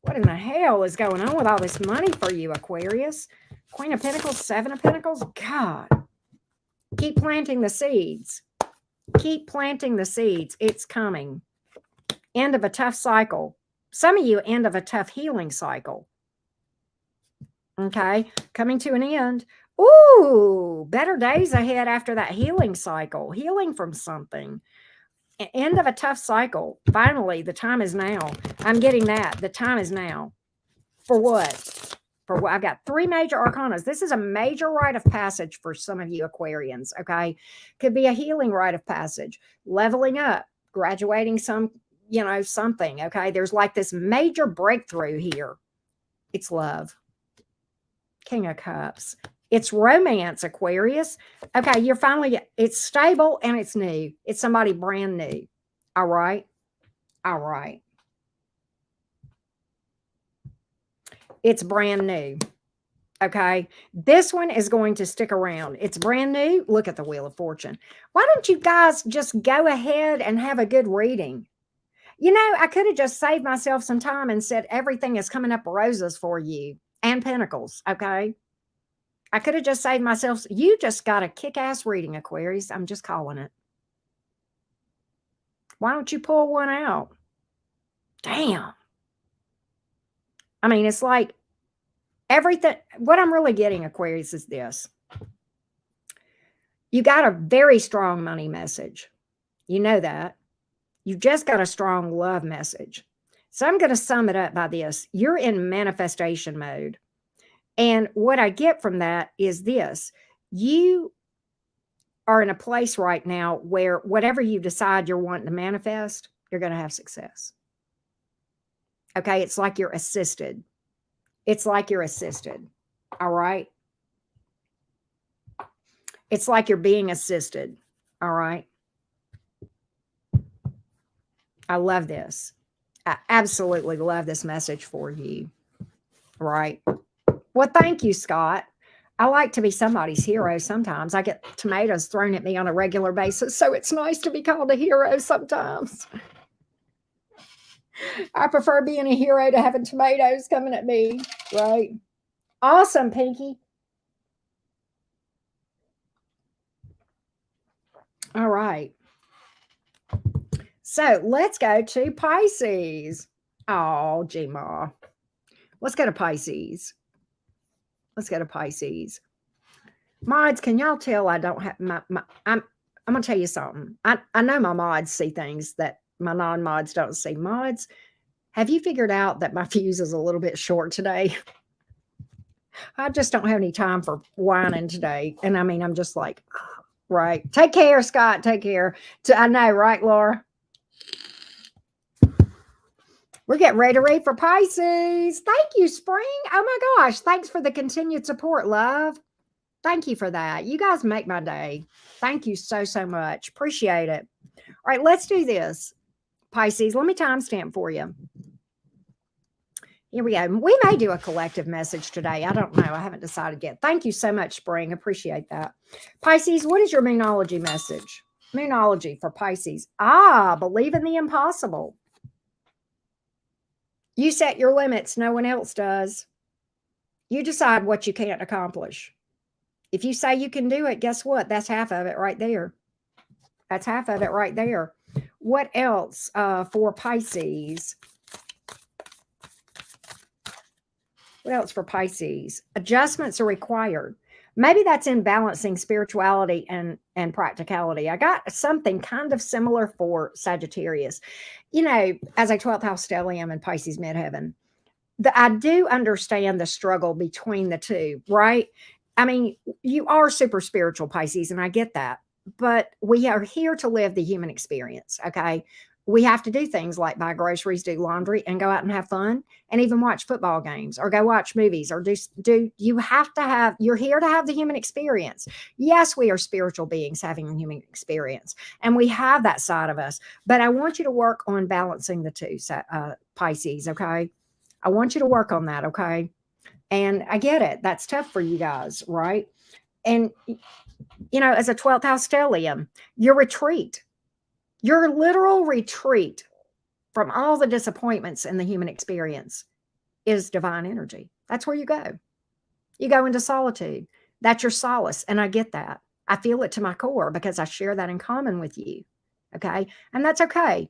What in the hell is going on with all this money for you, Aquarius? Queen of Pentacles, Seven of Pentacles. God, keep planting the seeds. Keep planting the seeds. It's coming. End of a tough cycle. Some of you, end of a tough healing cycle. Okay, coming to an end. Ooh, better days ahead after that healing cycle. Healing from something. End of a tough cycle. Finally, the time is now. I'm getting that. The time is now. For what? For what? I've got three major arcanas. This is a major rite of passage for some of you Aquarians, okay? Could be a healing rite of passage, leveling up, graduating some, something, okay? There's like this major breakthrough here. It's love. King of Cups. It's romance, Aquarius. Okay, you're finally, it's stable and it's new. It's somebody brand new. All right? All right. It's brand new. Okay. This one is going to stick around. It's brand new. Look at the Wheel of Fortune. Why don't you guys just go ahead and have a good reading? I could have just saved myself some time and said everything is coming up roses for you and pentacles. Okay. I could have just saved myself. You just got a kick-ass reading, Aquarius. I'm just calling it. Why don't you pull one out? Damn. I mean, it's like everything. What I'm really getting, Aquarius, is this. You got a very strong money message. You know that. You just got a strong love message. So I'm going to sum it up by this. You're in manifestation mode. And what I get from that is this. You are in a place right now where whatever you decide you're wanting to manifest, you're going to have success. Okay, it's like you're assisted. It's like you're assisted. All right. It's like you're being assisted. All right. I love this. I absolutely love this message for you. Right. Well, thank you, Scott. I like to be somebody's hero sometimes. I get tomatoes thrown at me on a regular basis, so it's nice to be called a hero sometimes. I prefer being a hero to having tomatoes coming at me, right? Awesome, Pinky. All right. So let's go to Pisces. Oh, G-Ma. Let's go to Pisces. Let's go to Pisces. Mods, can y'all tell I don't have I'm going to tell you something. I know my mods see things that my non-mods don't see. Mods, Have you figured out that my fuse is a little bit short today? I just don't have any time for whining today. And I mean, I'm just like, right. Take care, Scott. Take care. I know, right, Laura? We're getting ready to read for Pisces. Thank you, Spring. Oh my gosh. Thanks for the continued support, love. Thank you for that. You guys make my day. Thank you so, so much. Appreciate it. All right, let's do this. Pisces, let me timestamp for you. Here we go. We may do a collective message today. I don't know. I haven't decided yet. Thank you so much, Spring. Appreciate that. Pisces, what is your moonology message? Moonology for Pisces. Believe in the impossible. You set your limits. No one else does. You decide what you can't accomplish. If you say you can do it, guess what? That's half of it right there. That's half of it right there. What else for Pisces? What else for Pisces? Adjustments are required. Maybe that's in balancing spirituality and practicality. I got something kind of similar for Sagittarius. You know, as a 12th house stellium in Pisces midheaven, I do understand the struggle between the two, right? I mean, you are super spiritual, Pisces, and I get that. But we are here to live the human experience, okay? We have to do things like buy groceries, do laundry, and go out and have fun, and even watch football games or go watch movies or you have to have, you're here to have the human experience. Yes, we are spiritual beings having a human experience, and we have that side of us. But I want you to work on balancing the two, Pisces, okay? I want you to work on that, okay? And I get it. That's tough for you guys, right? And, you know, as a 12th house stellium, your retreat, your literal retreat from all the disappointments in the human experience is divine energy. That's where you go. You go into solitude. That's your solace. And I get that. I feel it to my core because I share that in common with you. Okay. And that's okay.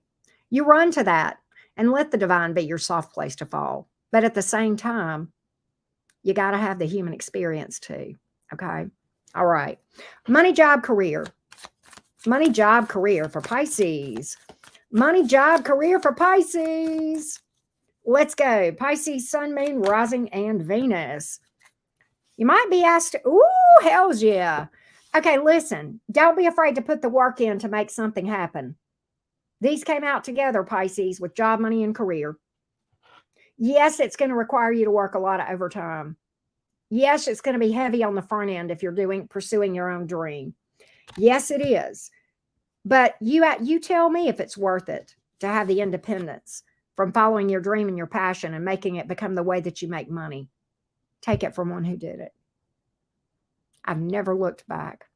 You run to that and let the divine be your soft place to fall. But at the same time, you got to have the human experience too. Okay. All right. Money, job, career. Money, job, career for Pisces. Money, job, career for Pisces. Let's go. Pisces, sun, moon, rising, and Venus. You might be asked, ooh, hells yeah. Okay, listen, don't be afraid to put the work in to make something happen. These came out together, Pisces, with job, money, and career. Yes, it's going to require you to work a lot of overtime. Yes, it's going to be heavy on the front end if you're pursuing your own dream. Yes, it is. But you tell me if it's worth it to have the independence from following your dream and your passion and making it become the way that you make money. Take it from one who did it. I've never looked back.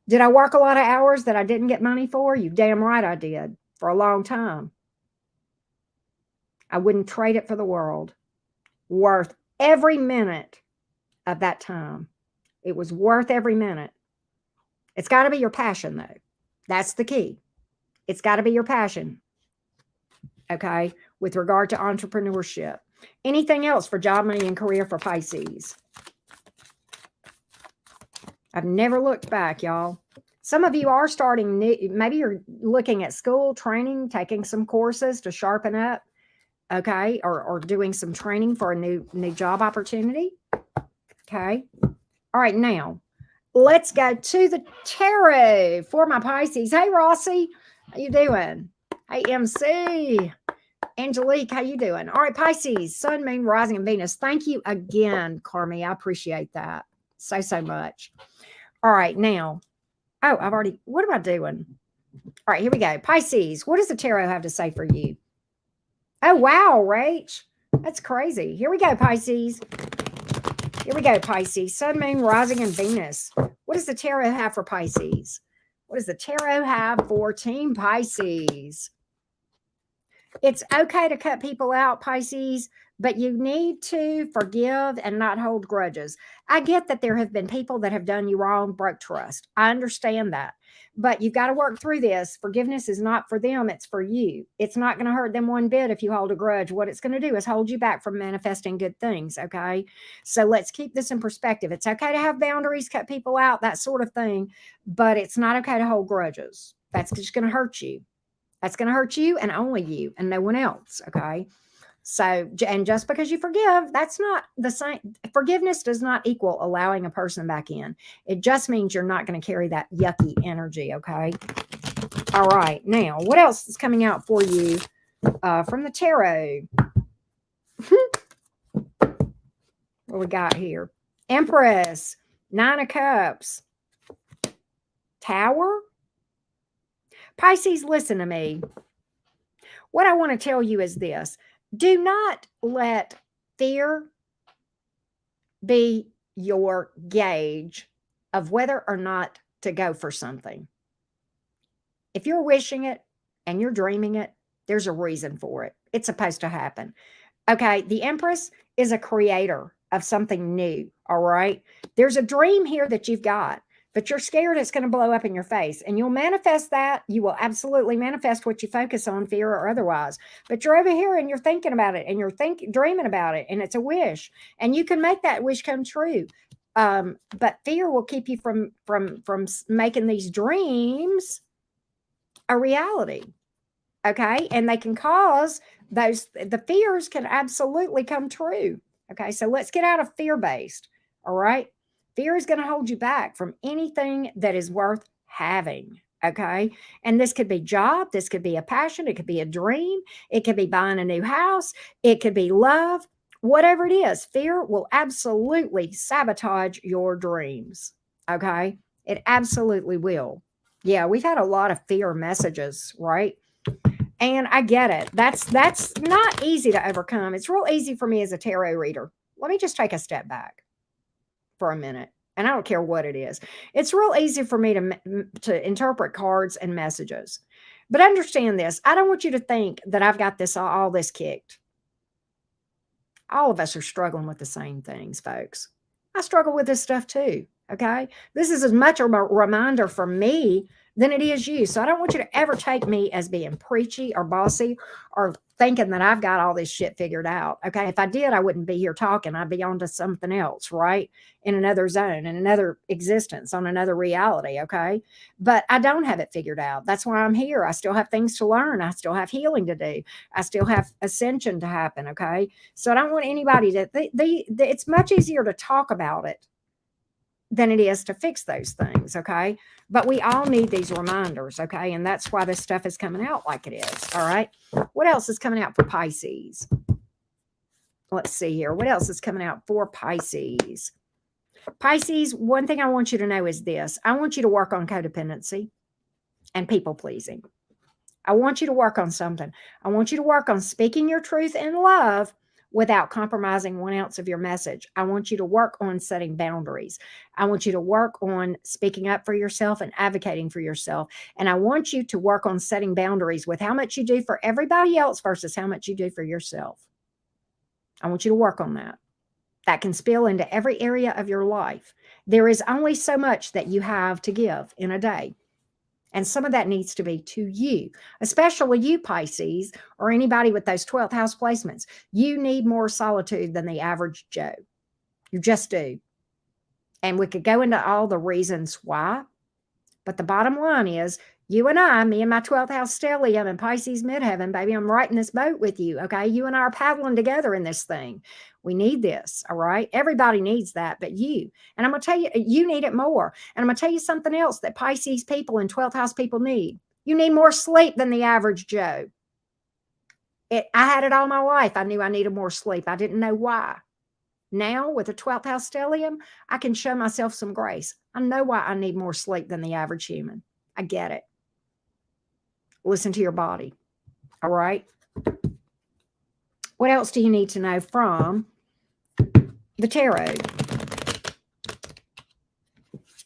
Did I work a lot of hours that I didn't get money for? You damn right I did, for a long time. I wouldn't trade it for the world. Worth every minute of that time. It was worth every minute. It's got to be your passion, though. That's the key. It's got to be your passion. Okay. With regard to entrepreneurship. Anything else for job, money, and career for Pisces? I've never looked back, y'all. Some of you are starting new. Maybe you're looking at school, training, taking some courses to sharpen up. Okay. Or doing some training for a new job opportunity. Okay. All right. Now, let's go to the tarot for my Pisces. Hey, Rossi, how you doing? Hey, MC. Angelique, how you doing? All right, Pisces, sun, moon, rising, and Venus. Thank you again, Carmi. I appreciate that so, so much. All right, now. Oh, what am I doing? All right, here we go. Pisces, what does the tarot have to say for you? Oh, wow, Rach. That's crazy. Here we go, Pisces. Here we go, Pisces. Sun, moon, rising, and Venus. What does the tarot have for Pisces? What does the tarot have for Team Pisces? It's okay to cut people out, Pisces, but you need to forgive and not hold grudges. I get that there have been people that have done you wrong, broke trust. I understand that. But you've got to work through this. Forgiveness is not for them. It's for you. It's not going to hurt them one bit if you hold a grudge. What it's going to do is hold you back from manifesting good things, okay? So let's keep this in perspective. It's okay to have boundaries, cut people out, that sort of thing, but it's not okay to hold grudges. That's just going to hurt you. That's going to hurt you and only you and no one else, okay? So, and just because you forgive, that's not the same. Forgiveness does not equal allowing a person back in. It just means you're not going to carry that yucky energy. Okay. All right. Now, what else is coming out for you from the tarot? What we got here? Empress, 9 of Cups, Tower. Pisces, listen to me. What I want to tell you is this. Do not let fear be your gauge of whether or not to go for something. If you're wishing it and you're dreaming it, there's a reason for it. It's supposed to happen. Okay, the Empress is a creator of something new, all right? There's a dream here that you've got, but you're scared it's going to blow up in your face, and you'll manifest that. You will absolutely manifest what you focus on, fear or otherwise. But you're over here and you're thinking about it, and you're dreaming about it, and it's a wish, and you can make that wish come true. But fear will keep you from making these dreams a reality. Okay, and they can cause the fears can absolutely come true. Okay, so let's get out of fear-based. All right, fear is going to hold you back from anything that is worth having. Okay, and this could be job, this could be a passion, it could be a dream, it could be buying a new house, it could be love, whatever it is. Fear will absolutely sabotage your dreams. Okay, it absolutely will. Yeah, we've had a lot of fear messages, right? And I get it. That's not easy to overcome. It's real easy for me as a tarot reader. Let me just take a step back for a minute. And I don't care what it is. It's real easy for me to interpret cards and messages. But understand this. I don't want you to think that I've got all this kicked. All of us are struggling with the same things, folks. I struggle with this stuff too. Okay. This is as much a reminder for me than it is you. So I don't want you to ever take me as being preachy or bossy or thinking that I've got all this shit figured out. Okay. If I did, I wouldn't be here talking. I'd be on to something else, right? In another zone, in another existence, on another reality. Okay. But I don't have it figured out. That's why I'm here. I still have things to learn. I still have healing to do. I still have ascension to happen. Okay. So I don't want anybody to, it's much easier to talk about it than it is to fix those things, okay? But we all need these reminders, okay? And that's why this stuff is coming out like it is, all right? What else is coming out for Pisces? Let's see here. What else is coming out for Pisces? Pisces, one thing I want you to know is this. I want you to work on codependency and people pleasing. I want you to work on something. I want you to work on speaking your truth in love without compromising 1 ounce of your message. I want you to work on setting boundaries. I want you to work on speaking up for yourself and advocating for yourself. And I want you to work on setting boundaries with how much you do for everybody else versus how much you do for yourself. I want you to work on that. That can spill into every area of your life. There is only so much that you have to give in a day. And some of that needs to be to you, especially you, Pisces, or anybody with those 12th house placements. You need more solitude than the average Joe. You just do. And we could go into all the reasons why. But the bottom line is, you and I, me and my 12th house stellium and Pisces midheaven, baby, I'm right in this boat with you, okay? You and I are paddling together in this thing. We need this, all right? Everybody needs that, but you. And I'm going to tell you, you need it more. And I'm going to tell you something else that Pisces people and 12th house people need. You need more sleep than the average Joe. I had it all my life. I knew I needed more sleep. I didn't know why. Now, with a 12th house stellium, I can show myself some grace. I know why I need more sleep than the average human. I get it. Listen to your body. All right. What else do you need to know from the tarot?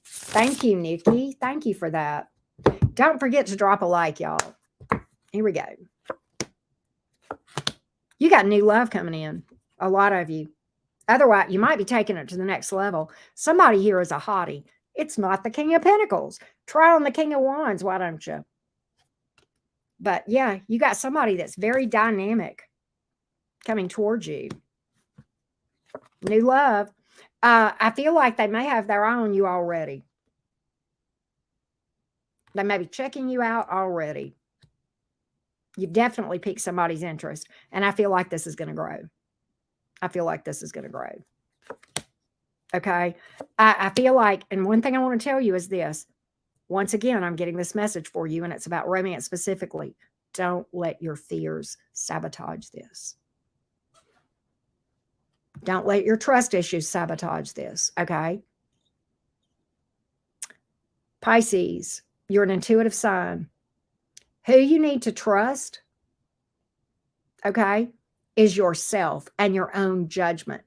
Thank you, Nikki. Thank you for that. Don't forget to drop a like, y'all. Here we go. You got new love coming in. A lot of you. Otherwise, you might be taking it to the next level. Somebody here is a hottie. It's not the King of Pentacles. Try on the King of Wands, why don't you? But yeah, you got somebody that's very dynamic coming towards you. New love. I feel like they may have their eye on you already. They may be checking you out already. You've definitely piqued somebody's interest. And I feel like this is going to grow. I feel like this is going to grow. Okay. I feel like, and one thing I want to tell you is this. Once again, I'm getting this message for you, and it's about romance specifically. Don't let your fears sabotage this. Don't let your trust issues sabotage this. Okay. Pisces, you're an intuitive sign. Who you need to trust, okay, is yourself and your own judgment.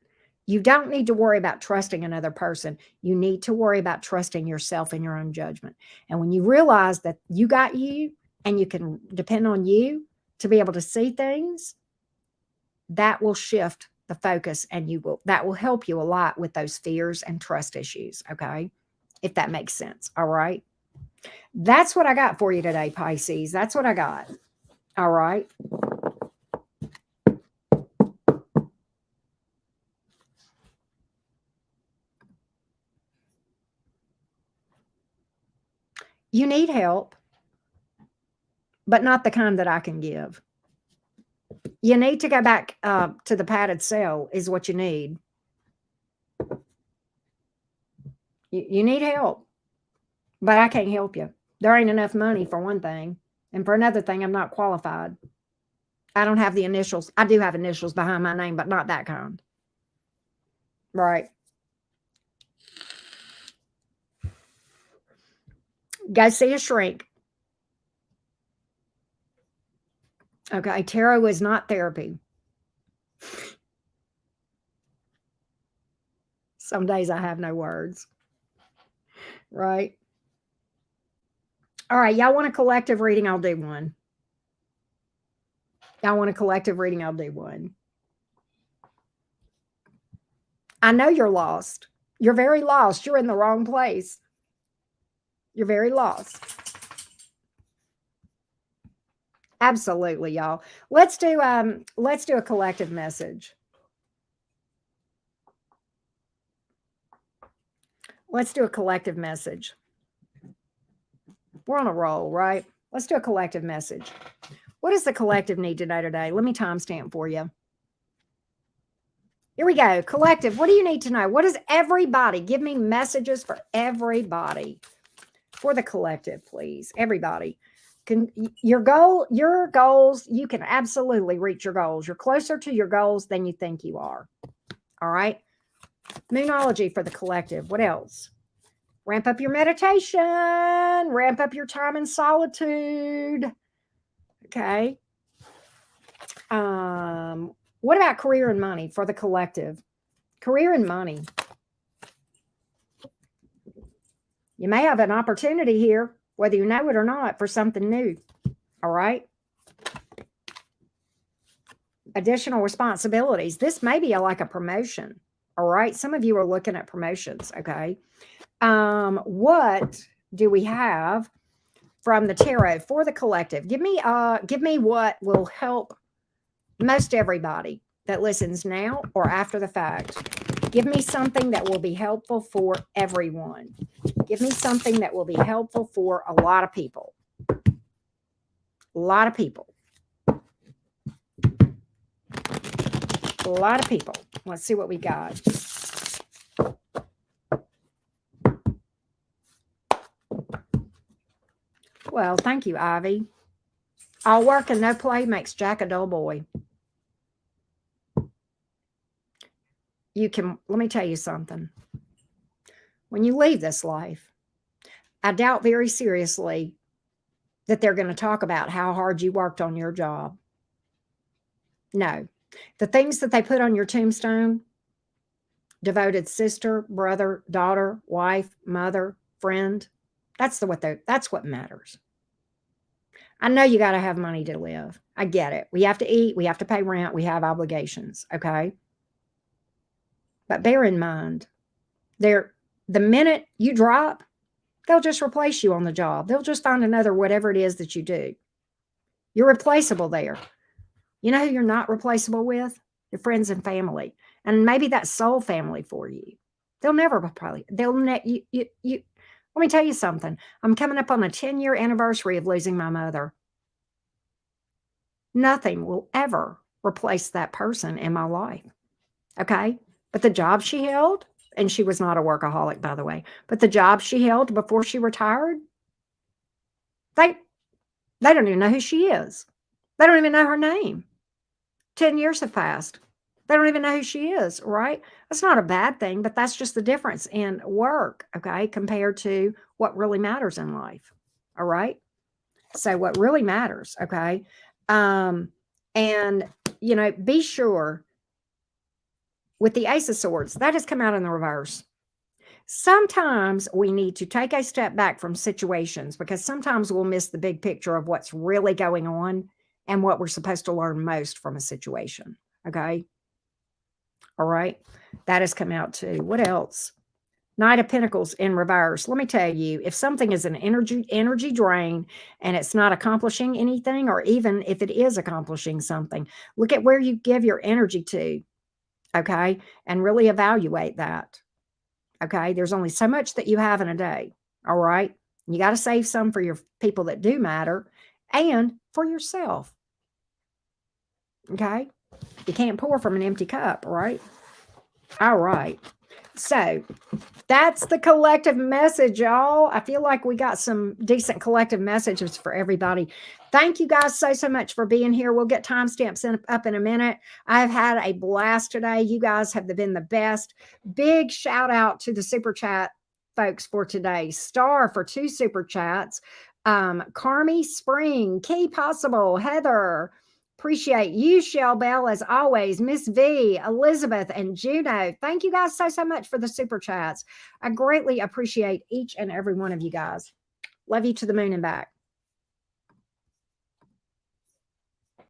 You don't need to worry about trusting another person. You need to worry about trusting yourself and your own judgment. And when you realize that you got you and you can depend on you to be able to see things, that will shift the focus, and that will help you a lot with those fears and trust issues, okay? If that makes sense. All right. That's what I got for you today, Pisces. That's what I got. All right. You need help, but not the kind that I can give. You need to go back to the padded cell is what you need. You need help, but I can't help you. There ain't enough money for one thing. And for another thing, I'm not qualified. I don't have the initials. I do have initials behind my name, but not that kind. Right. Go see a shrink. Okay. Tarot is not therapy. Some days I have no words. Right. All right. Y'all want a collective reading? I'll do one. Y'all want a collective reading? I'll do one. I know you're lost. You're very lost. You're in the wrong place. You're very lost. Absolutely, y'all. Let's do a collective message. Let's do a collective message. We're on a roll, right? Let's do a collective message. What does the collective need to know today? Let me timestamp for you. Here we go. Collective, what do you need to know? What does everybody, give me messages for everybody. For the collective, please. Everybody. Your goals, you can absolutely reach your goals. You're closer to your goals than you think you are. All right. Moonology for the collective. What else? Ramp up your meditation. Ramp up your time in solitude. Okay. What about career and money for the collective? Career and money. You may have an opportunity here, whether you know it or not, for something new. All right. Additional responsibilities. This may be like a promotion. All right. Some of you are looking at promotions. Okay. What do we have from the tarot for the collective? Give me what will help most everybody that listens now or after the fact. Give me something that will be helpful for everyone. Give me something that will be helpful for a lot of people. A lot of people. A lot of people. Let's see what we got. Well, thank you, Ivy. All work and no play makes Jack a dull boy. Let me tell you something. When you leave this life, I doubt very seriously that they're going to talk about how hard you worked on your job. No. The things that they put on your tombstone, devoted sister, brother, daughter, wife, mother, friend, that's what matters. I know you got to have money to live. I get it. We have to eat. We have to pay rent. We have obligations. Okay. But bear in mind, the minute you drop, they'll just replace you on the job. They'll just find another whatever it is that you do. You're replaceable there. You know who you're not replaceable with? Your friends and family. And maybe that soul family for you. Let me tell you something. I'm coming up on a 10-year anniversary of losing my mother. Nothing will ever replace that person in my life. Okay. But the job she held, and she was not a workaholic, by the way, but the job she held before she retired, they they don't even know who she is. They don't even know her name. 10 years have passed. They don't even know who she is, right? That's not a bad thing, but that's just the difference in work, okay, compared to what really matters in life. All right. So what really matters, okay? Um, and be sure with the Ace of Swords, that has come out in the reverse. Sometimes we need to take a step back from situations because sometimes we'll miss the big picture of what's really going on and what we're supposed to learn most from a situation. Okay. All right. That has come out too. What else? Knight of Pentacles in reverse. Let me tell you, if something is an energy drain and it's not accomplishing anything, or even if it is accomplishing something, look at where you give your energy to. Okay. And really evaluate that. Okay. There's only so much that you have in a day. All right. You got to save some for your people that do matter and for yourself. Okay. You can't pour from an empty cup, right? All right. So that's the collective message, y'all. I feel like we got some decent collective messages for everybody. Thank you guys so much for being here. We'll get timestamps up in a minute. I've had a blast today. You guys have been the best. Big shout out to the super chat folks for today. Star for 2 super chats. Carmi Spring, Key Possible, Heather. Appreciate you, Shell Bell, as always. Miss V, Elizabeth, and Juno. Thank you guys so much for the super chats. I greatly appreciate each and every one of you guys. Love you to the moon and back.